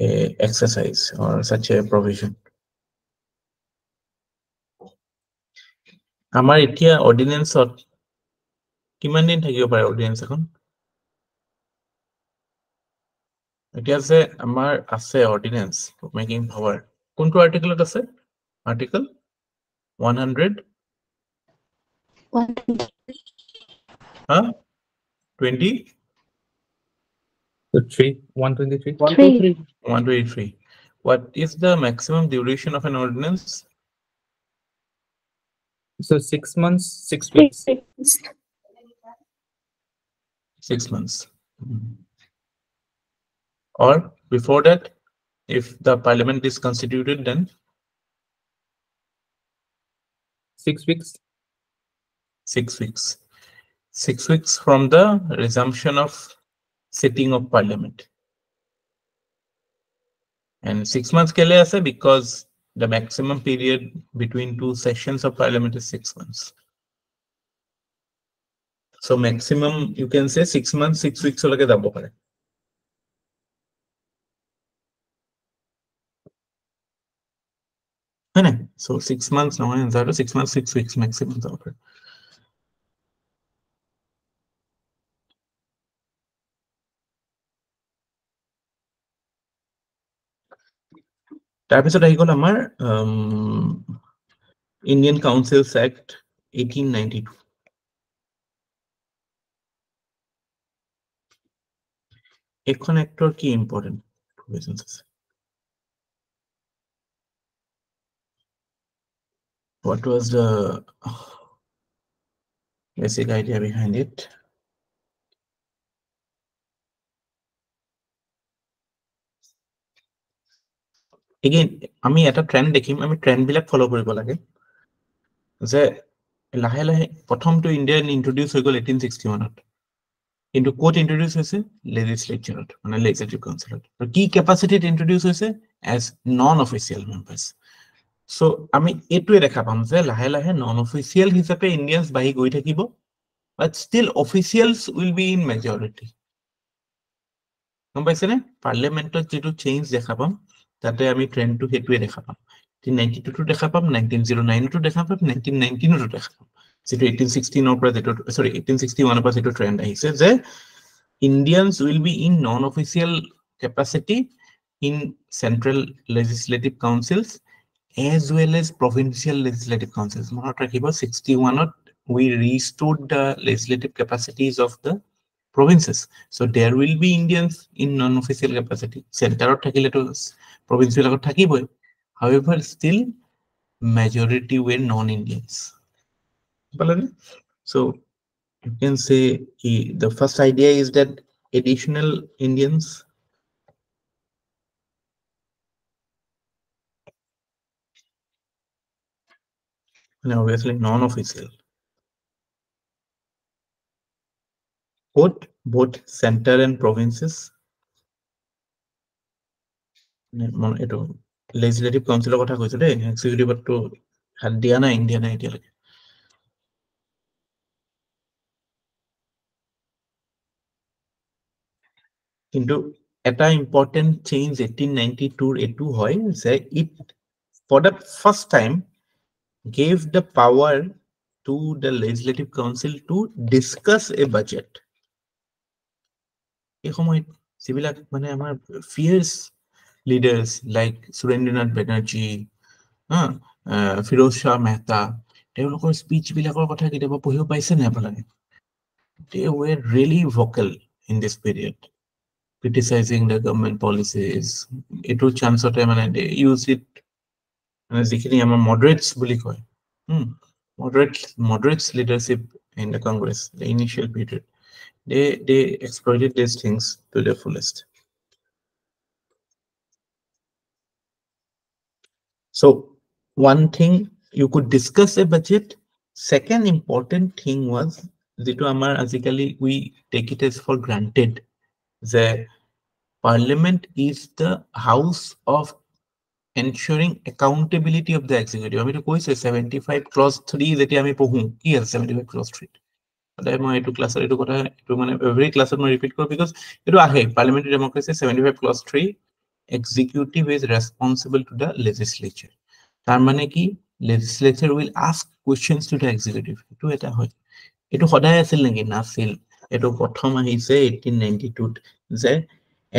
a exercise or such a provision. Amar etia ordinance কিমান দিন থাকিব পাৰে ordinance এখন? এতিয়া যে আমাৰ আছে ordinance making power, কোনটো আৰ্টিকলত আছে? Article 100 123. What is the maximum duration of an ordinance? So 6 months, 6 weeks. 6 months. Or before that, if the parliament is constituted, then 6 weeks. 6 weeks. 6 weeks from the resumption of sitting of parliament. And 6 months kele ase because the maximum period between 2 sessions of parliament is 6 months. So maximum you can say 6 months, 6 weeks olake jabo pare. So 6 months no answer to 6 months, 6 weeks maximum jabo pare. তাৰপিছত আহি গ'ল আমাৰ Indian Councils Act 1892. এখন actor কি important provisions আছে? What was the basic idea behind it? Again, আমি এটা trend দেখিম, আমি ট্ৰেন্ড বিলাক ফলো কৰিব লাগে, যে লাহে লাহে প্ৰথমটো ইণ্ডিয়ান ইন্ট্ৰোডিউস হৈ গ'ল 1861ত, কিন্তু কোড ইন্ট্রোডিউস হয়েছে লেজিসলেচারত মানে লেজিসলেটিভ কাউন্সিলত আর কি ক্যাপাসিটিত ইন্ট্রোডিউস হয়েছে as non official members so আমি এটুৱে দেখা পাম যে লাহে লাহে নন অফিসিয়াল হিচাপে ইণ্ডিয়ানছ বাঢ়ি গৈ থাকিব but still officials will be in majority গম পাইছেনে পাৰ্লিয়ামেণ্টত যিটো চেঞ্জ দেখা পাম তাতে আমি ট্ৰেণ্ডটো সেইটোৱে দেখা পাম 1992 দেখা পাম 1909 দেখা পাম 1919 দেখা পাম যেটো 1816 পৰা যেটো সৰি 1861 পৰা যেটো ট্ৰেন্ড আহিছে যে Indians will be in non-official capacity in central legislative councils as well as provincial legislative councils. Monot rakhibo 61 we restored the legislative capacities of the provinces. So there will be Indians in non-official capacity. Center thakile to provincial agot thakiboy. However, still majority were non-Indians. So you can say the first idea is that additional Indians and obviously non-official both center and provinces legislative council কথা কৈছো দেই executive to হাত দিয়া না India না এতিয়ালৈকে কিন্তু এটা important change 1892 এটু হয় যে it for the first time gave the power to the legislative council to discuss a budget এই সময়ত যিবিলাক মানে আমাৰ ফিয়াৰ্স লিডাৰ্স লাইক সুৰেন্দ্ৰনাথ ব্যানাৰ্জি ফিৰোজ শাহ মেহতা তেওঁলোকৰ স্পিচ বিলাকৰ কথা কেতিয়াবা পঢ়িব পাইছে নে আপোনালোকে they were really vocal in this period criticizing the government policies এটো চান্সতে মানে they use it মানে যিখিনি আমাৰ moderates বুলি কয় moderates leadership in the Congress the initial period they exploited these things to the fullest. So one thing you could discuss a budget. Second important thing was যেটো আমাৰ আজিকালি we take it as for granted that parliament is the house of ensuring accountability of the executive. আমি তো কৈছে 75 clause 3 যেটি আমি পঢ়ো কি আছে 75 clause 3 সদায় মই এটো ক্লাছৰ এটো কথা এটো মানে এভৰি ক্লাছত মই ৰিপিট কৰো because এটো আহে parliamentary democracy 75 clause 3 executive is responsible to the legislature তার মানে কি legislature will ask questions to the executive এটো এটা হয় এটো সদায় আছিল নেকি নাছিল এটো প্ৰথম আহিছে 1892 যে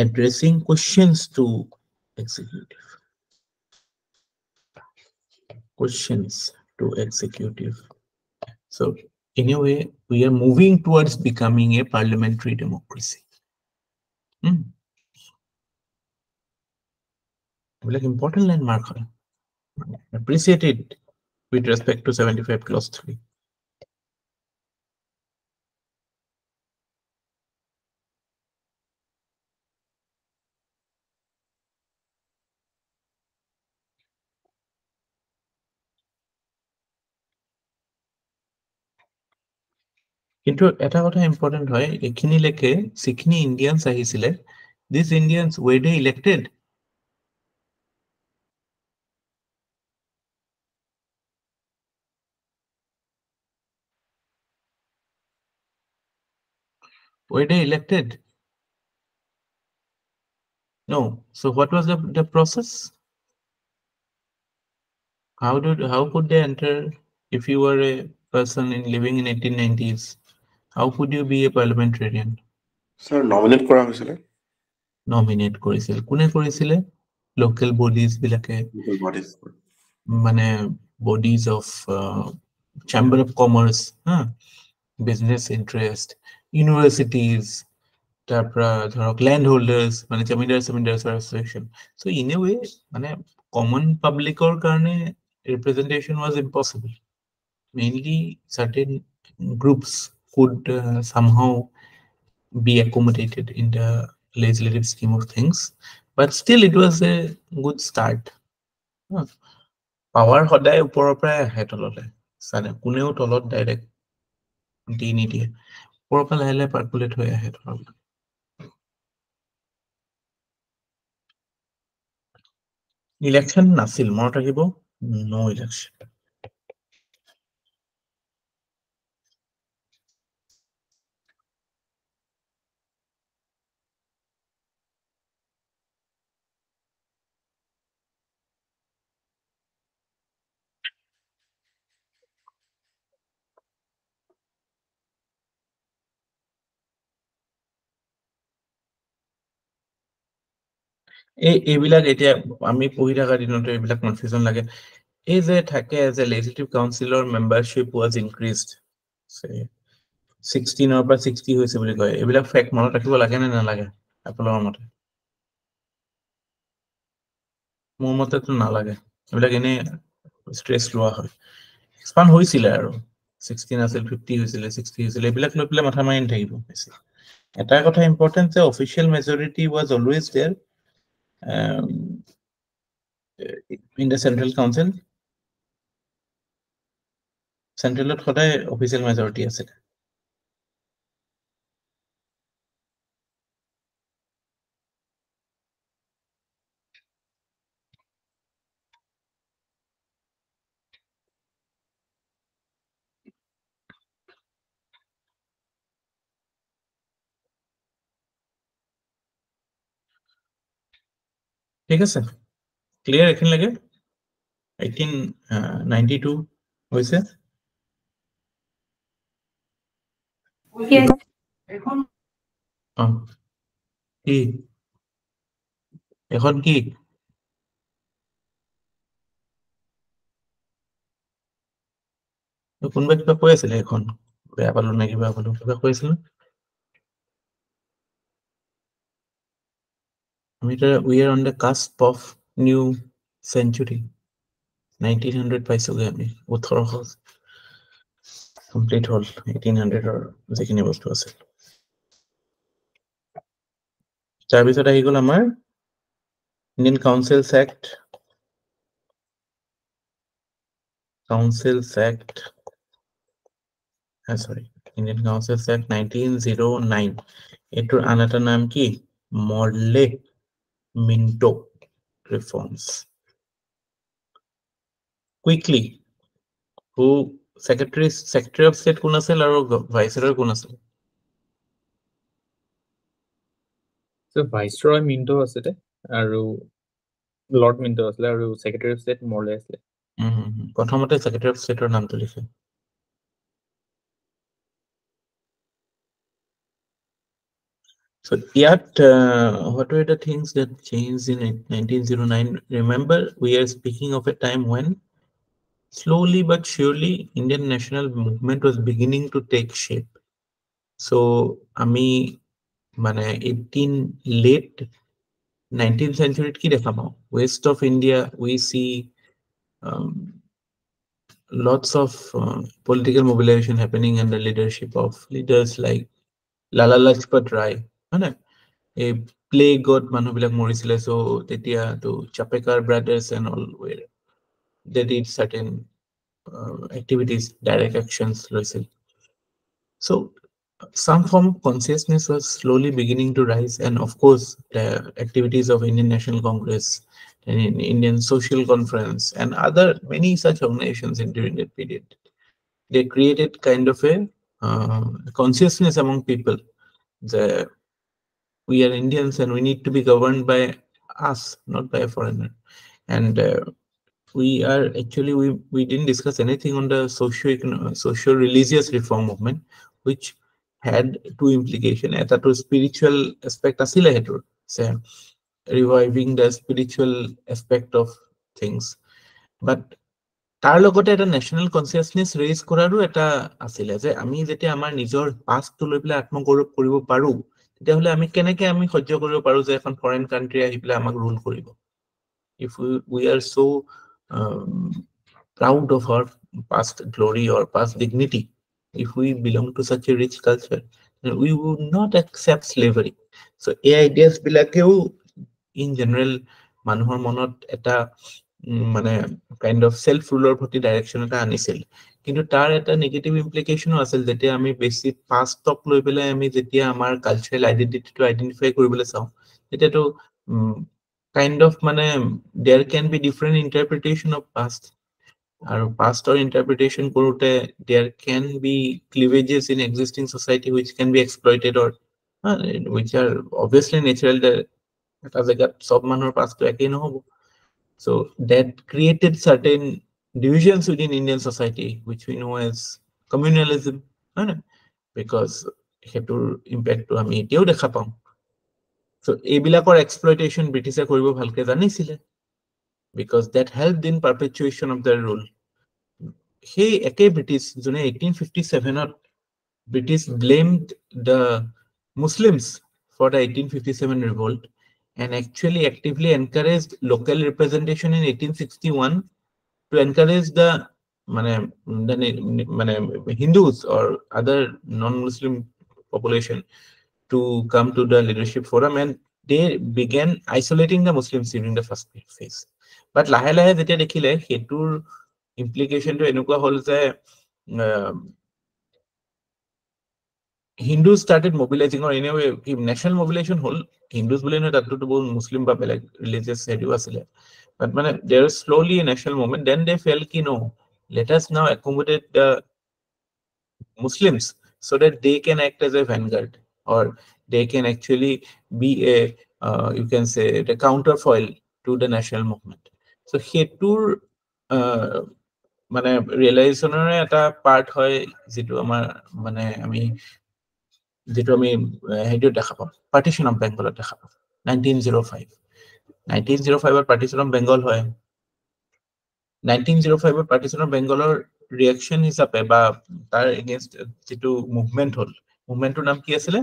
addressing questions to executive so in a way we are moving towards becoming a parliamentary democracy like important landmark appreciated with respect to 75 clause 3 কিন্তু এটা কথা ইম্পর্টেন্ট হয় এখিনি লেকে সিখিনি ইন্ডিয়ানস আহিছিলে these Indians were they elected no so what was the process how could they enter if you were a person living in 1890s how could you be a parliamentarian sir nominate kora hoisile nominate কৰিছিল কোনে কৰিছিলে local bodies বিলাকে মানে bodies of chamber of commerce business interest universities tapra dhorok landholders মানে zamindars association so in a way মানে common public or karone representation was impossible mainly certain groups could somehow be accommodated in the legislative scheme of things but still it was a good start power hoday upor pray ahe tolole sane kuneo tolot direct di nidiye ওপৰৰ লাহে লাহে পাৰ্কুলেট হৈ আহে ধৰক election নাছিল মনত ৰাখিব নো election এইবিলাক এতিয়া আমি পঢ়ি থকা দিনতে এইবিলাক কনফিউজন লাগে এই যে থাকে যে legislative councilor membership was increased 16 পৰা 60 হৈছে বুলি কয় এইবিলাক ফেক্ট মনত ৰাখিব লাগে নে নালাগে আপোনালোকৰ মতে মোৰ মতেতো নালাগে এইবিলাক এনে ষ্ট্ৰেছ লোৱা হয় এক্সপান্ড হৈছিলে আৰু 16 আছিল 50 হৈছিলে 60 হৈছিলে এইবিলাক লৈ পেলাই মাথা মাৰি নাথাকিব বেছি এটা কথা ইম্পৰ্টেণ্ট যে official majority was always there in the central council centralত সদায় অফিচিয়েল মেজৰিটি আছিল ঠিক আছে ক্লিয়াৰ এখিন লাগে 1892 হৈছে Yes. কি এখন কি কোনোবা কিবা কৈ আছিলে এখন বেয়া পালো নে কিবা পালো কিবা কৈ আছিল we are on the cusp of new century 1900 পাইছোগে আমি 1800 কমপ্লিট হল 1800 ৰ যিখিনি বস্তু আছিল তাৰপিছত আহি গ'ল আমাৰ Indian Councils Act sorry Indian Councils Act 1909 এটোৰ আন এটা নাম কি Morley Minto reforms quickly who secretary of state কোন আছিল আৰু viceroy কোন আছিল so viceroy Minto asile aru lord Minto asile aru secretary of state Morley asile প্ৰথমতে secretary of state ৰ নামটো লিখে So yet, what were the things that changed in 1909? Remember, we are speaking of a time when slowly but surely Indian national movement was beginning to take shape. So, ami mane 18 late 19th century ki dekha pao. West of India, we see lots of political mobilization happening under leadership of leaders like Lala Lajpat Rai. A plague মানুহবিলাক মৰিছিলে so তেতিয়া to Chapekar brothers and all were they did certain activities direct actions লৈছিল so some form of consciousness was slowly beginning to rise and of course the activities of Indian National Congress and Indian Social Conference and other many such organizations during that period they created kind of a consciousness among people the we are Indians and we need to be governed by us, not by a foreigner. And we are actually, we didn't discuss anything on the socio-religious reform movement, which had two implications. Eta to spiritual aspect asile hetur, say reviving the spiritual aspect of things. But তাৰ লগতে এটা national consciousness raise কৰাৰো এটা আছিল যে আমি যেতিয়া আমাৰ নিজৰ পাষ্টটো লৈ পেলাই আত্মগৌৰৱ কৰিব পাৰো তেতিয়াহলে আমি কেনেকৈ আমি সহ্য কৰিব পাৰো যে এখন ফৰেন কান্ট্ৰি আহি পেলাই আমাক ৰুল কৰিব if we are so proud of our past glory or past dignity if we belong to such a rich culture we would not accept slavery so এই ideas বিলাকেও in general মানুহৰ মনত এটা মানে kind of self ruler প্ৰতি direction এটা আনিছিল কিন্তু তাৰ এটা নেগেটিভ ইমপ্লিকেশনো আছিল যেতিয়া আমি বেছি পাষ্টক লৈ পেলাই আমি যেতিয়া আমাৰ কালচাৰেল আইডেন্টিটিটো আইডেন্টিফাই কৰিবলৈ চাওঁ তেতিয়াতো কাইন্ড অফ মানে there can be different interpretation of past আৰু পাষ্টৰ ইন্টাৰপ্ৰিটেশন কৰোতে there can be cleavages in existing society which can be exploited or which are obviously natural এটা জায়গাত সব মানুহৰ পাষ্টটো একেই নহব so that created certain divisions within Indian society which we know as communalism because hetur impact to ami eteo dekha pam so ebilakor exploitation Britishe koribo bhalke janisile because that helped in perpetuation of their rule he eke British jone 1857 ot British blamed the Muslims for the 1857 revolt and actually actively encouraged local representation in 1861 to encourage the Hindus or other non-Muslim population to come to the leadership forum, and they began isolating the Muslims during the first phase. But lahe lahe jetia dekhile hetur implication to enukwa hol je Hindus started mobilizing or in a way national mobilization whole Hindus bole no that to Muslim ba belag religious hedu asile but there was slowly a national movement then they felt ki no let us now accommodate the Muslims so that they can act as a vanguard or they can actually be a you can say the counterfoil to the national movement so hetur realization eta part hoy jitu amar ami যেটো আমি হেইটো দেখা পাম partition of Bengal দেখা পাম 1905 এর partition of Bengal হয় 1905 এর পার্টিশন অফ বেঙ্গলৰ ৰিঅ্যাকশন হিসাবে বা তাৰ এগেইনস্ট যেটো মুভমেন্ট হল মুভমেন্টৰ নাম কি আছিল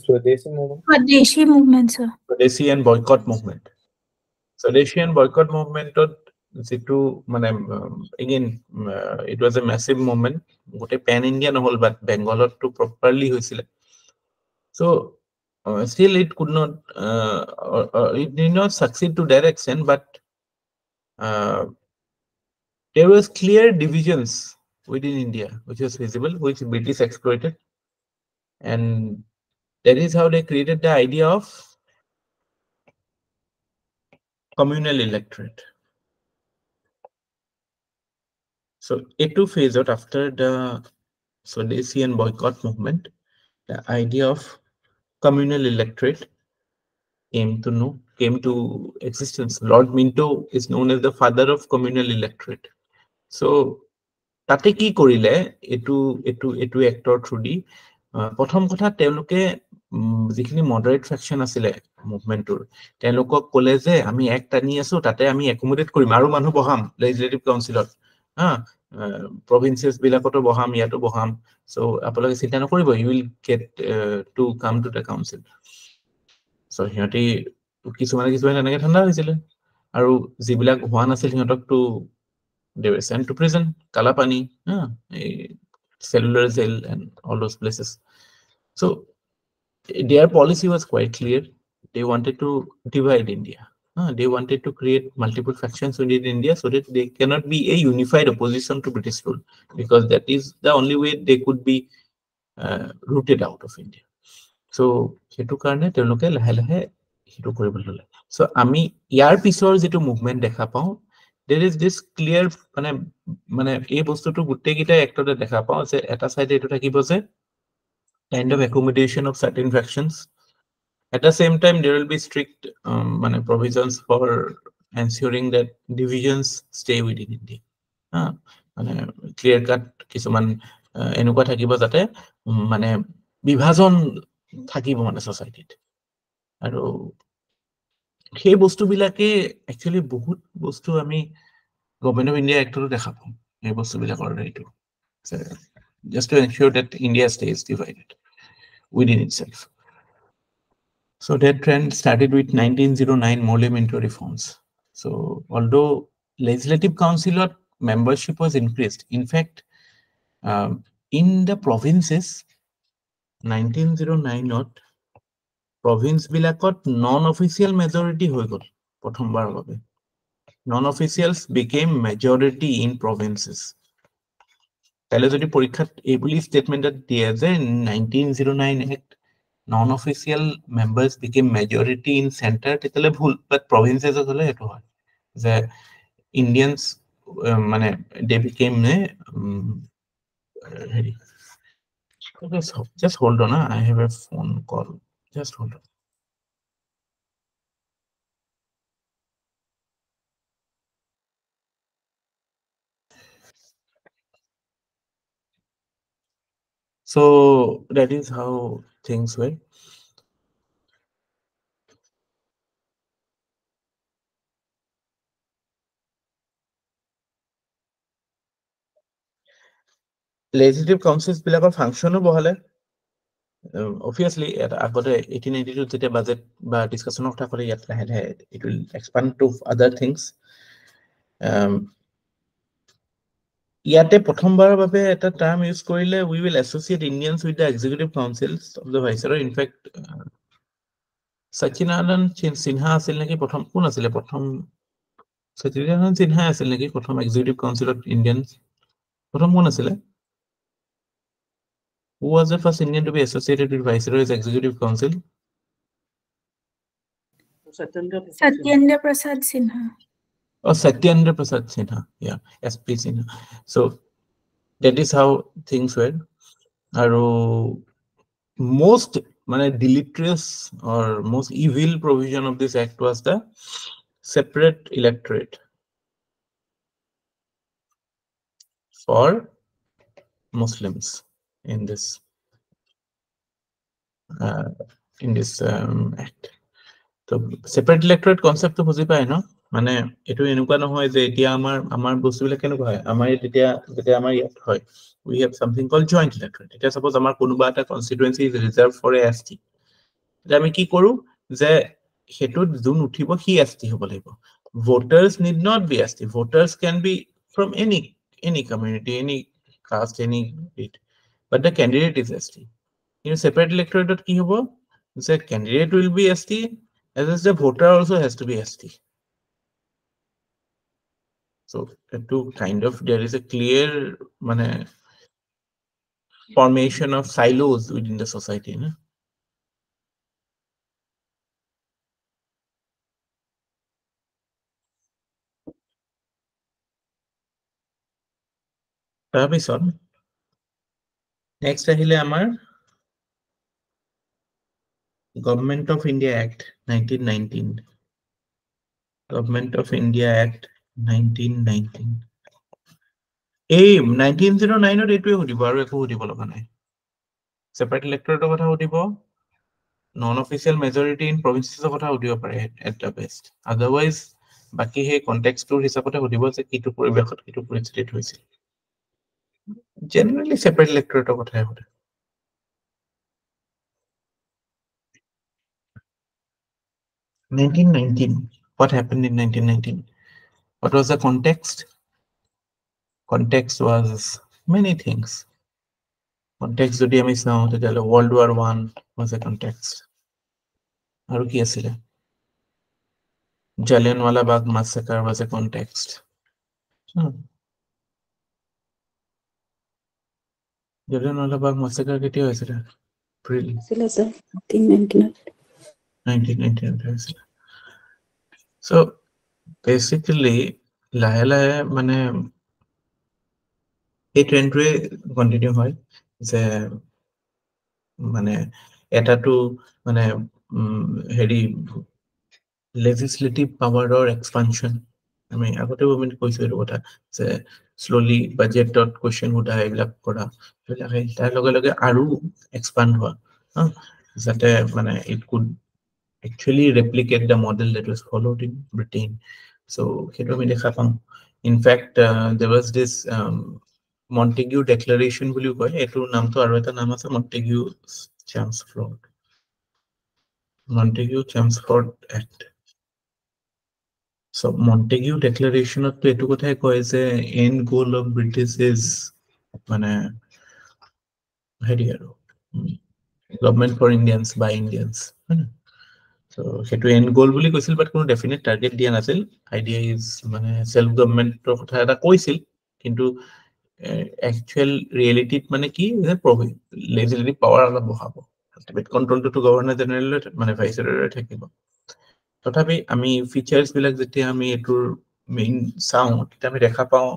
Swadeshi movement sir Swadeshi and boycott movement Swadeshi and boycott movement যেটো again it was a massive movement gote pan India নহল but Bengalot to properly হৈছিল so still it could not it did not succeed to that extent but there was clear divisions within India which was visible which British exploited and that is how they created the idea of communal electorate so A2 phase out after the Swadeshi and boycott movement the idea of communal electorate came to existence. Lord Minto is known as the father of communal electorate. So, tate ki korile etu actor through di prothom kotha teloke jikhini moderate faction asile movement tur telokok kole je ami ek tani asu tate ami accommodate korim aru manu boham legislative council ot provinces bilakoto boham yato boham so apologe sinta nokoribo you will get to come to the council so hiati কিছুমানে এনেকে ঠান্ডা হৈছিল আৰু যিবিলাক হোৱা নাছিল হিহঁতক to they were sent to prison Kalapani cellular jail and all those places so their policy was quite clear they wanted to divide India they wanted to create multiple factions within India so that they cannot be a unified opposition to British rule because that is the only way they could be rooted out of India so hetu karone teloke lahe lahe hetu koribole lole so ami yar pisor jetu movement dekha pau there is this clear mane ei bostu to gutte gita ekta dekha pau je eta side etu thakibo je kind of accommodation of certain factions at the same time there will be strict provisions for ensuring that divisions stay within India clear cut kisuman enuka thakibo jate বিভাজন থাকিব সোসাইটিত আৰু সেই বস্তু বিলাকে actually বহুত বস্তু আমি government of India এক্টটো দেখা পাম এই বস্তু বিলাকৰ এইটো just to ensure that India stays divided within itself so that trend started with 1909 Morley Minto reforms so although legislative council membership was increased in fact in the provinces 1909 province bilakot non-official majority হৈ গল প্ৰথমবাৰৰ বাবে non-officials became majority in provinces তাহলে যদি পৰীক্ষাত এই বুলি স্টেটমেন্টত দিয়ে যে 1909 act non-official members became majority in center তেতলে ভুল but provinces হলে এটো হয় যে Indians মানে they became just hold on I have a phone call just hold on so that is how things were legislative councils bilakor function bohale obviously আগতে 1892 যেটা budget বা discussion কথা করে ইয়াত লাহে লাহে it will expand to other things ইয়াতে প্ৰথমবাৰৰ বাবে এটা টাৰ্ম ইউজ কৰিলে we will associate Indians with the executive councils of the viceroy in fact Sachchidananda Sinha আছিল নেকি প্ৰথম কোন আছিল প্ৰথম সচিনানন্দ সিনহা আছিল নেকি প্ৰথম executive council of Indians প্ৰথম কোন আছিল who was the first Indian to be associated with viceroy's executive council Satyendra Prasad Sinha Oh, Satyendra Prasad Sinha. Yeah, SP Sinha. So that is how things were. Aru most deleterious or most evil provision of this act was the separate electorate for Muslims in this act. So separate electorate concept to বুজি পায় ন মানে এটো এনেকুৱা নহয় যে এতিয়া আমাৰ বস্তুবিলাক কেনেকুৱা হয় আমাৰ যেতিয়া আমাৰ ইয়াত হয় we have something called joint electorate এটা suppose আমাৰ কোনোবা এটা constituency is reserved for a ST এটা আমি কি কৰো যে হেতুত যোন উঠিব হি ST হ'ব লাগিব voters need not be ST voters can be from any community any caste any it but the candidate is ST in separate electorate কি হ'ব the candidate will be ST as the voter also has to be ST so to kind of there is a clear formation of silos within the society no? তাৰপিছত next আহিলে আমাৰ Government of India Act 1919 Government of India Act 1919 এই 1909 ৰ এটোৱে হদিব আৰু একো হদিব লগা নাই separate electorate কথা হদিব non-official majority in provinces কথা হদিব পাৰে at the best otherwise বাকি হে context টোৰ হিচাপতে হদিব যে কিটো পৰিবেশত কিটো পৰিস্থিতিত হৈছিল generally separate electorate কথা হদিব 1919 what happened in 1919 what was the context context was many things context jodi ami sao tetale World War I was a context aru ki asile Jallianwala Bagh massacre was a context Jallianwala Bagh massacre ketia hoisile April 1919 so basically lahe lahe mane এই ট্রেন্ডে continue হয় যে মানে এটাটো মানে হেৰি legislative power or expansion আমি আগতে আমি কৈছো এটো কথা যে slowly budget question উঠা এইবিলাক কৰা তাৰ লগে লগে আৰু expand হোৱা যাতে মানে it could actually replicate the model that was followed in Britain so হেটো আমি দেখা পাম in fact there was this Montague Declaration বুলি কয় এটোৰ নামটো আৰু এটা নাম আছে Montague Chelmsford Act so Montague Declaration to এটো কথাই কয় যে end goal of British is মানে হেৰি আৰু development for Indians by Indians. So সেইটো end goal বুলি কৈছিল, but কোনো definite target দিয়া নাছিল. Idea is মানে self government কথা এটা কৈছিল, কিন্তু actual reality মানে কি যে legislative power অলপ বহাব, ultimate control to governor general মানে viceroy থাকিব। তথাপি আমি ফিচাৰ্স বিলাক যেতিয়া আমি এটোৰ মেইন চাওঁ, তেতিয়া আমি দেখা পাওঁ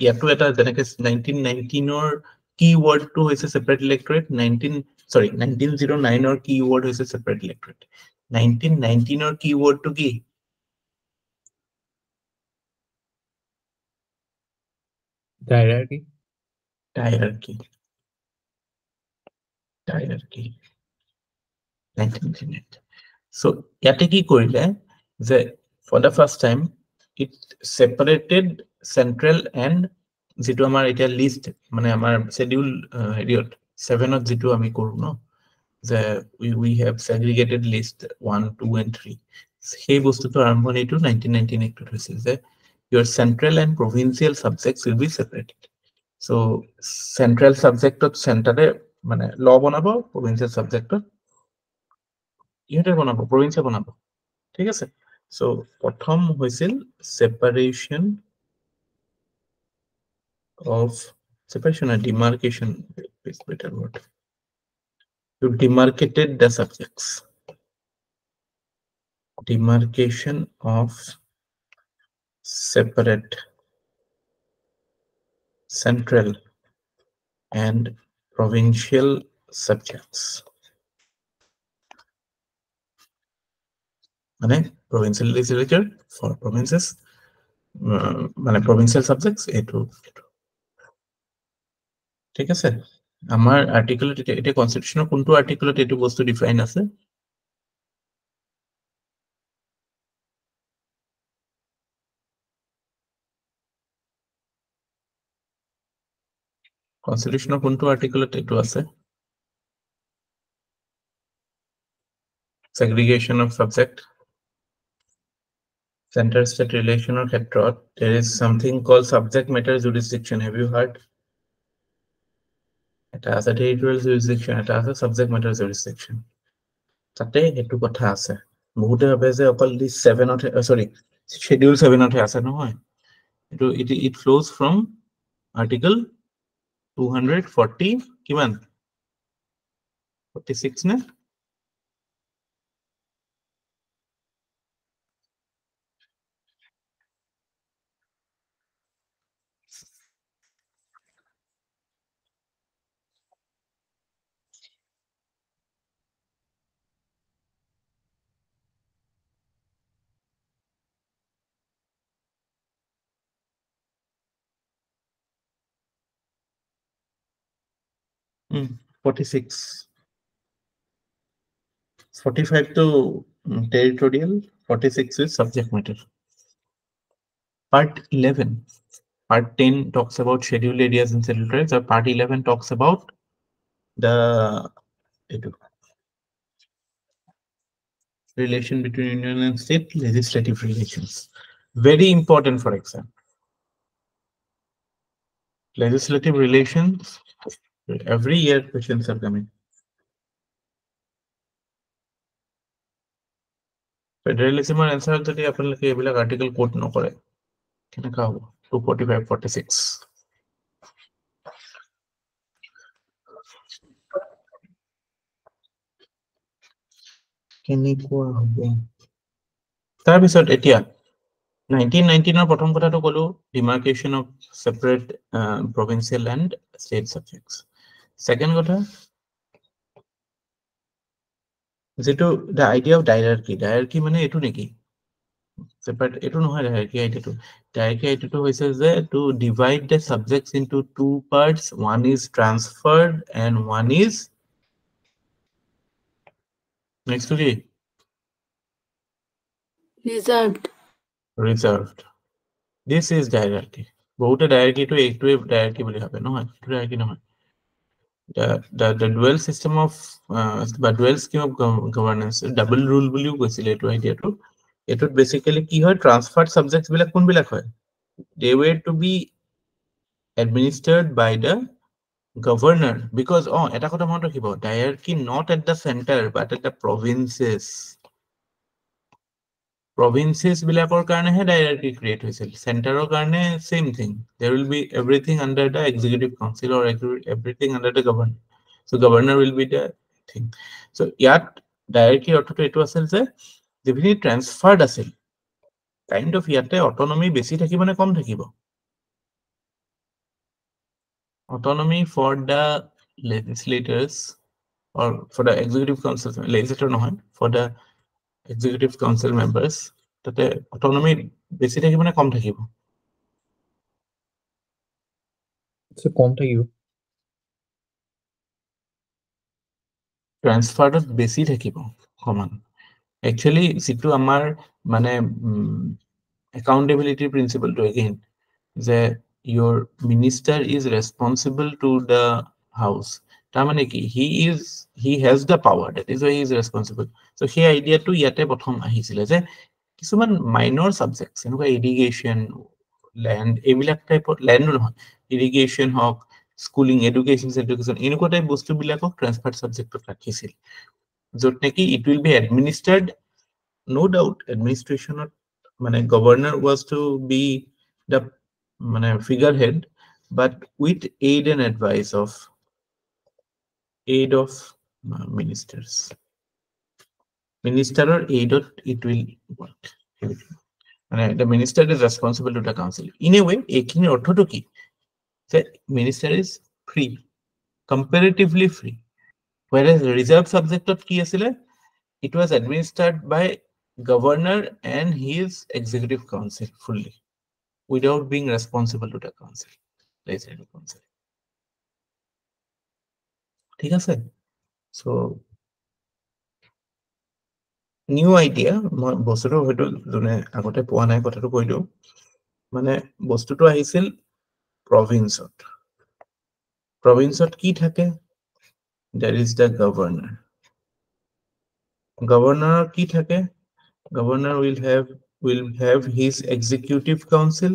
ইয়াতো এটা যেনেকে 1919 keyword to হৈছে separate electorate, 1909 keyword হৈছে separate electorate, 1919 keyword to কি? Hierarchy. 1998. So ইয়াতে কি কৰিলে যে for the first time it separated central and যেটো আমাৰ এটা লিস্ট মানে আমাৰ schedule হেৰিয়ত 7ত যেটো আমি কৰো ন, যে we have segregated list 1 2 and 3, সেই বস্তুটো আৰম্ভণিটো 1998 ত হৈছিল যে your central and provincial subjects will be separated. So central subject of center মানে law বনাব, provincial subject ইহতে বনাব, province বনাব, ঠিক আছে। So প্ৰথম হৈছিল separation or demarcation is better word. You demarcated the subjects. Demarcation of separate central and provincial subjects. মানে provincial legislature for provinces, মানে provincial subjects এটো ঠিক আছে। আমাৰ আৰ্টিকেলত এটা কনস্টিটিউশনৰ কোনটো আৰ্টিকেলত এটো বস্তু ডিফাইন আছে? কনস্টিটিউশনৰ কোনটো আৰ্টিকেলত এটো আছে? Segregation of subject, center-state relation or ক্ষেত্ৰত there is something called subject matter jurisdiction. Have you heard? এটা আছে territorial jurisdiction, এটা আছে subject matter jurisdiction. তাতে এটো কথা আছে। বহুতে ভাবে যে অকল দি 7 sorry schedule 7 আছে নহয়। এটো it flows from article 240 কিমান 46 নে? Mm, 46. 45 to territorial, 46 is subject matter. Part 11. Part 10 talks about scheduled areas and settled tribes, or part 11 talks about the relation between union and state legislative relations. Very important for exam. Legislative relations, every year questions are coming. Federalism or answer যদি আপোনালোকে এইবিলাক article coat নকৰে কেনেকা হ'ব? 245 46 কেনেকুৱা হ'ব? তাৰপিছত এতিয়া 1919 প্ৰথম কথাটো কলো demarcation of separate provincial and state subjects. Second কথা যেটো the idea of hierarchy মানে এটো নেকি? Separate এটো নহয় hierarchy idea হৈছে যে to divide the subjects into two parts, one is transferred and one is next to reserved. This is hierarchy. বহুতে hierarchy to এইটোৱে hierarchy বুলি ভাবে নহয়, এটো hierarchy নহয়। The dual system of dual scheme of governance, double rule বুলিও কৈছিল এটো আইডিয়াটো। এটোত বেসিক্যালি কি হয়, ট্রান্সফার্ড সাবজেক্টস বিলাক কোন বিলাক হয়? They were to be administered by the Governor, because এটা কথা মনত ৰাখিব, hierarchy not at the center but at the provinces. Provinces বিলাকৰ কাৰণেহে hierarchy create হৈছিল, চেণ্টাৰৰ কাৰণে same thing. There will be everything under the executive council or everything under the governor. So governor will be the thing. So ইয়াত hierarchy অৰ্থটো এইটো আছিল যে যিখিনি ট্ৰান্সফাৰ্ড আছিল, কাইণ্ড অফ ইয়াতে অটনমি বেছি থাকিব নে কম থাকিব? Autonomy for the legislators or for the executive council, legislator নহয়, for the executive council members, তাতে autonomy বেছি থাকিব নে কম থাকিব? কম থাকিব। ট্ৰান্সফাৰত বেছি থাকিব সমান। Actually যিটো আমাৰ মানে accountability principle to again যে your minister is responsible to the house, তাৰ মানে কি he has the power, that is why he is responsible. So সেই আইডিয়াটো ইয়াতে প্ৰথম আহিছিলে যে কিছুমান মাইনৰ সাবজেক্টস এনেকুৱা ইৰিগেশ্যন, ল্যান্ড, এইবিলাক টাইপৰ ল্যান্ড নহয়, ইৰিগেশ্যন হওক, স্কুলিং, এডুকেশ্যন এনেকুৱা টাইপ বস্তুবিলাকক ট্ৰান্সফাৰ্ড সাবজেক্টত ৰাখিছিল, য'ত নেকি it will be administered, no doubt administration মানে governor was to be the মানে figurehead, but with aid and advice of ministers. Minister or aid it will work. The minister is responsible to the council. In a way, ekhini ortho ki the minister is free, comparatively free, whereas reserve subject of ki asile, it was administered by governor and his executive council fully, without being responsible to the council, legislative council. ঠিক আছে? So new idea, মই বস্তুটো হয়তো যোনে আগতে পোৱা নাই কথাটো কৈ দিওঁ, মানে বস্তুটো আহিছিল প্ৰভিন্সত। প্ৰভিন্সত কি থাকে? There is the governor. Governor কি থাকে? Governor will have his executive council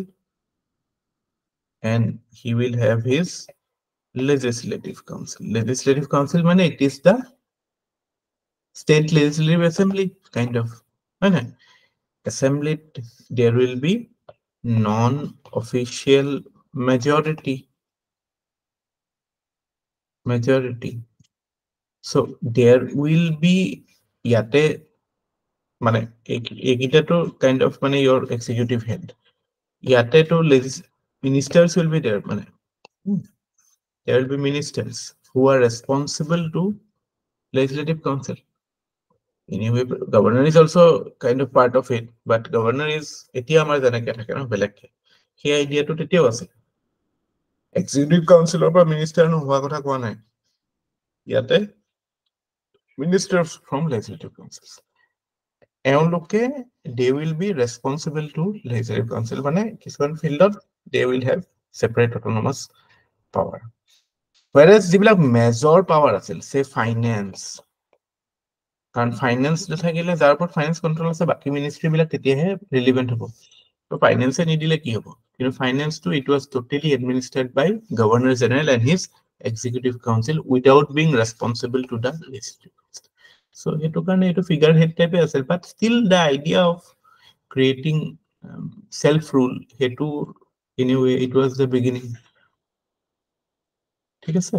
and he will have his legislative council. Legislative council মানে it is the state legislative assembly kind of. Assembly, there will be non-official majority. So there will be yate মানে ekita to kind of মানে your executive head. Yate to ministers will be there, মানে there will be ministers who are responsible to legislative council. Anyway, governor is also kind of part of it, but governor is etia amar janake thake na belekhe. He idea to teteo ase. Executive council or minister no howa kotha koa nai. Yate ministers from legislative councils. Eonloke they will be responsible to legislative council, mane kisuman field they will have separate autonomous power. Whereas jibilak major power asil, say finance, কাৰণ finance নাথাকিলে যাৰ ওপৰত finance control আছে বাকি ministry বিলাক তেতিয়াহে ৰিলেভেন্ট হ'ব। তো ফাইনেন্সে নিদিলে কি হ'ব? কিন্তু ফাইনেন্সটো it was totally administered by governor general and his executive council without being responsible to the legislative council. So সেইটো কাৰণে এইটো ফিগাৰ হেড টাইপে আছিল, but still the idea of creating self rule, সেইটো anyway it was the beginning. ঠিক আছে?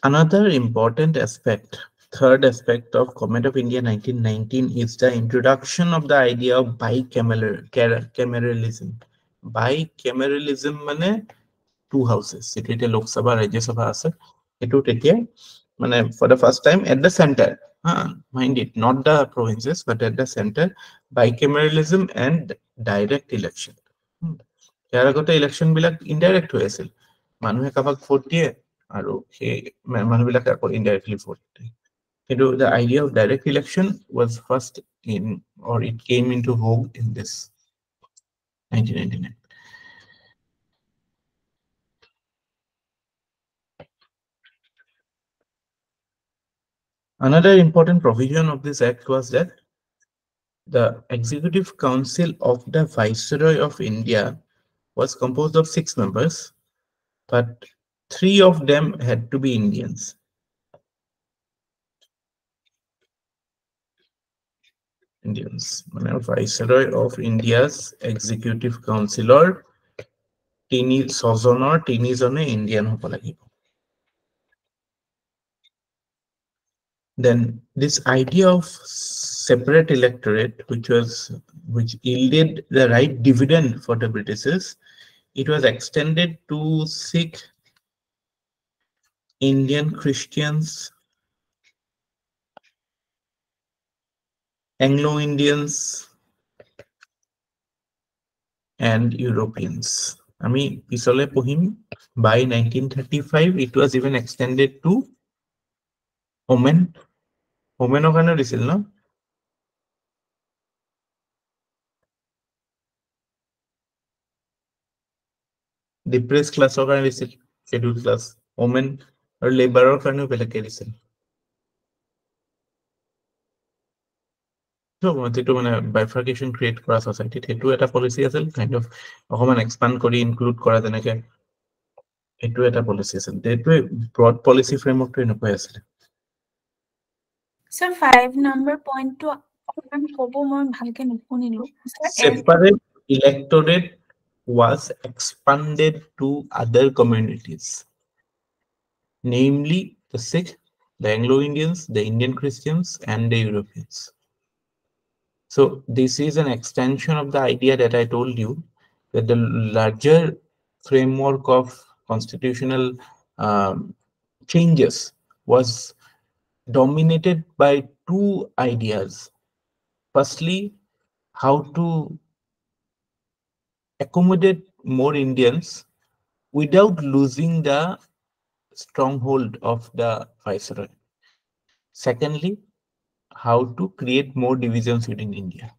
Another important aspect, third aspect of Government of India 1919 is the introduction of the idea of bicameralism. Bicameralism মানে two houses. It Lok Sabha, Rajya Sabha ase. Etu tetia মানে for the first time at the center. Mind it, not the provinces, but at the center, bicameralism and direct election. ইয়াৰ আগতে election বিলাক indirect হৈ আছিল, মানুহে কাবাক vote দিয়ে আৰু সেই মানুহবিলাকে আকৌ ইনডাইৰেক্টলি ভোট দিয়ে। The idea of direct election was first in, or it came into vogue in this 1999. Another important provision of this act was that the Executive Council of the Viceroy of India was composed of 6 members, but 3 of them had to be Indians. Viceroy of India's Executive Councilor, Tini Jone Indian hobo lagibo. Then this idea of separate electorate, which yielded the right dividend for the Britishers, it was extended to Sikh, Indian Christians, Anglo-Indians, and Europeans. Ami pisole pohim. By 1935, it was even extended to women. Women okane disil no? Depressed class okane disil, scheduled class, women or labor okane belake disil. Bifurcation create kora society hetu eta policy asel, kind of okoman expand kori include kora jeneke hetu eta policy asel. Hetu broad policy framework to enokoi asel. Sir, 5 number point to separate electorate was expanded to other communities, namely the Sikh, the Anglo-Indians, the Indian Christians, and the Europeans. So this is an extension of the idea that I told you, that the larger framework of constitutional changes was dominated by 2 ideas. Firstly, how to accommodate more Indians without losing the stronghold of the Viceroy. Secondly, how to create more divisions within India.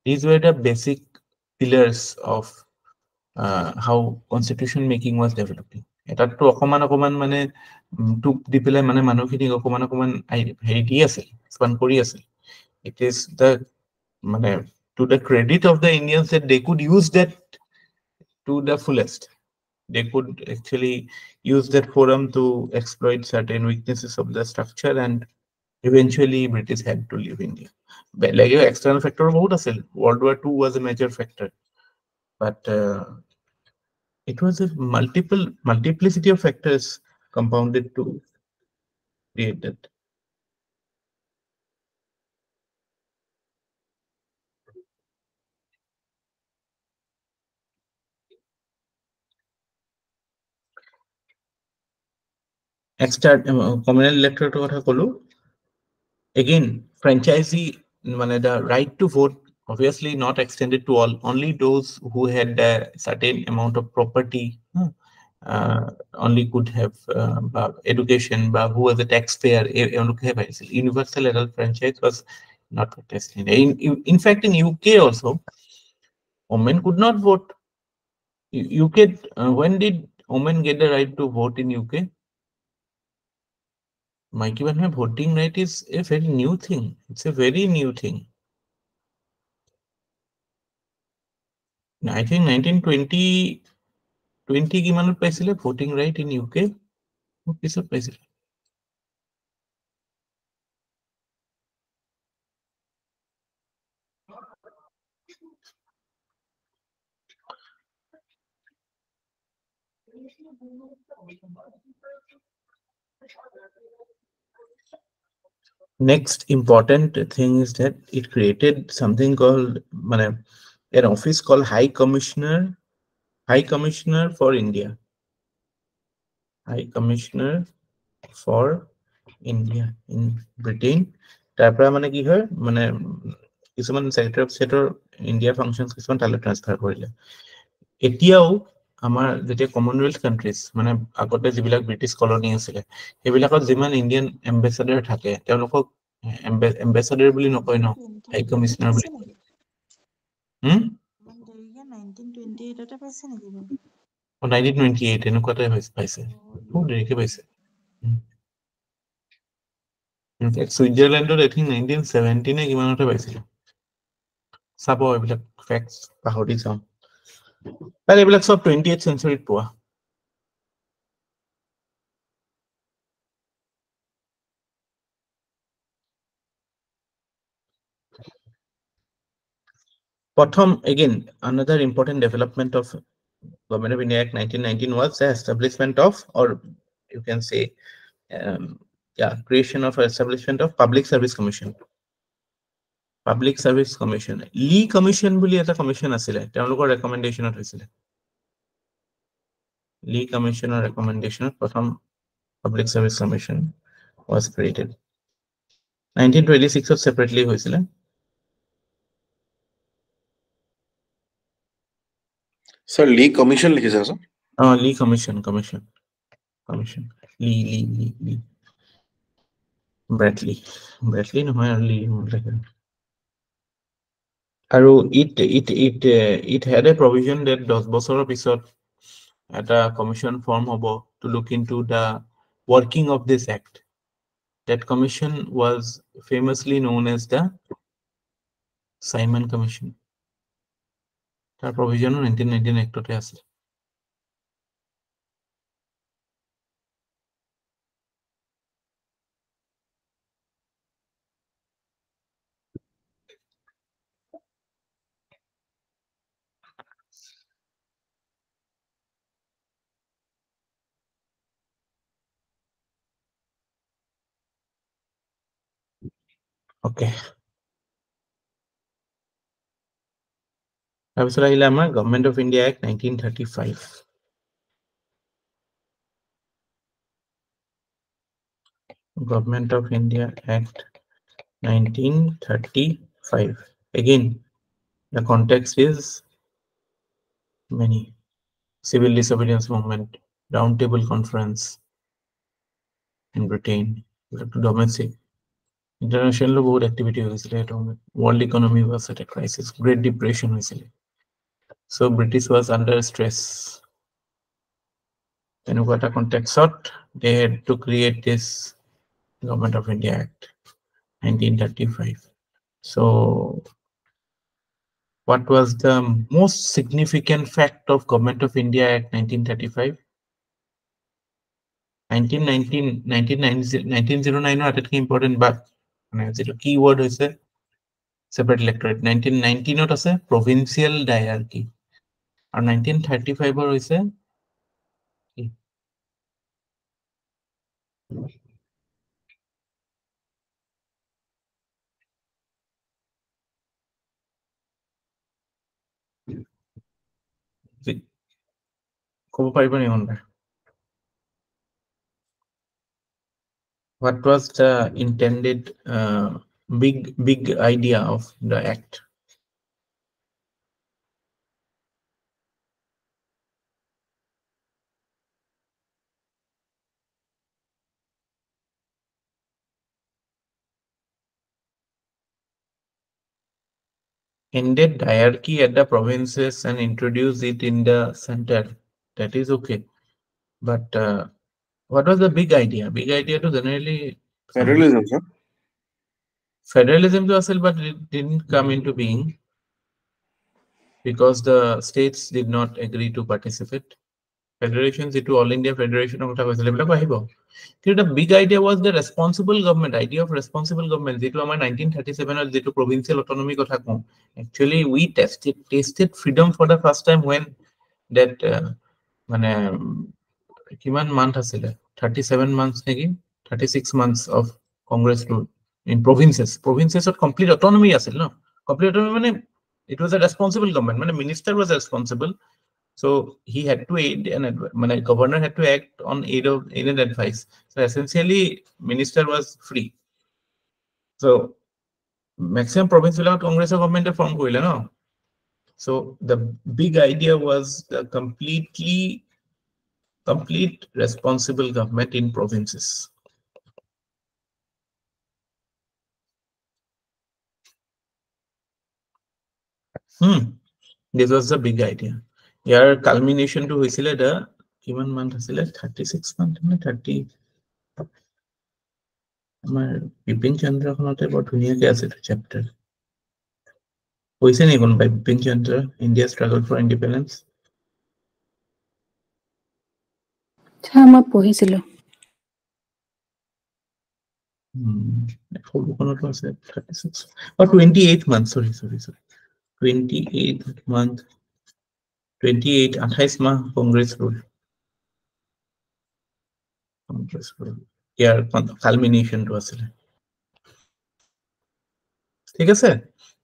These were the basic pillars of how constitution making was developing. Etat to okoman mane to dipele mane manukhini okoman heri di asel, expand kori asel. It is the mane to the credit of the Indians that they could use that to the fullest. They could actually use that forum to exploit certain weaknesses of the structure, and eventually British had to leave India. But like external factor about us, World War II was a major factor, but it was a multiplicity of factors compounded to create that. Extra communal electorate kotha kolu. Again, franchisee, the right to vote obviously not extended to all, only those who had a certain amount of property only could have education, but who was a taxpayer. Universal adult franchise was not contested. In fact, in UK also, women could not vote. UK, when did women get the right to vote in UK? Mikey, when voting right is a very new thing. It's a very new thing. I think 1920 ki manut paisile voting right in UK. Pisot paisile. Next important thing is that it created something called an office called High Commissioner for India. High Commissioner for India in Britain. Tapra mane ki hoy mane kisuman Secretary of State or India functions kisuman tale transfer korile. Etiao আমাৰ যেতিয়া Commonwealth countries মানে আগতে যিবিলাক British colony আছিলে সেইবিলাকত যিমান Indian ambassador থাকে তেওঁলোকক এম্বেচাডাৰ বুলি নকয় ন হাই কমিশনাৰ বুলি কয় 1928 এনেকুৱাতে পাইছে বহুত দেৰিকে পাইছে ছুইজাৰলেণ্ডত আই থিংক 1970 নে কিমানতে পাইছিল চাব এইবিলাক ফেক্টছ পাহৰি যাওঁ এইবিলাক সব 28th centuryত পোৱা Pratham, again, another important development of Government of India Act 1919 was the establishment of, or you can say, creation of establishment of Public Service Commission. Public Service Commission. Lee Commission বুলি এটা commission আছিলে তেওঁলোকৰ recommendationত হৈছিলে Lee Commissioner recommendation প্ৰথম Public Service Commission was created 1926 separately হৈছিলে Sir, Lee Commission লিখিছে sir? Lee Commission. Lee. Bradley নহয় আৰু Lee লাগে আৰু it had a provision that 10 বছৰৰ পিছত এটা commission form হ'ব to look into the working of this act. That commission was famously known as the Simon Commission. That provision 1919 Actতে আছে Okay. তাৰপিছত আহিলে আমাৰ Government of India Act 1935 Government of India Act 1935 again the context is many civil disobedience movement round table conference in Britain domestic international বহুত activity হৈছিলে world economy was at a crisis great depression হৈছিলে so British was under stress এনেকুৱা এটা contextত they had to create this Government of India Act 1935 so what was the most significant fact of Government of India Act 1935 1909 আটাইতকৈ important but মানে যেটো keyword হৈছে separate electorate 1919 ত আছে provincial diarchy আৰু 1935 ৰ হৈছে ক'ব পাৰিব নি মনটা What was the intended big idea of the act? Ended diarchy at the provinces and introduced it in the center. That is okay. But what was the big idea? Big idea to generally Federalism, sir. Federalism to ourselves, but it didn't come into being because the states did not agree to participate. Federations into All India Federation of the big idea was the responsible government, idea of responsible government. 1937 or provincial autonomy. Actually, we tasted freedom for the first time when that month 37 months 36 months of Congress rule in provinces of complete autonomy complete autonomy it was a responsible government minister was responsible so he had to aid and governor had to act on aid and advice so essentially minister was free so maximum province Congress government form So the big idea was the complete responsible government in provinces. This was the big idea. Your culmination to hoisile the kiman month asile 36 month na 30 amar Bipin Chandra khonote bar dhuniya ke ase chapter hoise ni kon by Bipin Chandra India struggle for independence মই পঢ়িছিলো 36 or 28 months sorry 28 month 28 28 mah Congress rule year culmination to asile ঠিক আছে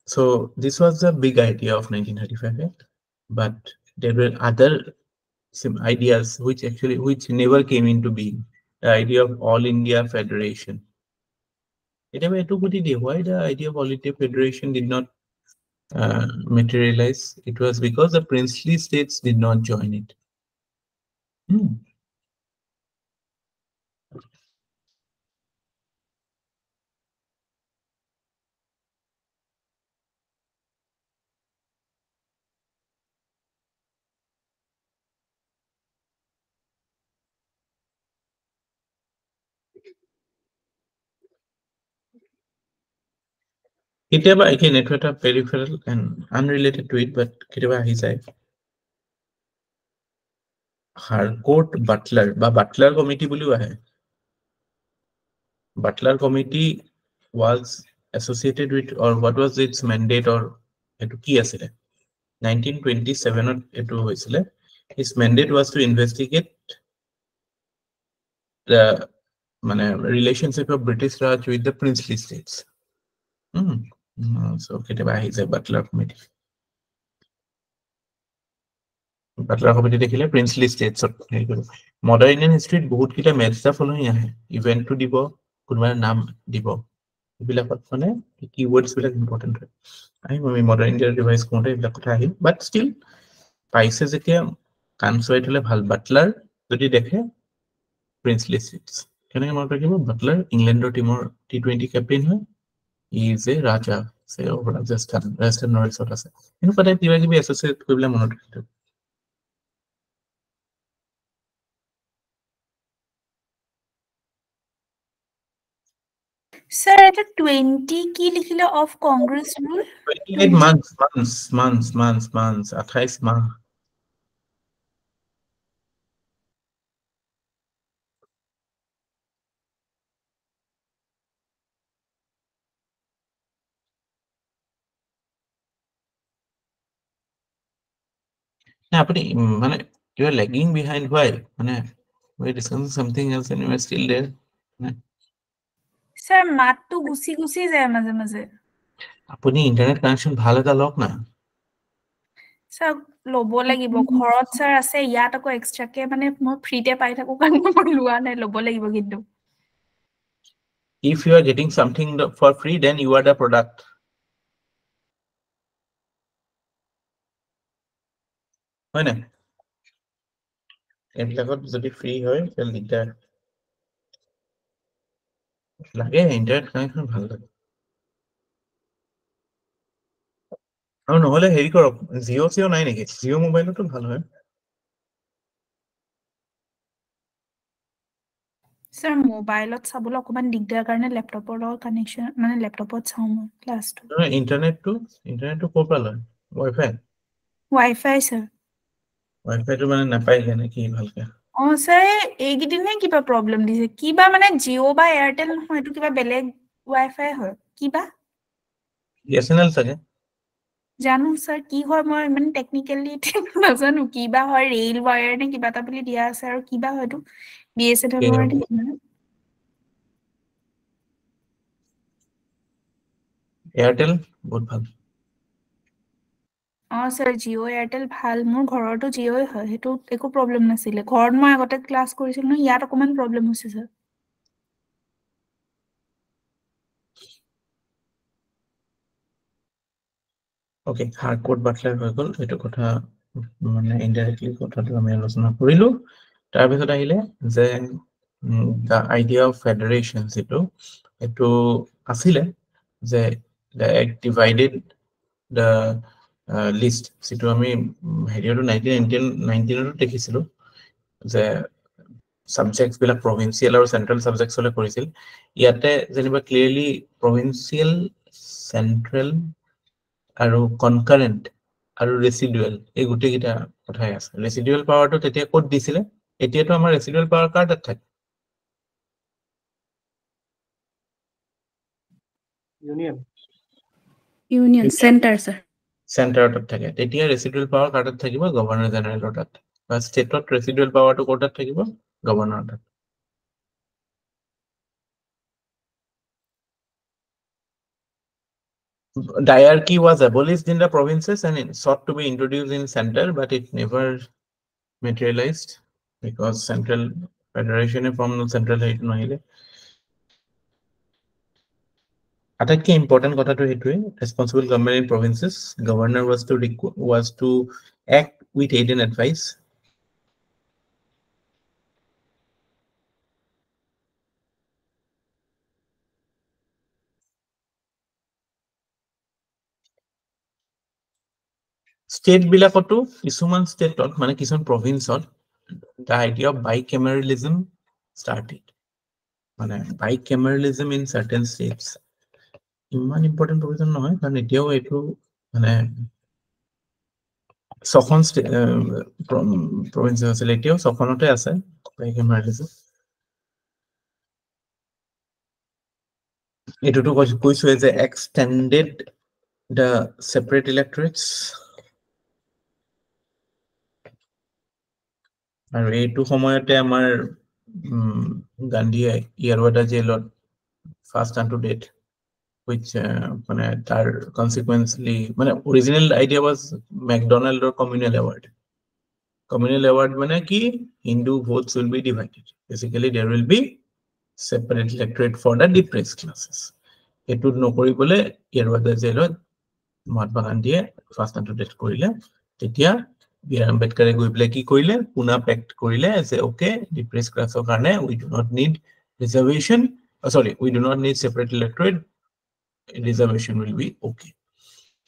so this was the big idea of 1935 but there were other some ideas which never came into being the idea of all India federation why the idea of all India federation did not materialize it was because the princely states did not join it Kitaba again it was a peripheral and unrelated to it but kitaba ahi jay Harcourt Butler ba Butler committee buliu ahe Butler committee was associated with or what was its mandate or etu ki asile 1927 ot etu hoisile its mandate was to investigate the relationship of British Raj with the princely states so kitaba ahi jay Butler committee Butler committee dekhile princely states modern Indian history bahut kita match the following ahe event to dibo kunba naam dibo bilakot mane keywords bilak important hoy I modern India revise konte bilak kotha ahi but still paise jetia consolate hole bhal Butler jodi dekhe princely states kene mon rakhibo Butler England teamor T20 captain hoy he is a raja say over Rajasthan western north ot ase inu kotha kiba kibi associate koibla monot rakhibo Sir, এটা 20 কি লিখিলে of Congress rule? 28 months. 28 মাহ আপনি মানে you are lagging behind why মানে we discussing something else and you are still there Sir, মাতটো গুছি যায় মাঝে মাঝে আপনি ইন্টারনেট কানেকশন ভালো এটা লক না স্যার লব লাগিব ঘৰত স্যাৰ আছে ইয়াত আকৌ এক্সট্ৰাকে মানে মই ফ্ৰীতে পাই থাকো কাৰণে মই লোৱা নাই লব লাগিব কিন্তু if you are getting something for free then you are the product হয় না এবিলাকত যদি ফ্ৰী হয় তেল দিগদাৰ লাগে ইন্টাৰনেট কানেকশন ভাল লাগে আৰু নহলে হেৰি কৰক জিঅ নাই নেকি জিঅ মোবাইলতো ভাল হয় স্যাৰ মোবাইলত চাবলৈ অকমান দিগদাৰ কাৰণে ল্যাপটপৰ লগত কানেকশন মানে ল্যাপটপত চাওঁ মই ক্লাছটো ইন্টাৰনেটটো ক'ৰ পৰা লয় ওয়াইফাই স্যাৰ ওয়াইফাইটো মানে নাপায় কেনে কি ভালকে স্যাৰ এইকেইদিনহে কিবা প্ৰব্লেম দিছে কিবা মানে জিঅ' বা এয়াৰটেল নহয় এইটো কিবা বেলেগ ওয়াইফাই হয় কিবা বিএসএনএল চাগে জানো স্যার কি হয় মই মানে টেকনিক্যালি নাজানো কিবা হয় ৰেল ওয়্যাৰ নে কিবা এটা বুলি দিয়া আছে আৰু কিবা হয়তো বিএসএনএলৰ এয়াৰটেল বহুত ভাল স্যাৰ জিঅ' এয়াৰটেল ভাল মোৰ ঘৰতো জিঅ'ই হয় সেইটো একো প্ৰব্লেম নাছিলে ঘৰত মই আগতে ক্লাছ কৰিছিলো ন ইয়াত অকমান প্ৰব্লেম হৈছে স্যাৰ ওকে হাৰ্ডকোড বাটলাৰ হৈ গ'ল এইটো কথা মানে ইনডাইৰেক্টলি কথাটো আমি আলোচনা কৰিলো তাৰপিছত আহিলে যে the idea of federation এইটো আছিলে যে divided the list যিটো আমি হেৰিয়টো 1919 দেখিছিলো যে subjects বিলাক provincial আৰু central subjects হলে কৰিছিল ইয়াতে যেনিবা clearly provincial central আৰু concurrent আৰু residual এই গুটি কিটা কথাই আছে residual powerটো তেতিয়া ক'ত দিছিলে এতিয়াতো আমাৰ residual power কাৰ তাত থাকে ইউনিয়ন সেন্টাৰ স্যাৰ চেণ্টাৰত থাকে তেতিয়া ৰেচিডুৱেল পাৱাৰ কাৰ্ডত থাকিব গভৰ্ণৰ জেনেৰেলৰ তাত বা ষ্টেটত ৰেচিডুৱেল পাৱাৰটো ক'ত থাকিব গভৰ্ণৰৰ তাত diarchy was abolished in the provinces and it sought to be introduced in center but it never materialized because central federation from central height নহলে আটাইতকৈ important কথাটো হেতুৱে responsible government in provinces governor was to act with aid and advice state বিলাকতো কিছুমান ষ্টেটত মানে কিছুমান প্ৰভিন্সত the idea of bicameralism started মানে bicameralism in certain states ইমান important provision নহয় কাৰণ এতিয়াও এইটো মানে ছখন প্ৰভিন্স আছিল এতিয়াও ছখনতে আছে bicameralism এইটোতো কৈছোৱে যে extended the separate electorates আৰু এইটো সময়তে আমাৰ গান্ধীয়ে ইয়াৰৱাডা জেলত first time to date which মানে তাৰ consequently মানে original idea was McDonald or communal award মানে কি Hindu votes will be divided basically there will be separate electorate for the depressed classes এটো নকৰিবলে ইয়াৰৱাডা জেলত মহাত্মা গান্ধীয়ে ফাৰ্ষ্ট টাইম টু ডেট কৰিলে তেতিয়া বিআৰ আম্বেদকাৰে গৈ পেলাই কি কৰিলে পুনা পেক্ট কৰিলে যে ওকে ডিপ্ৰেস ক্লাছৰ কাৰণে we do not need reservation we do not need separate electorate reservation will be okay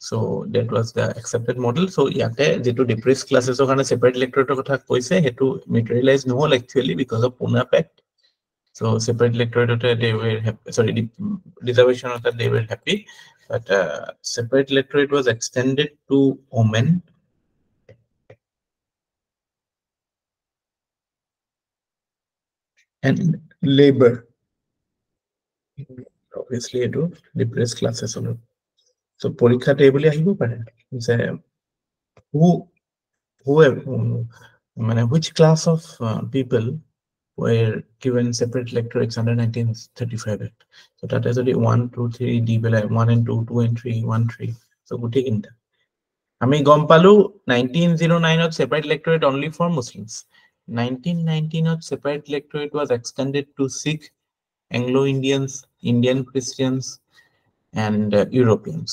so that was the accepted model so ইয়াতে যেটো ডিপ্ৰেস ক্লাছেছৰ কাৰণে separate electorate কথা কৈছে হেতু materialize নহল actually because of Pune Pact so separate electorate they were happy, reservation they were happy but separate electorate was extended to women and labor obviously edu depressed classes holo so porikha table ahibo pare je which class of people were given separate electorates under 1935 act so that is only 1 2 3 d 1 and 2 2 and 3 1 3 so guti kinta আমি গম পালো 1909 ত separate electorate only for muslims 1919 to separate electorate was extended to Sikh Anglo-Indians Indian Christians and Europeans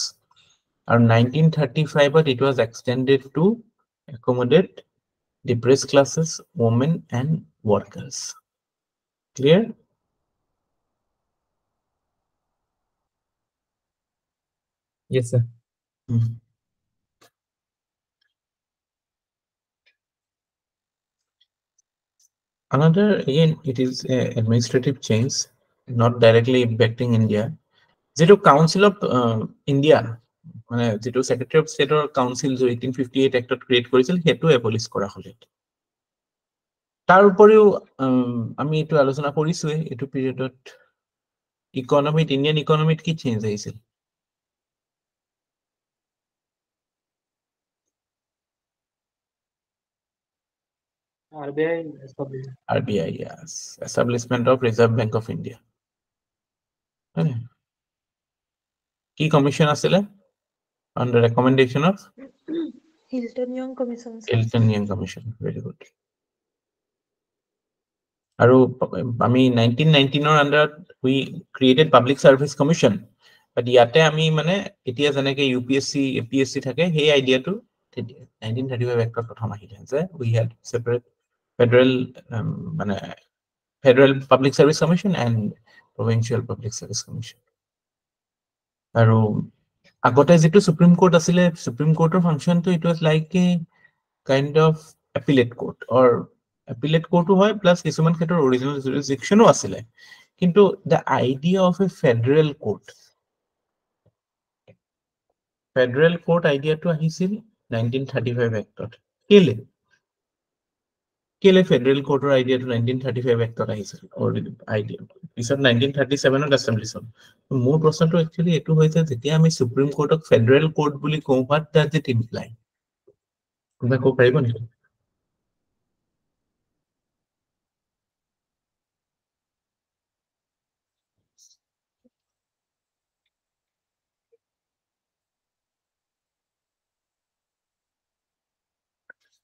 and 1935 it was extended to accommodate depressed classes women and workers clear yes sir Another, again, it is an administrative change, not directly impacting India. Zero Council of India, zero Secretary of State or Council, 1858 Act create করেছিল, হেতু abolish করা হলে। তার উপরেও আমি একটু আলোচনা করিছি এটু পিরিয়ডত ইকোনমিত ইন্ডিয়ান ইকোনমিত কি চেঞ্জ হয়েছিল? RBI, yes. Establishment of Reserve Bank of India. Key commission asile on the recommendation of Hilton Young Commission. Hilton Young Commission. Very good. Aru, I mean, 1919 or under we created Public Service Commission. বাট ইয়াতে আমি মানে এতিয়া যেনেকে UPSC APSC থাকে সেই আইডিয়াটো 1935 এক্টত প্ৰথম আহিলে যে we had separate federal public service commission and provincial public service commission আৰু আগতে যেটো সুপ্ৰিম কোৰ্ট আছিলে সুপ্ৰিম কোৰ্টৰ ফাংচনটো it was like a kind of appellate court or appellate court হয় প্লাস কিছুমান ক্ষেত্ৰৰ অৰিজিনাল jurisdictionও আছিলে কিন্তু the idea of a federal court idea to আহিছিল 1935 এক্টত কেলে ফেডারেল কোর্টের আইডিয়া টু 1935 এক্টত আহিছিল আইডিয়া পিছত 1937 ত এসেম্বলি হল মোৰ প্ৰশ্নটো একচুয়ালি এটো হৈছে যেতিয়া আমি সুপ্ৰিম কোৰ্টক ফেডাৰেল কোৰ্ট বুলি কওঁ what does it imply কোনোবা ক'ব পাৰিব নেকি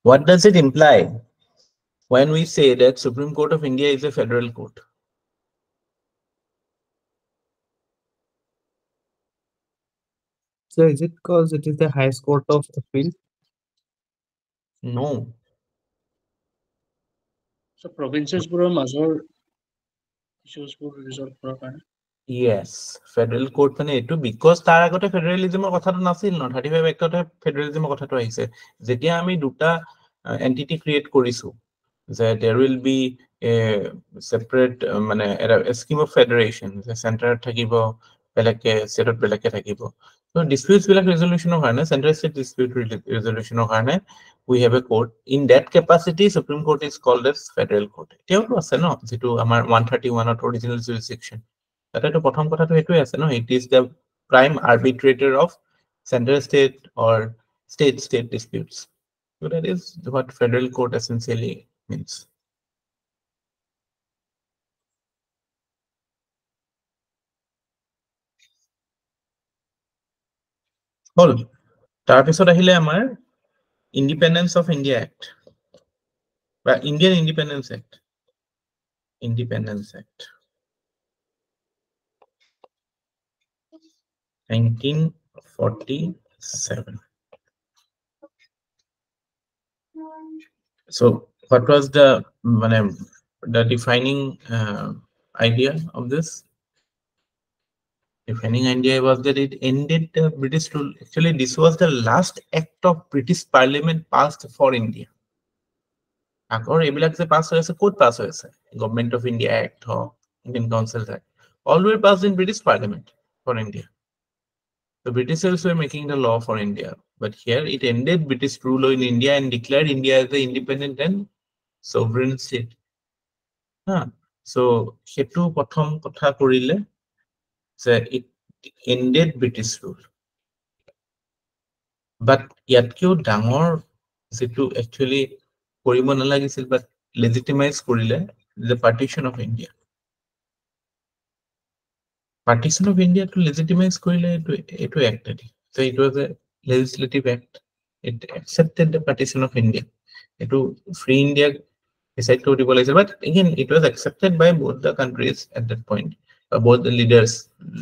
what does it imply when we say that Supreme Court of India is a federal court? So is it because it is the highest court of appeal? No. So provinces pura major issues pura resolve kora kare. Yes, federal court মানে এটো because তাৰ আগতে ফেডাৰেলিজমৰ কথাটো নাছিল ন 35 এক্টতে ফেডাৰেলিজমৰ কথাটো আহিছে যেতিয়া আমি দুটা এন্টিটি ক্ৰিয়েট কৰিছো যে there will be a separate মানে a scheme of federation যে সেন্টার থাকিব বেলেগে স্টেটত বেলেগে থাকিব so disputes বিলাক resolution কাৰণে central state dispute resolution কাৰণে we have a court in that capacity Supreme Court is called as federal court এতিয়াও আছে ন যেটো আমাৰ 131 ত original jurisdiction তাতে প্ৰথম কথাটো এটোই আছে ন it is the prime arbitrator of central state or state disputes so that is what federal court essentially means হল তাৰ পিছত আহিলে আমাৰ Independence of India Act বা Indian Independence Act 1947 so what was the defining idea of this defining idea was that it ended the British rule actually this was the last act of British Parliament passed for India আগৰ এবিলাক যে pass হৈছে code pass হৈছে government of India act Indian council act all were passed in British Parliament for India the Britishers were making the law for India but here it ended British rule in India and declared India as the independent and sovereign state so সেটো প্ৰথম কথা কৰিলে যে it ended British rule but ইয়াতকেও ডাঙৰ যেটো actually কৰিব নালাগিছিল but legitimize কৰিলে the partition of India to legitimize কৰিলে এটো act so it was a legislative act it accepted the partition of India এটো free India decide to দিব লাগিছিল but again it was accepted by both the countries at that point both the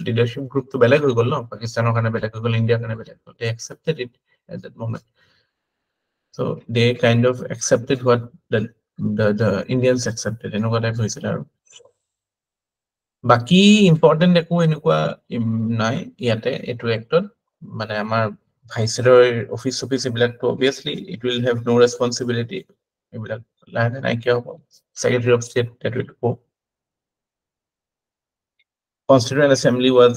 leadership group to বেলেগ হৈ গল ন পাকিস্তানৰ কাৰণে বেলেগ হৈ গল ইন্ডিয়াৰ কাৰণে বেলেগ হৈ গল they accepted it at that moment so they kind of accepted what the Indians accepted এনেকুৱা টাইপ হৈছিল আৰু বাকি ইম্পৰ্টেন্ট একো এনেকুৱা নাই ইয়াতে এটো এক্টত মানে আমাৰ ভাইসৰয়ৰ অফিস এইবিলাক তো obviously it will have no responsibility এইবিলাক লাহে নাই কি হ'ব secretary of state that will go Constituent Assembly was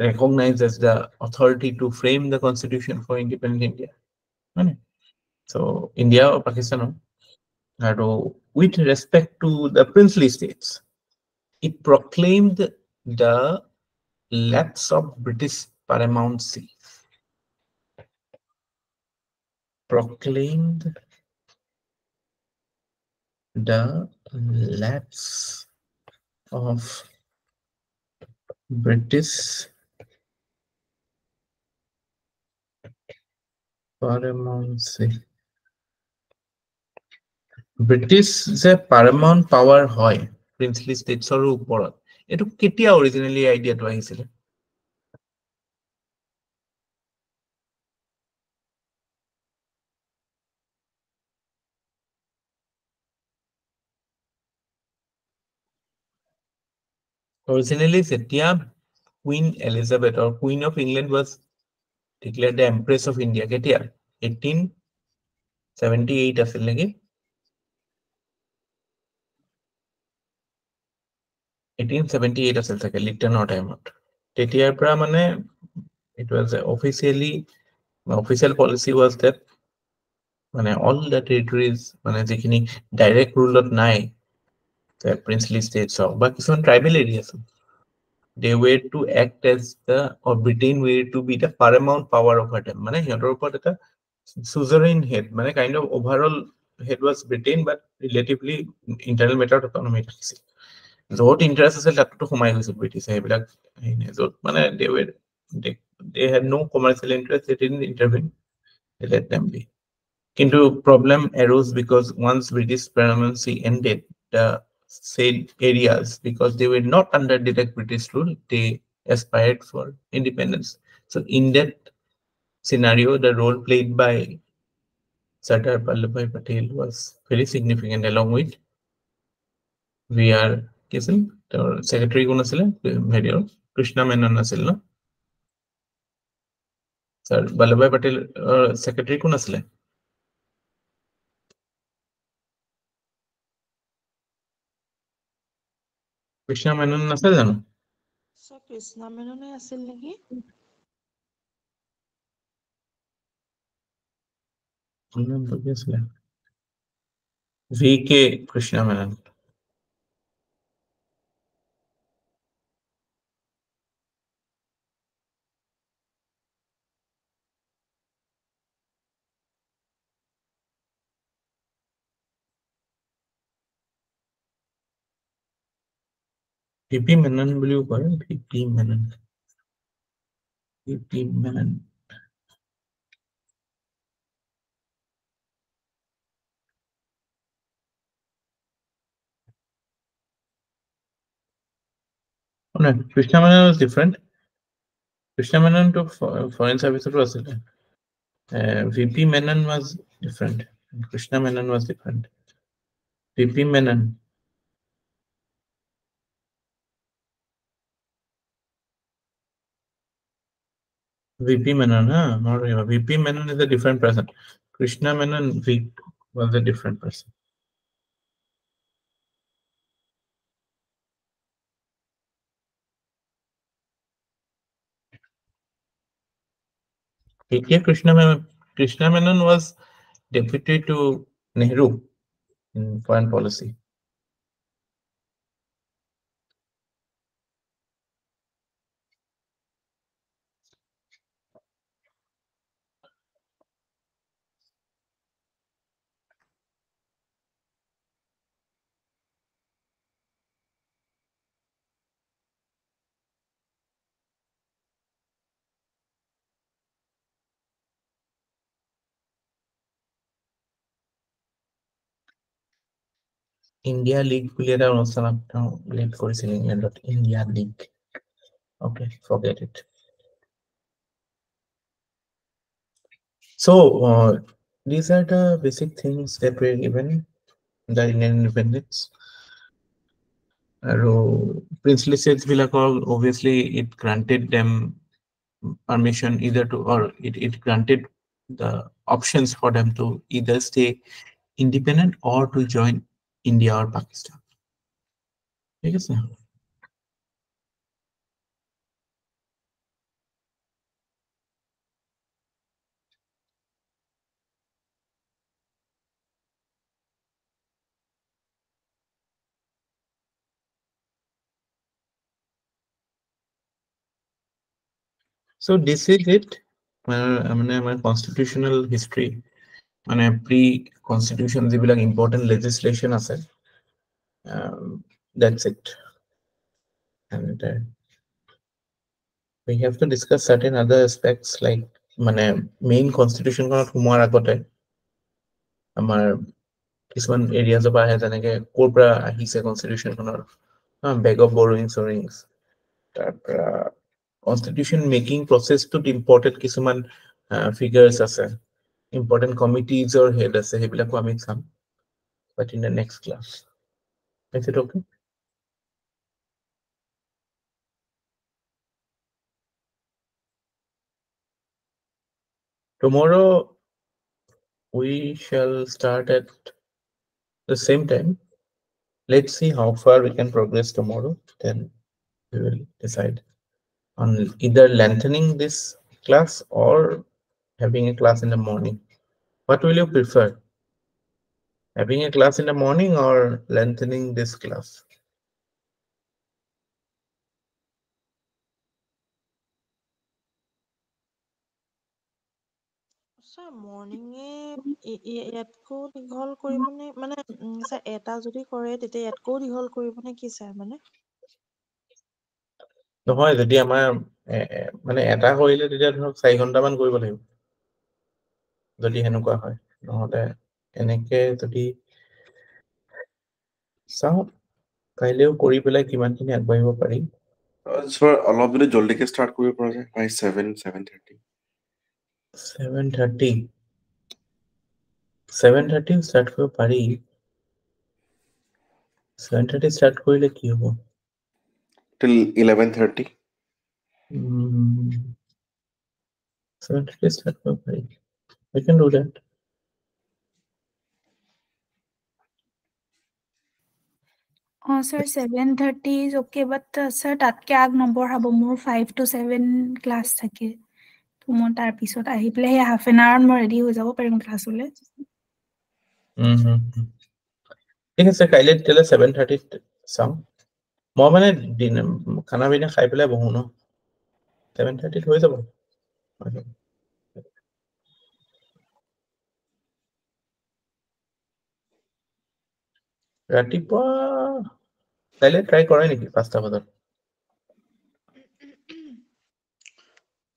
recognized as the authority to frame the constitution for independent India so India or Pakistan with respect to the princely states it proclaimed the lapse of British paramountcy proclaimed the lapse of British paramountcy British যে paramount power হয় princely states ওপৰত এটো কেতিয়া originally idea টো আহিছিল Originally, Setia, Queen Elizabeth or Queen of England was declared the Empress of India. Ketia 1878 আছিল নেকি? 1878 আছিল থাকে লিটনৰ টাইমত। তেতিয়াৰ পৰা মানে it was official policy was that মানে all the territories মানে যিখিনি ডাইৰেক্ট ৰুলত নাই princely states বা কিছুমান tribal areas they were to act as the or Britain were to be the paramount power over them মানে সিহঁতৰ ওপৰত এটা suzerain head মানে kind of overall head was Britain but relatively internal matter autonomy ৰাখিছিল য'ত interest আছিল তাততো সোমাই গৈছিল ব্ৰিটিছে সেইবিলাক য'ত মানে they had no commercial interest they didn't intervene they let them be কিন্তু problem arose because once British supremacy ended the said areas because they were not under direct British rule they aspired for independence so in that scenario the role played by Sardar Vallabhbhai Patel was very significant along with VR Kisil secretary কোন আছিল হেৰিৰ কৃষ্ণ মেনন আছিল ন sir Vallabhbhai Patel secretary কোন আছিল কৃষ্ণ মেনন নাছিল জানো কৃষ্ণ মেননে আছিল নেকি VK Krishna Menon VP Menon বুলিও কয় VP Menon VP Menon oh no Krishna Menon was different Krishna Menon to foreign service was VP Menon was different Krishna Menon was different VP Menon VP Menon not VP Menon is a different person Krishna Menon was a different person VK Krishna Menon was deputy to Nehru in foreign policy India League বুলি এটা অনুষ্ঠানত lead কৰিছিল ইংলেণ্ডত India League okay forget it so these are the basic things that were given the Indian independence আৰু princely states বিলাকৰ obviously it granted them permission either to or it granted the options for them to either stay independent or to join India or Pakistan ঠিক আছে So this is it. My constitutional history. Pre-constitution, the important legislation আছে. That's it. And we have to discuss certain other aspects like main constitution সোমোৱাৰ আগতে আমাৰ কিছুমান areas of আহে যেনেকে ক'ৰ পৰা আহিছে constitution bag of borrowings তাৰপৰা constitution making process to important কিছুমান figures আছে important committees or head আছে সেইবিলাকো আমি চাম but in the next class is it okay Tomorrow we shall start at the same time. Let's see how far we can progress tomorrow. Then we will decide on either lengthening this class or having a class in the morning. What will you prefer? Having a class in the morning or lengthening this class? Sir, morning ইয়াতকো দীঘল কৰিবনে মানে sir এটা যদি কৰে তেতিয়া ইয়াতকো দীঘল কৰিবনে কি স্যাৰ মানে নহয় যদি আমাৰ মানে এটা কৰিলে তেতিয়া ধৰক 4 ঘণ্টামান কৰিব লাগিব যদি হেনেকুৱা হয় নহলে এনেকে যদি চাও কাইলেও কৰি পেলাই কিমানখিনি আগবাঢ়িব পাৰি স্যাৰ অলপ যদি জলদিকে ষ্টাৰ্ট কৰিব পৰা যায় by 7:30 7:30 ষ্টাৰ্ট কৰিব পাৰি 7:30 ষ্টাৰ্ট কৰিলে কি হ'ব till 11:30 7:30 ষ্টাৰ্ট কৰিব পাৰি we can do that sir 7:30 is okay but sir tatke ag nabঢ়াব মোৰ 5 to 7 class থাকে তো মই তাৰ পিছত আহি প্লে half an hour মই ৰেডি হৈ যাব পাৰিম ক্লাছলে ঠিক আছে কাইলে তেলে 7:30 চাম মই মানে খানা বিনা খাই পেলাই বহু ন 7:30 হৈ যাব ৰাতিপুৱা কাইলে ট্ৰাই কৰে নেকি 5টা বজাত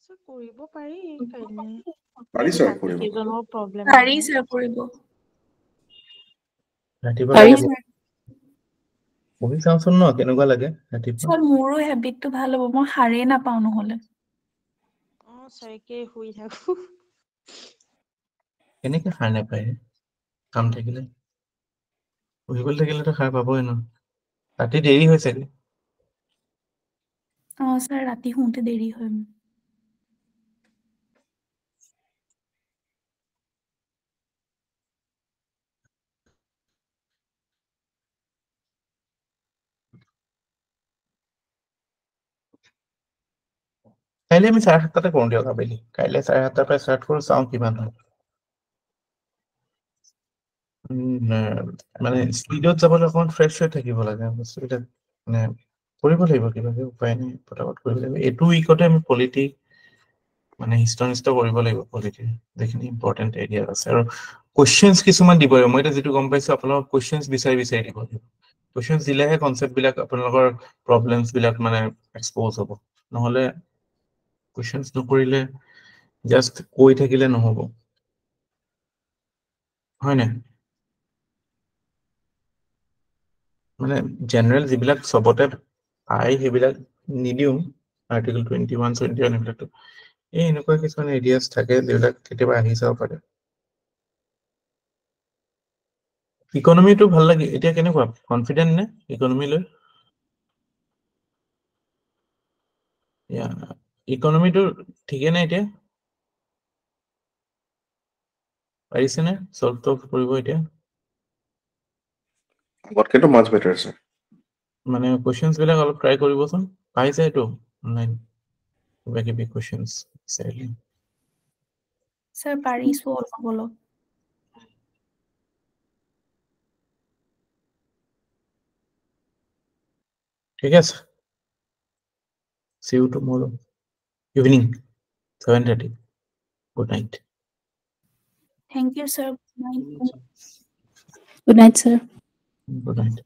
স্যাৰ কৰিব পাৰি কাইলে পাৰি স্যাৰ কৰিব কেজনৰ প্ৰবলেম পাৰি স্যাৰ কৰিব ৰাতিপুৱা বহি চাওঁচোন ন কেনেকুৱা লাগে ৰাতিপুৱা স্যাৰ মোৰো হেবিটটো ভাল হ'ব মই হাৰে নাপাও নহলে স্যাৰকে শুই থাকো কেনেকে সাৰ নাপায় কাম থাকিলে পঢ়িবলৈ থাকিলেতো সাৰ পাবই ন ৰাতি দেৰি হৈছে স্যাৰ ৰাতি শুতে দেৰি হয় কাইলে আমি 7:30 কৰোঁ দিয়ক আবেলি কাইলে 7:30 পৰা ষ্টাৰ্ট কৰোঁ চাওঁ কিমান হয় মানে স্পিডত যাবলৈ অকমান ফ্ৰেছ হৈ থাকিব লাগে বস্তুবিলাক মানে কৰিব লাগিব কিবা উপায় নাই পটাপট কৰিব লাগিব এইটো উইকতে আমি পলিটি মানে হিষ্টনিষ্ট কৰিব লাগিব পলিটি যিখিনি ইম্পৰ্টেণ্ট এৰিয়া আছে আৰু কোৱেশ্চনছ কিছুমান দিব লাগিব মই এটা যেটো গম পাইছো আপোনালোকৰ কোৱেশ্চনছ বিচাৰি দিব লাগিব কোৱেশ্চনছ দিলেহে কনসেপ্ট বিলাক আপোনালোকৰ প্ৰবলেমছ বিলাক মানে এক্সপ'জ হ'ব নহলে কোৱেশ্চনছ নকৰিলে জাস্ট কৈ থাকিলে নহব হয় না মানে জেনাৰেল যিবিলাক সবতে আই হেবিলাক নিদিও আৰ্টিকল 21 21 এবিলাকটো এই এনেকুৱা কিছুমান এৰিয়াছ থাকে যেবিলাক কেতিয়াবা আহি যাব পাৰে ইকনমিটো ভাল লাগে এতিয়া কেনেকুৱা কনফিডেন্ট নে ইকনমি লৈ ইকনমিটো ঠিকে নাই এতিয়া পাৰিছে নে সলভ কৰিব এতিয়া আগতকেতো মাছ বেটাৰ আছে মানে কোৱেশ্চনছ বিলাক অলপ ট্ৰাই কৰিবচোন পাইছে এইটো অনলাইন কিবা কিবি কোৱেশ্চনছ বিচাৰিলে স্যাৰ পাৰিছো অলপ ঠিক আছে see you tomorrow evening 7:30 good night thank you sir Good night, sir. good night